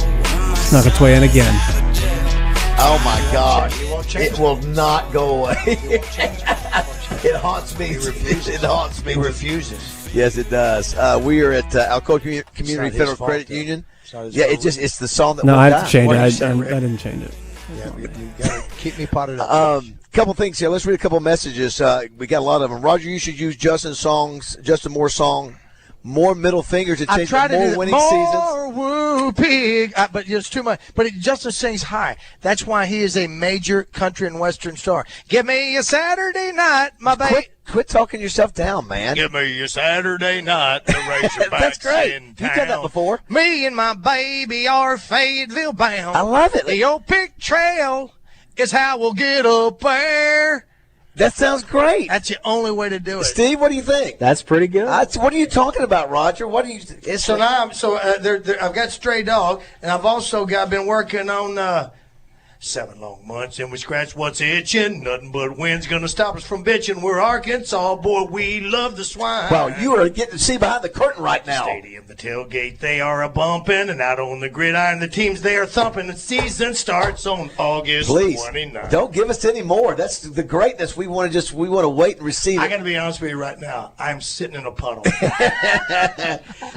Snuck its way in again. Oh my God! It will not go away. It haunts me. It haunts me. Refuses. Yes, it does. We are at Alcoa Community Federal Credit Union. Yeah, it's the song that. No, I have to change it. I didn't change it. Yeah, you gotta keep me potted up. Couple things here. Let's read a couple messages. We got a lot of them. Roger, you should use Justin Moore's song, More Middle Fingers, to change more winning seasons. More woo pig, but it's too much. But Justin sings high. That's why he is a major country and western star. Give me a Saturday night, my baby. Quit talking yourself down, man. Give me a Saturday night, the Razorbacks. That's great. In You've town. done that before. Me and my baby are Fayetteville bound. I love it. The old pig trail is how we'll get up there. That sounds great. That's the only way to do it. Steve, what do you think? That's pretty good. What are you talking about, Roger? What are you? So now, I've got Stray Dog, and I've also been working on 7 long months and we scratch what's itching. Nothing but wind's gonna stop us from bitching. We're Arkansas, boy, we love the swine. Wow, you are getting to see behind the curtain right now. Stadium, the tailgate, they are a bumping, and out on the gridiron, the teams they are thumping. The season starts on August 29th. Don't give us any more. That's the greatness. We want to wait and receive. I got to be honest with you right now. I'm sitting in a puddle.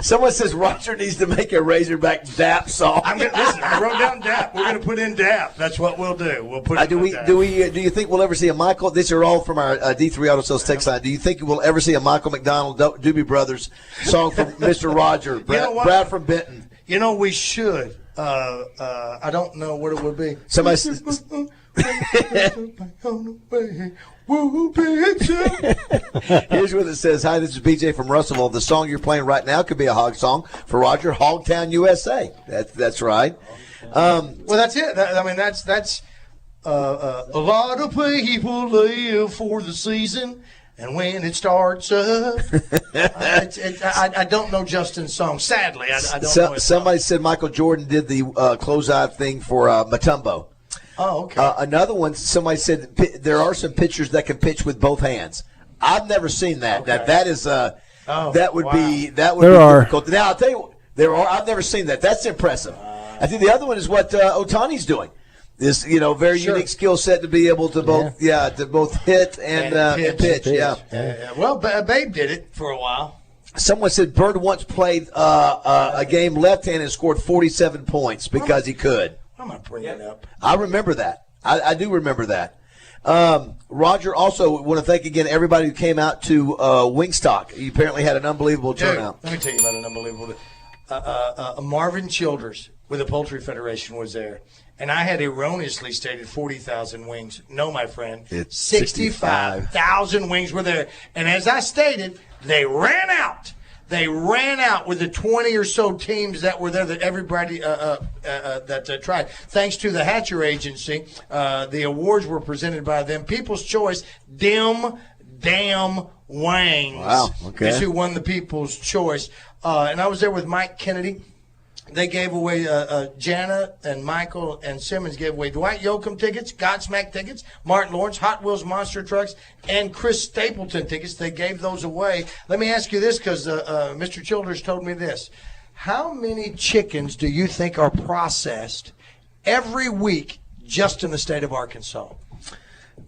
Someone says Roger needs to make a Razorback DAP song. Listen, I wrote down DAP. We're going to put in DAP. That's what we'll do. We'll put. Do you think we'll ever see a Michael? These are all from our D3 Auto Sales text line. Do you think we'll ever see a Michael McDonald Doobie Brothers song from Mr. Roger, Brad from Benton? You know, we should. I don't know what it would be. Somebody says. Here's what it says. Hi, this is BJ from Russellville. The song you're playing right now could be a hog song for Roger, Hogtown, USA. That's right. Well, that's it. That's a lot of people live for the season, and when it starts up, I don't know Justin's song. Sadly, I don't know. Somebody said Michael Jordan did the closeout thing for Matumbo. Oh, okay. Another one, somebody said there are some pitchers that can pitch with both hands. I've never seen that. Okay. That is that would be difficult. Now I'll tell you, there are. I've never seen that. That's impressive. I think the other one is what Ohtani's doing. This very unique skill set to be able to both to both hit and pitch. Yeah. Well, Babe did it for a while. Someone said Bird once played a game left-handed and scored 47 points because he could. I'm going to bring it up. I remember that. I do remember that. Roger, also want to thank again everybody who came out to Wingstock. You apparently had an unbelievable turnout. Let me tell you about an unbelievable. Marvin Childers with the Poultry Federation was there. And I had erroneously stated 40,000 wings. No, my friend. It's 65,000 wings were there. And as I stated, they ran out. They ran out with the 20 or so teams that were there that everybody that tried. Thanks to the Hatcher Agency, the awards were presented by them. People's Choice, Damn Wangs. Wow, okay. Is who won the People's Choice. And I was there with Mike Kennedy. They gave away Jana and Michael and Simmons gave away Dwight Yoakam tickets, Godsmack tickets, Martin Lawrence, Hot Wheels Monster Trucks, and Chris Stapleton tickets. They gave those away. Let me ask you this, because Mr. Childers told me this. How many chickens do you think are processed every week just in the state of Arkansas?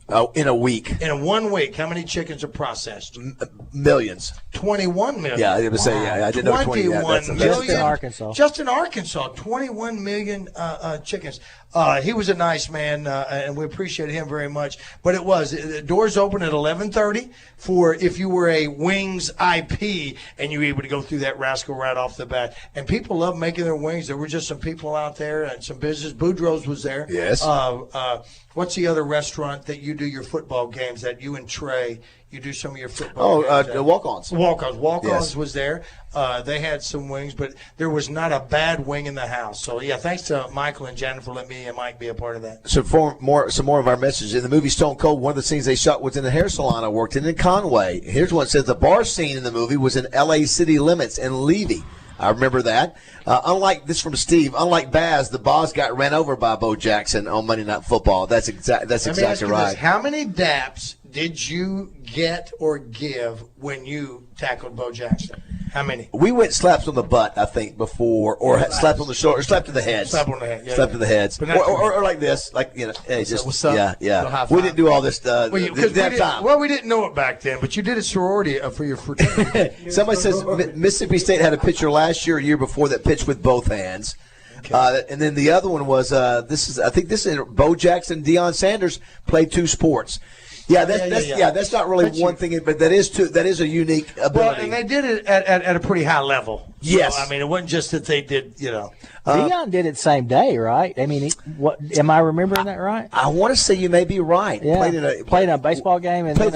Oh, in a week. In 1 week, how many chickens are processed? Millions. 21 million. Yeah, I would say, I didn't know 20. That's million. Just in Arkansas. Just in Arkansas, 21 million chickens. He was a nice man, and we appreciated him very much. But it was. Doors open at 11:30 for if you were a Wings IP and you were able to go through that rascal right off the bat. And people love making their wings. There were just some people out there and some business. Boudreaux's was there. Yes. What's the other restaurant that you do your football games at? You and Trey, you do some of your football games. Oh, Walk-Ons. Walk-Ons Yes. was there. They had some wings, but there was not a bad wing in the house. So, yeah, thanks to Michael and Janet for letting me and Mike be a part of that. So some more of our messages. In the movie Stone Cold, one of the scenes they shot was in the hair salon I worked in Conway. Here's one that says the bar scene in the movie was in L.A. city limits in Levy. I remember that. Unlike Baz, the boss got ran over by Bo Jackson on Monday Night Football. That's exactly right. This. How many daps did you get or give when you tackled Bo Jackson? How many? We went slaps on the butt, I think, before, or slapped on the shoulder, or slapped to the heads. Slap on the head. Yeah, slapped to the heads. Or like this, hey, just, what's up? Yeah. We didn't do all this time. We didn't know it back then, but you did a sorority for your fraternity. Somebody says Mississippi State had a pitcher last year, a year before, that pitched with both hands. Okay. And then the other one was this is Bo Jackson, Deion Sanders played two sports. Yeah, that's not really one thing, but that is a unique ability. Well, and they did it at a pretty high level. Yes. So, I mean, it wasn't just that they did, Deion did it same day, right? I mean, am I remembering that right? I want to say you may be right. Yeah. Played in a baseball game and played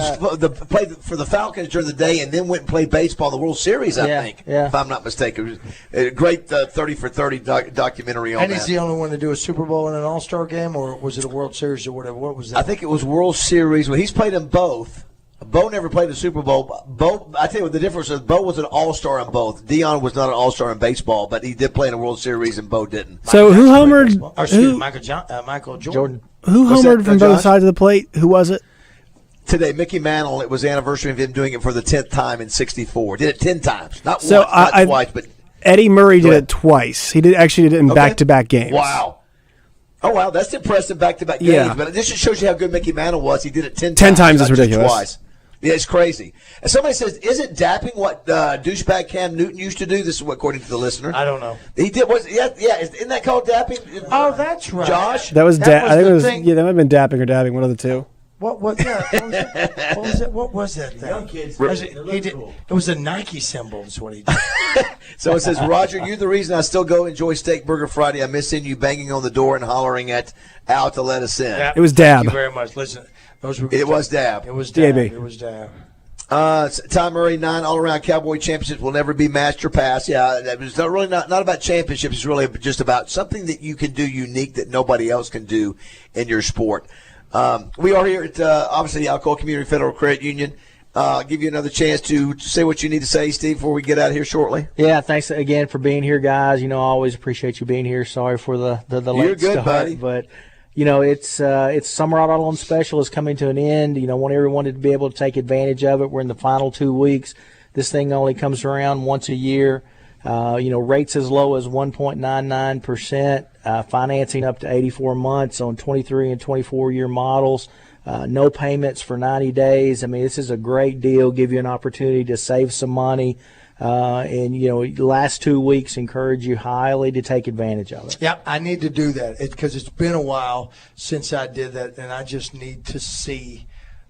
for the Falcons during the day, and then went and played baseball in the World Series. I think, if I'm not mistaken. It was a great 30 for 30 documentary on that. And he's the only one to do a Super Bowl and an All-Star game, or was it a World Series or whatever? What was that? I think it was World Series. Well, he's played in both. Bo never played the Super Bowl. Bo, I tell you what the difference is. Bo was an all-star in both. Dion was not an all-star in baseball, but he did play in a World Series, and Bo didn't. So who homered? Michael Jordan. Who homered from both sides of the plate? Who was it? Today, Mickey Mantle. It was the anniversary of him doing it for the 10th time in '64. Did it 10 times, not once, not twice, but Eddie Murray did it twice. He did it in back-to-back games. Wow. Oh, wow, that's impressive back-to-back games. Yeah. But this just shows you how good Mickey Mantle was. He did it 10 times. 10 times is not just ridiculous. Twice. Yeah, it's crazy. And somebody says, isn't dapping what douchebag Cam Newton used to do? This is what, according to the listener. I don't know. He did. Isn't that called dapping? Oh, that's right. Josh? That was I think it was that might have been dapping or dabbing, one of the two. What was that? What was that thing? Young kids. It was a Nike symbol is what he did. So it says, Roger, you're the reason I still go enjoy Steak Burger Friday. I miss seeing you banging on the door and hollering at Al to let us in. Yeah, it was dab. Thank you very much. Listen, it was dab. It was dab. DAB. It was dab. Tom Murray, 9 all-around Cowboy championships will never be matched or passed. Yeah, it's not about championships. It's really just about something that you can do unique that nobody else can do in your sport. We are here at, obviously, the Alcoa Community Federal Credit Union. Give you another chance to say what you need to say, Steve, before we get out of here shortly. Yeah, thanks again for being here, guys. I always appreciate you being here. Sorry for the late You're good, start, buddy. but it's Summer Auto Loan Special is coming to an end. Want everyone to be able to take advantage of it. We're in the final 2 weeks. This thing only comes around once a year. Rates as low as 1.99%, financing up to 84 months on 23 and 24-year models. No payments for 90 days. This is a great deal. Give you an opportunity to save some money. The last 2 weeks encourage you highly to take advantage of it. Yep, I need to do that because it's been a while since I did that, and I just need to see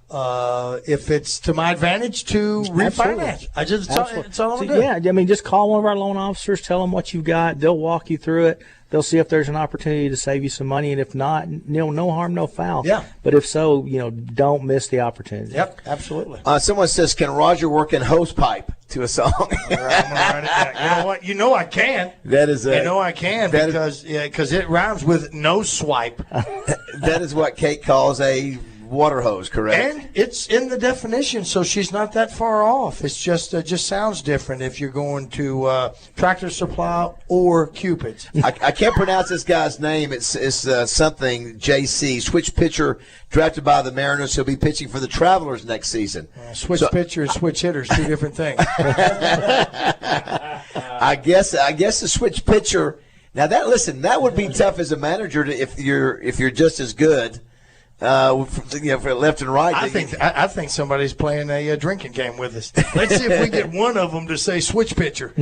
if it's to my advantage to refinance. It's all I'm doing. Yeah, just call one of our loan officers, tell them what you've got. They'll walk you through it. They'll see if there's an opportunity to save you some money, and if not, no harm, no foul. Yeah. But if so, don't miss the opportunity. Yep, absolutely. Someone says, can Roger work in hose pipe to a song? I'm gonna write it down. You know what? I can. That is I can because it rhymes with no swipe. That is what Kate calls a water hose, correct? And it's in the definition, so she's not that far off. It's just sounds different if you're going to Tractor Supply or Cupid's. I can't pronounce this guy's name. It's something JC, switch pitcher drafted by the Mariners. He'll be pitching for the Travelers next season. Switch pitcher and switch hitters, two different things. I guess the switch pitcher. Now that would be tough as a manager if you're just as good. For left and right. I think somebody's playing a drinking game with us. Let's see if we get one of them to say switch pitcher.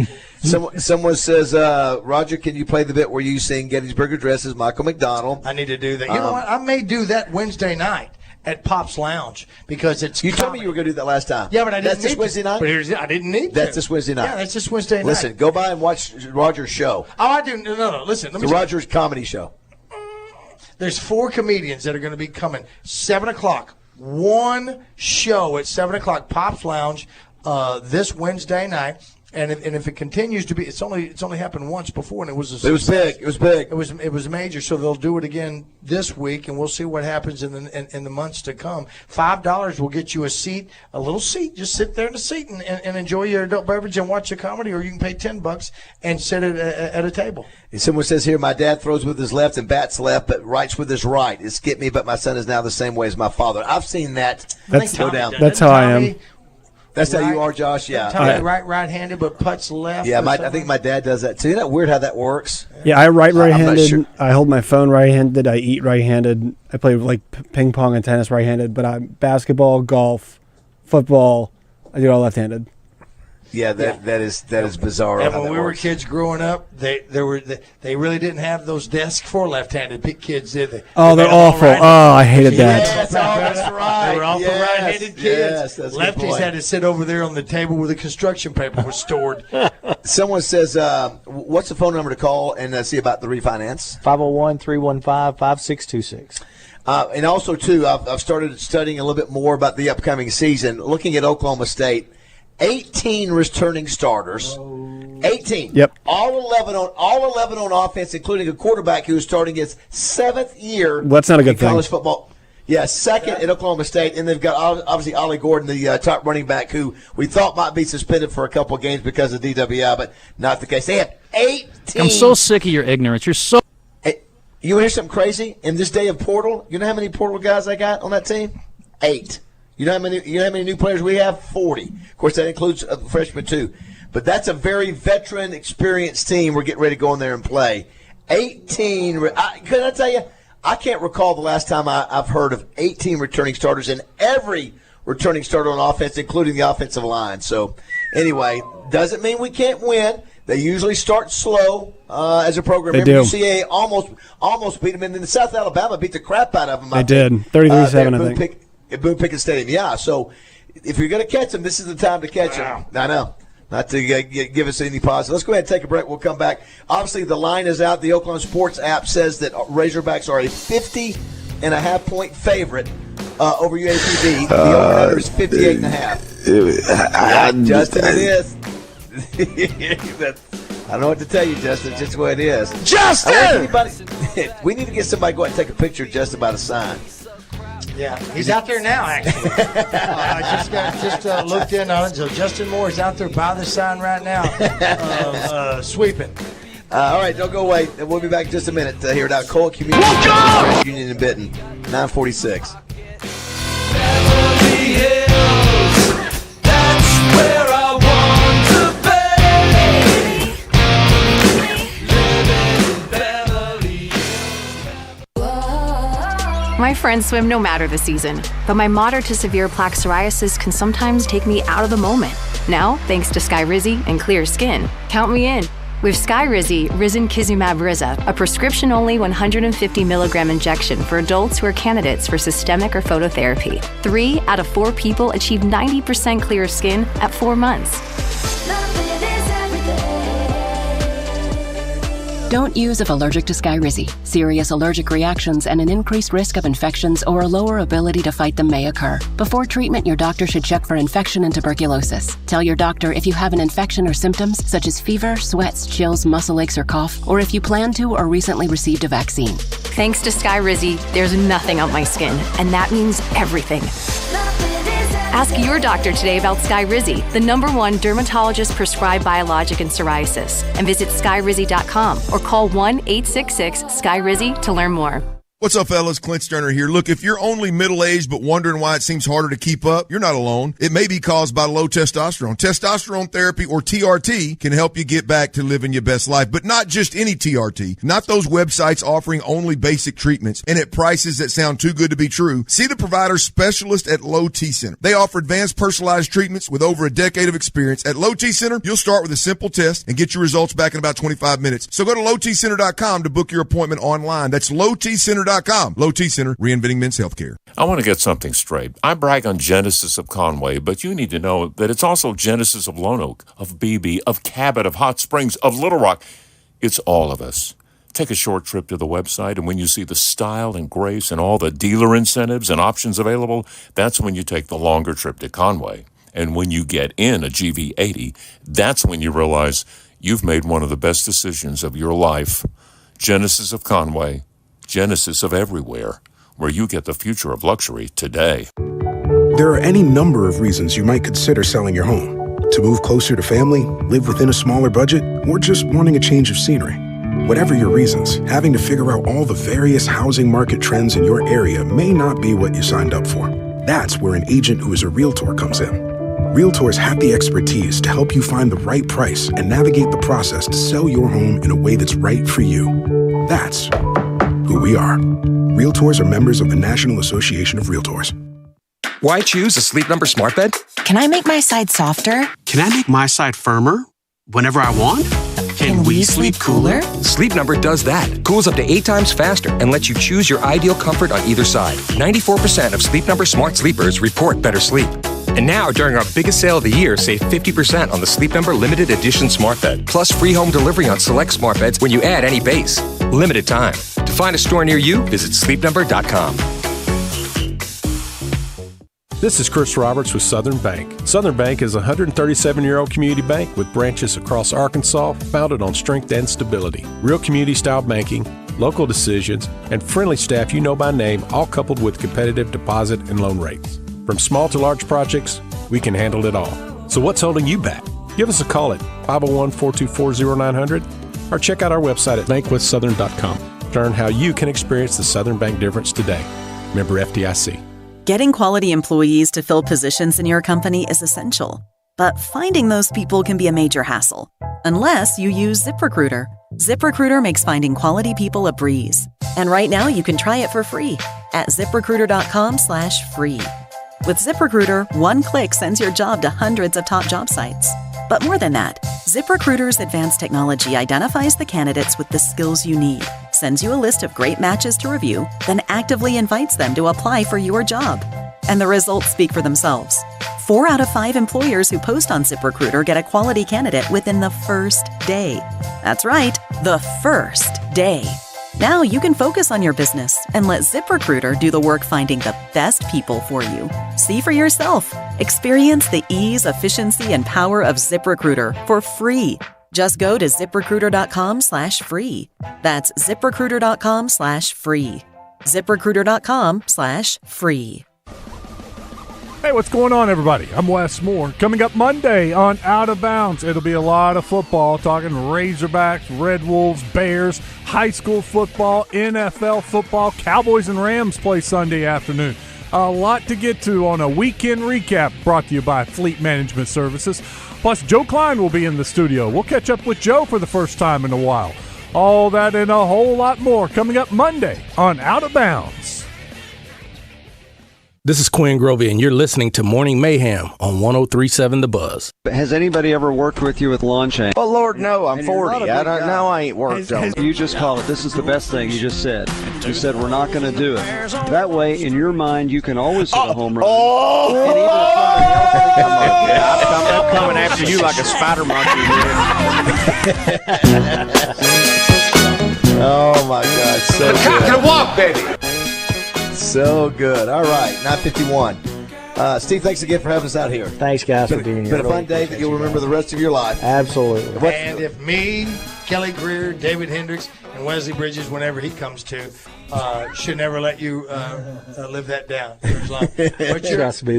Someone says, Roger, can you play the bit where you sing Gettysburg Address as Michael McDonald? I need to do that. You know what? I may do that Wednesday night at Pop's Lounge because it's. You told me you were going to do that last time. Yeah, but I didn't. That's this Wednesday night. But I didn't need. That's this Wednesday night. Yeah, that's this Wednesday night. Listen, go by and watch Roger's show. Oh, I do. No. Listen, it's Roger's comedy show. There's 4 comedians that are going to be coming. 7 o'clock. One show at 7 o'clock. Pop's Lounge this Wednesday night. And if it continues to be, it's only happened once before, and it was a success. It was big. It was major. So they'll do it again this week, and we'll see what happens in the months to come. $5 will get you a seat, a little seat. Just sit there in the seat and enjoy your adult beverage and watch a comedy, or you can pay $10 and sit at a table. And someone says here, my dad throws with his left and bats left, but writes with his right. It skipped me, but my son is now the same way as my father. I've seen that go down. That's how I am. That's how you are, Josh. Yeah. Tommy right-handed, but putts left. Yeah, I think my dad does that too. Isn't that weird how that works? Yeah, I write right-handed. Sure. I hold my phone right-handed. I eat right-handed. I play ping pong and tennis right-handed. But I'm basketball, golf, football. I do it all left-handed. Yeah, that is bizarre. And when we were kids growing up, they really didn't have those desks for left-handed kids, did they? Oh, they're awful. I hated that. Yes, that's right. They were all for right-handed kids. Yes, that's Lefties had to sit over there on the table where the construction paper was stored. Someone says, what's the phone number to call and see about the refinance? 501-315-5626. And also, too, I've started studying a little bit more about the upcoming season, looking at Oklahoma State. 18 returning starters. 18. Yep. All 11 on offense, including a quarterback who is starting his 7th year. Well, that's not a good in college thing. Football. Yeah, second at Oklahoma State, and they've got obviously Ollie Gordon, the top running back, who we thought might be suspended for a couple of games because of DWI, but not the case. They have 18. I'm so sick of your ignorance. You're so. Hey, you want to hear something crazy? In this day of portal, you know how many portal guys I got on that team? 8. You know how many new players we have? 40. Of course, that includes freshmen too. But that's a very veteran, experienced team. We're getting ready to go in there and play. 18. Could I tell you? I can't recall the last time I've heard of 18 returning starters, and every returning starter on offense, including the offensive line. So, anyway, doesn't mean we can't win. They usually start slow as a program. They Remember, do. UCA almost beat them, and then South Alabama beat the crap out of them. They did. 33-7, I think. At Boone Pickens Stadium, yeah. So, if you're going to catch them, this is the time to catch them. I know. Not to give us any positive. Let's go ahead and take a break. We'll come back. Obviously, the line is out. The Oklahoma Sports app says that Razorbacks are a 50.5-point favorite over UAPB. The over-under is 58.5. Justin, it is. I don't know what to tell you, Justin. It's just the way it is. Justin! We need to get somebody to go out and take a picture of Justin by the sign. Yeah, he's out there now, actually. I just looked in on it. So Justin Moore is out there by the sign right now, sweeping. All right, don't go away. We'll be back in just a minute here at Alcoa Community Union in Benton, 946. That's where I want to be. My friends swim no matter the season, but my moderate to severe plaque psoriasis can sometimes take me out of the moment. Now, thanks to Skyrizi and clear skin, count me in. With Skyrizi, Risankizumab Riza, a prescription-only 150 milligram injection for adults who are candidates for systemic or phototherapy. 3 out of 4 people achieve 90% clear skin at 4 months. Don't use if allergic to Skyrizi. Serious allergic reactions and an increased risk of infections or a lower ability to fight them may occur. Before treatment, your doctor should check for infection and tuberculosis. Tell your doctor if you have an infection or symptoms such as fever, sweats, chills, muscle aches, or cough, or if you plan to or recently received a vaccine. Thanks to Skyrizi, there's nothing on my skin, and that means everything. Ask your doctor today about Skyrizi, the #1 dermatologist-prescribed biologic in psoriasis, and visit skyrizi.com or call 1-866-SKYRIZI to learn more. What's up, fellas? Clint Sterner here. Look, if you're only middle-aged but wondering why it seems harder to keep up, you're not alone. It may be caused by low testosterone. Testosterone therapy, or TRT, can help you get back to living your best life, but not just any TRT. Not those websites offering only basic treatments and at prices that sound too good to be true. See the provider specialist at Low T Center. They offer advanced personalized treatments with over a decade of experience. At Low T Center, you'll start with a simple test and get your results back in about 25 minutes. So go to lowtcenter.com to book your appointment online. That's lowtcenter.com. Low T Center, reinventing men's healthcare. I want to get something straight. I brag on Genesis of Conway, but you need to know that it's also Genesis of Lone Oak, of Beebe, of Cabot, of Hot Springs, of Little Rock. It's all of us. Take a short trip to the website, and when you see the style and grace and all the dealer incentives and options available, that's when you take the longer trip to Conway. And when you get in a GV80, that's when you realize you've made one of the best decisions of your life. Genesis of Conway. Genesis of everywhere, where you get the future of luxury today. There are any number of reasons you might consider selling your home. To move closer to family, live within a smaller budget, or just wanting a change of scenery. Whatever your reasons, having to figure out all the various housing market trends in your area may not be what you signed up for. That's where an agent who is a realtor comes in. Realtors have the expertise to help you find the right price and navigate the process to sell your home in a way that's right for you. That's who we are. Realtors are members of the National Association of Realtors. Why choose a Sleep Number smart bed? Can I make my side softer? Can I make my side firmer whenever I want? Can we sleep cooler? Sleep Number does that. Cools up to 8 times faster and lets you choose your ideal comfort on either side. 94% of Sleep Number smart sleepers report better sleep. And now, during our biggest sale of the year, save 50% on the Sleep Number Limited Edition Smart Bed. Plus free home delivery on select smart beds when you add any base. Limited time. To find a store near you, visit sleepnumber.com. This is Chris Roberts with Southern Bank. Southern Bank is a 137-year-old community bank with branches across Arkansas, founded on strength and stability. Real community-style banking, local decisions, and friendly staff you know by name, all coupled with competitive deposit and loan rates. From small to large projects, we can handle it all. So what's holding you back? Give us a call at 501-424-0900 or check out our website at bankwithsouthern.com. Learn how you can experience the Southern Bank difference today. Member FDIC. Getting quality employees to fill positions in your company is essential, but finding those people can be a major hassle, unless you use ZipRecruiter. ZipRecruiter makes finding quality people a breeze. And right now you can try it for free at ZipRecruiter.com/free. With ZipRecruiter, one click sends your job to hundreds of top job sites. But more than that, ZipRecruiter's advanced technology identifies the candidates with the skills you need, sends you a list of great matches to review, then actively invites them to apply for your job. And the results speak for themselves. 4 out of 5 employers who post on ZipRecruiter get a quality candidate within the first day. That's right, the first day. Now you can focus on your business and let ZipRecruiter do the work finding the best people for you. See for yourself. Experience the ease, efficiency, and power of ZipRecruiter for free. Just go to ZipRecruiter.com/free. That's ZipRecruiter.com/free. ZipRecruiter.com/free. Hey, what's going on, everybody? I'm Wes Moore. Coming up Monday on Out of Bounds, it'll be a lot of football, talking Razorbacks, Red Wolves, Bears, high school football, NFL football. Cowboys and Rams play Sunday afternoon. A lot to get to on a weekend recap brought to you by Fleet Management Services. Plus, Joe Klein will be in the studio. We'll catch up with Joe for the first time in a while. All that and a whole lot more coming up Monday on Out of Bounds. This is Quinn Grovey, and you're listening to Morning Mayhem on 103.7 The Buzz. Has anybody ever worked with you with lawn chain? Oh, Lord, no. I'm 40. I ain't worked on it. You just call it. This is the best thing you just said. You said we're not going to do it. That way, in your mind, you can always hit a home run. Oh! And even if somebody else I'm coming after you like a spider monkey. Oh, my God. So good. Cock and walk, baby. So good. All right, 9:51. Steve, thanks again for having us out here. Thanks, guys, for being here. It's been a fun day that you'll remember the rest of your life. Absolutely. And if me, Kelly Greer, David Hendricks, and Wesley Bridges, whenever he comes to, should never let you live that down. Trust me,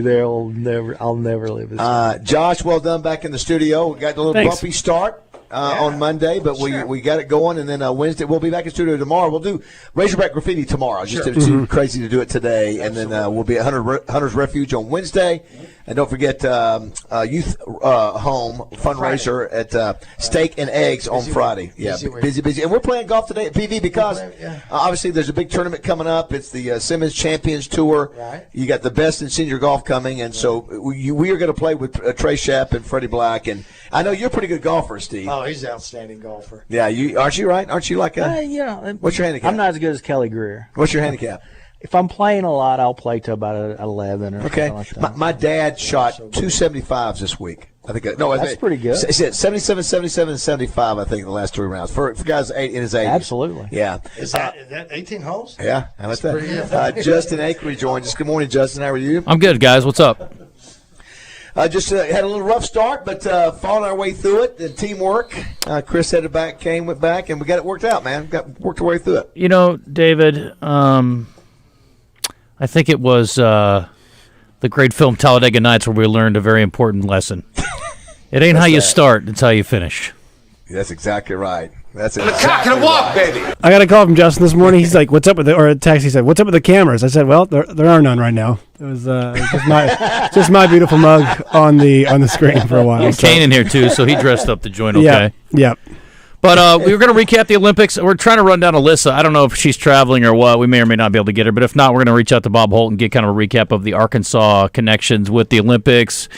I'll never live it. Josh, well done back in the studio. We got a little bumpy start. On Monday, but we got it going, and then Wednesday we'll be back in studio tomorrow. We'll do Razorback Graffiti tomorrow. Just too crazy to do it today, and then we'll be at Hunter's Refuge on Wednesday, and don't forget Youth Home fundraiser at Steak and Eggs on Friday. Yeah, busy, and we're playing golf today at PV because obviously there's a big tournament coming up. It's the Simmons Champions Tour. Right. You got the best in senior golf coming, and so we are going to play with Trey Shapp and Freddie Black, and I know you're a pretty good golfer, Steve. Oh, he's an outstanding golfer. Yeah, aren't you right? Aren't you like a? What's your handicap? I'm not as good as Kelly Greer. What's your handicap? If I'm playing a lot, I'll play to about 11 or something like that. My dad shot 275s this week. I think that's pretty good. He said 77, 77, and 75. I think in the last 3 rounds for guys in his 80s. Absolutely. Yeah. Is that 18 holes? Yeah, how about that? Justin Akery joins us. Good morning, Justin. How are you? I'm good, guys. What's up? Just had a little rough start, but followed our way through it. And teamwork. Chris went back, and we got it worked out, man. Worked our way through it. You know, David, I think it was the great film Talladega Nights where we learned a very important lesson. It ain't how you start, it's how you finish. That's exactly right. That's exactly right. Baby. I got a call from Justin this morning. He's like, "What's up with or a text?" He said, "What's up with the cameras?" I said, "Well, there are none right now. It was just my beautiful mug on the screen for a while." And Kane in here too, so he dressed up the joint. Okay. Yeah. But we were going to recap the Olympics. We're trying to run down Alyssa. I don't know if she's traveling or what. We may or may not be able to get her. But if not, we're going to reach out to Bob Holt and get kind of a recap of the Arkansas connections with the Olympics.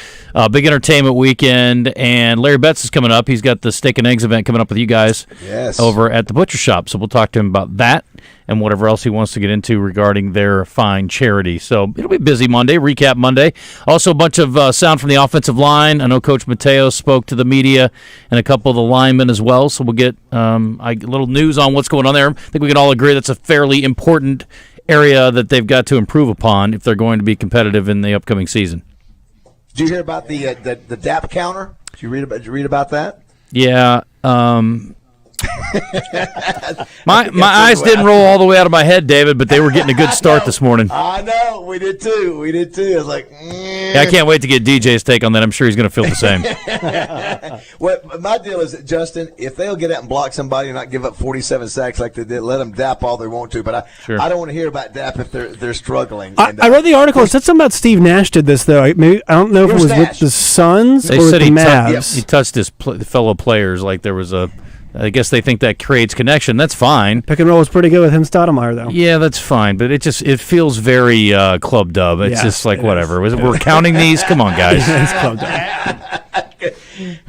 Big entertainment weekend. And Larry Betts is coming up. He's got the Steak and Eggs event coming up with you guys over at the Butcher Shop. So we'll talk to him about that and whatever else he wants to get into regarding their fine charity. So it'll be a busy Monday, recap Monday. Also a bunch of sound from the offensive line. I know Coach Mateo spoke to the media and a couple of the linemen as well, so we'll get a little news on what's going on there. I think we can all agree that's a fairly important area that they've got to improve upon if they're going to be competitive in the upcoming season. Did you hear about the DAP counter? Did you read about that? Yeah. My eyes didn't roll all the way out of my head, David, but they were getting a good start this morning. I know. We did too. I was like, Yeah, I can't wait to get DJ's take on that. I'm sure he's going to feel the same. Well, my deal is, Justin, if they'll get out and block somebody and not give up 47 sacks like they did, let them dap all they want to. But I don't want to hear about dap if they're struggling. I read the article. It said something about Steve Nash did this, though. I don't know if it was with the Suns or with the Mavs. He touched his fellow players like there was a... I guess they think that creates connection. That's fine. Pick and roll was pretty good with him, Stoudemire, though. Yeah, that's fine. But it feels very Club Dub. It's just like, whatever. We're counting these? Come on, guys. It's Club Dub.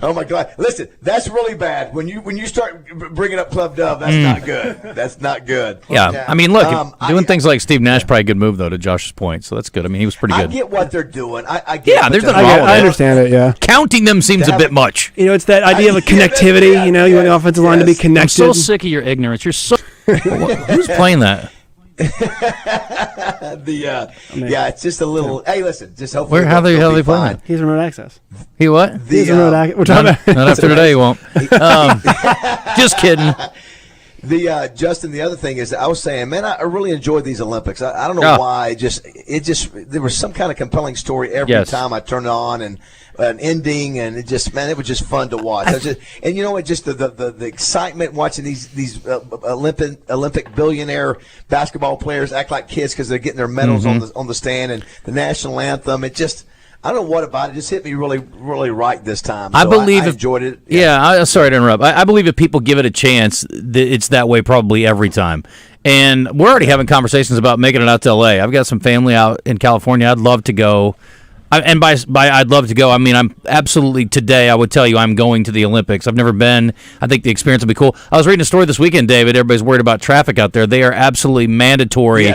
Oh my God! Listen, that's really bad. When you start bringing up Club Dub, that's not good. That's not good. Yeah, I mean, look, doing things like Steve Nash probably a good move though, to Josh's point. So that's good. I mean, he was pretty good. I get what they're doing. I get. Yeah, there's nothing I wrong with it. understand it. Yeah, counting them seems a bit much. It's that idea of a connectivity. You want the offensive line to be connected. I'm so sick of your ignorance. You're so. Who's playing that? It's just a little. Hey, listen, just hopefully. How are they playing that? He's remote access. He what? He's remote access. We're talking about not after today. He won't. Just kidding. Justin, the other thing is, I was saying, man, I really enjoyed these Olympics. I don't know why. There was some kind of compelling story every time I turned it on, and an ending, and it was just fun to watch. And you know what? Just the excitement watching these Olympic billionaire basketball players act like kids because they're getting their medals on the stand, and the national anthem. It just. I don't know what about it. Just hit me really, really right this time. So I enjoyed it. Yeah, sorry to interrupt. I believe if people give it a chance, it's that way probably every time. And we're already having conversations about making it out to L.A. I've got some family out in California. I'd love to go. And by I'd love to go, I mean, I'm absolutely today, I would tell you I'm going to the Olympics. I've never been. I think the experience will be cool. I was reading a story this weekend, David. Everybody's worried about traffic out there. They are absolutely mandatory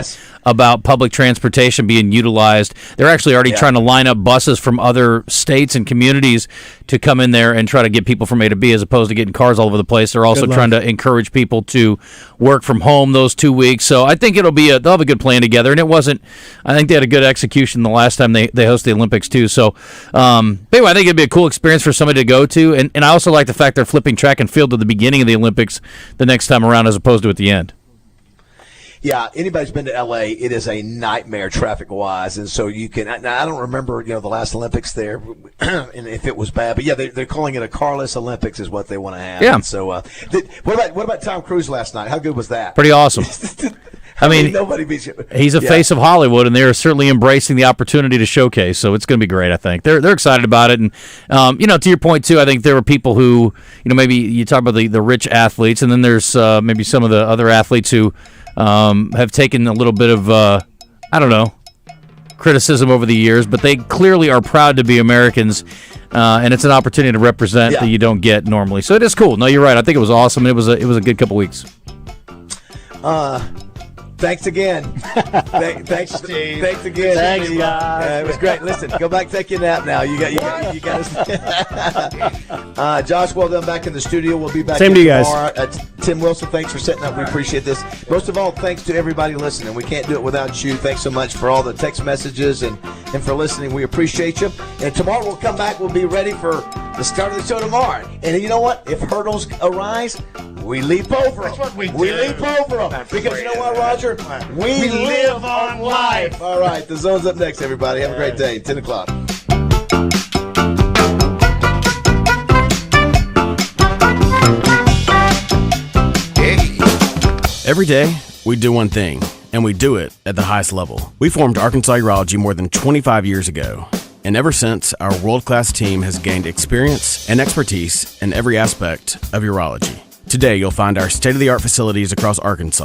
about public transportation being utilized. They're actually already trying to line up buses from other states and communities to come in there and try to get people from A to B as opposed to getting cars all over the place. They're also trying to encourage people to work from home those 2 weeks. So I think they'll have a good plan together. And I think they had a good execution the last time they hosted the Olympics too. So anyway, I think it'd be a cool experience for somebody to go to. And I also like the fact they're flipping track and field at the beginning of the Olympics the next time around as opposed to at the end. Yeah, anybody's been to L.A., it is a nightmare traffic-wise, and so you can. Now, I don't remember, the last Olympics there, and if it was bad, but yeah, they're calling it a carless Olympics is what they want to have. Yeah. And so, what about Tom Cruise last night? How good was that? Pretty awesome. I mean, nobody beats you. He's a face of Hollywood, and they're certainly embracing the opportunity to showcase. So it's going to be great. I think they're excited about it, and to your point too, I think there were people who, maybe you talk about the rich athletes, and then there's maybe some of the other athletes who have taken a little bit of criticism over the years, but they clearly are proud to be Americans, and it's an opportunity to represent that you don't get normally. So it is cool. No, you're right. I think it was awesome. It was a good couple weeks. Thanks again. Thanks, Steve. Thanks again. Thanks, guys. It was great. Listen, go back, take your nap now. You got us. Josh, well done back in the studio. We'll be back Same to you tomorrow. guys. Tim Wilson, thanks for setting up. We appreciate this. Most of all, thanks to everybody listening. We can't do it without you. Thanks so much for all the text messages and for listening. We appreciate you. And tomorrow we'll come back. We'll be ready for the start of the show tomorrow. And you know what? If hurdles arise, we leap over them. That's what we do. We leap over them. Because you know what, Roger? We live on life. All right, the Zone's up next, everybody. Have a great day. 10 o'clock. Every day, we do one thing, and we do it at the highest level. We formed Arkansas Urology more than 25 years ago, and ever since, our world-class team has gained experience and expertise in every aspect of urology. Today, you'll find our state-of-the-art facilities across Arkansas.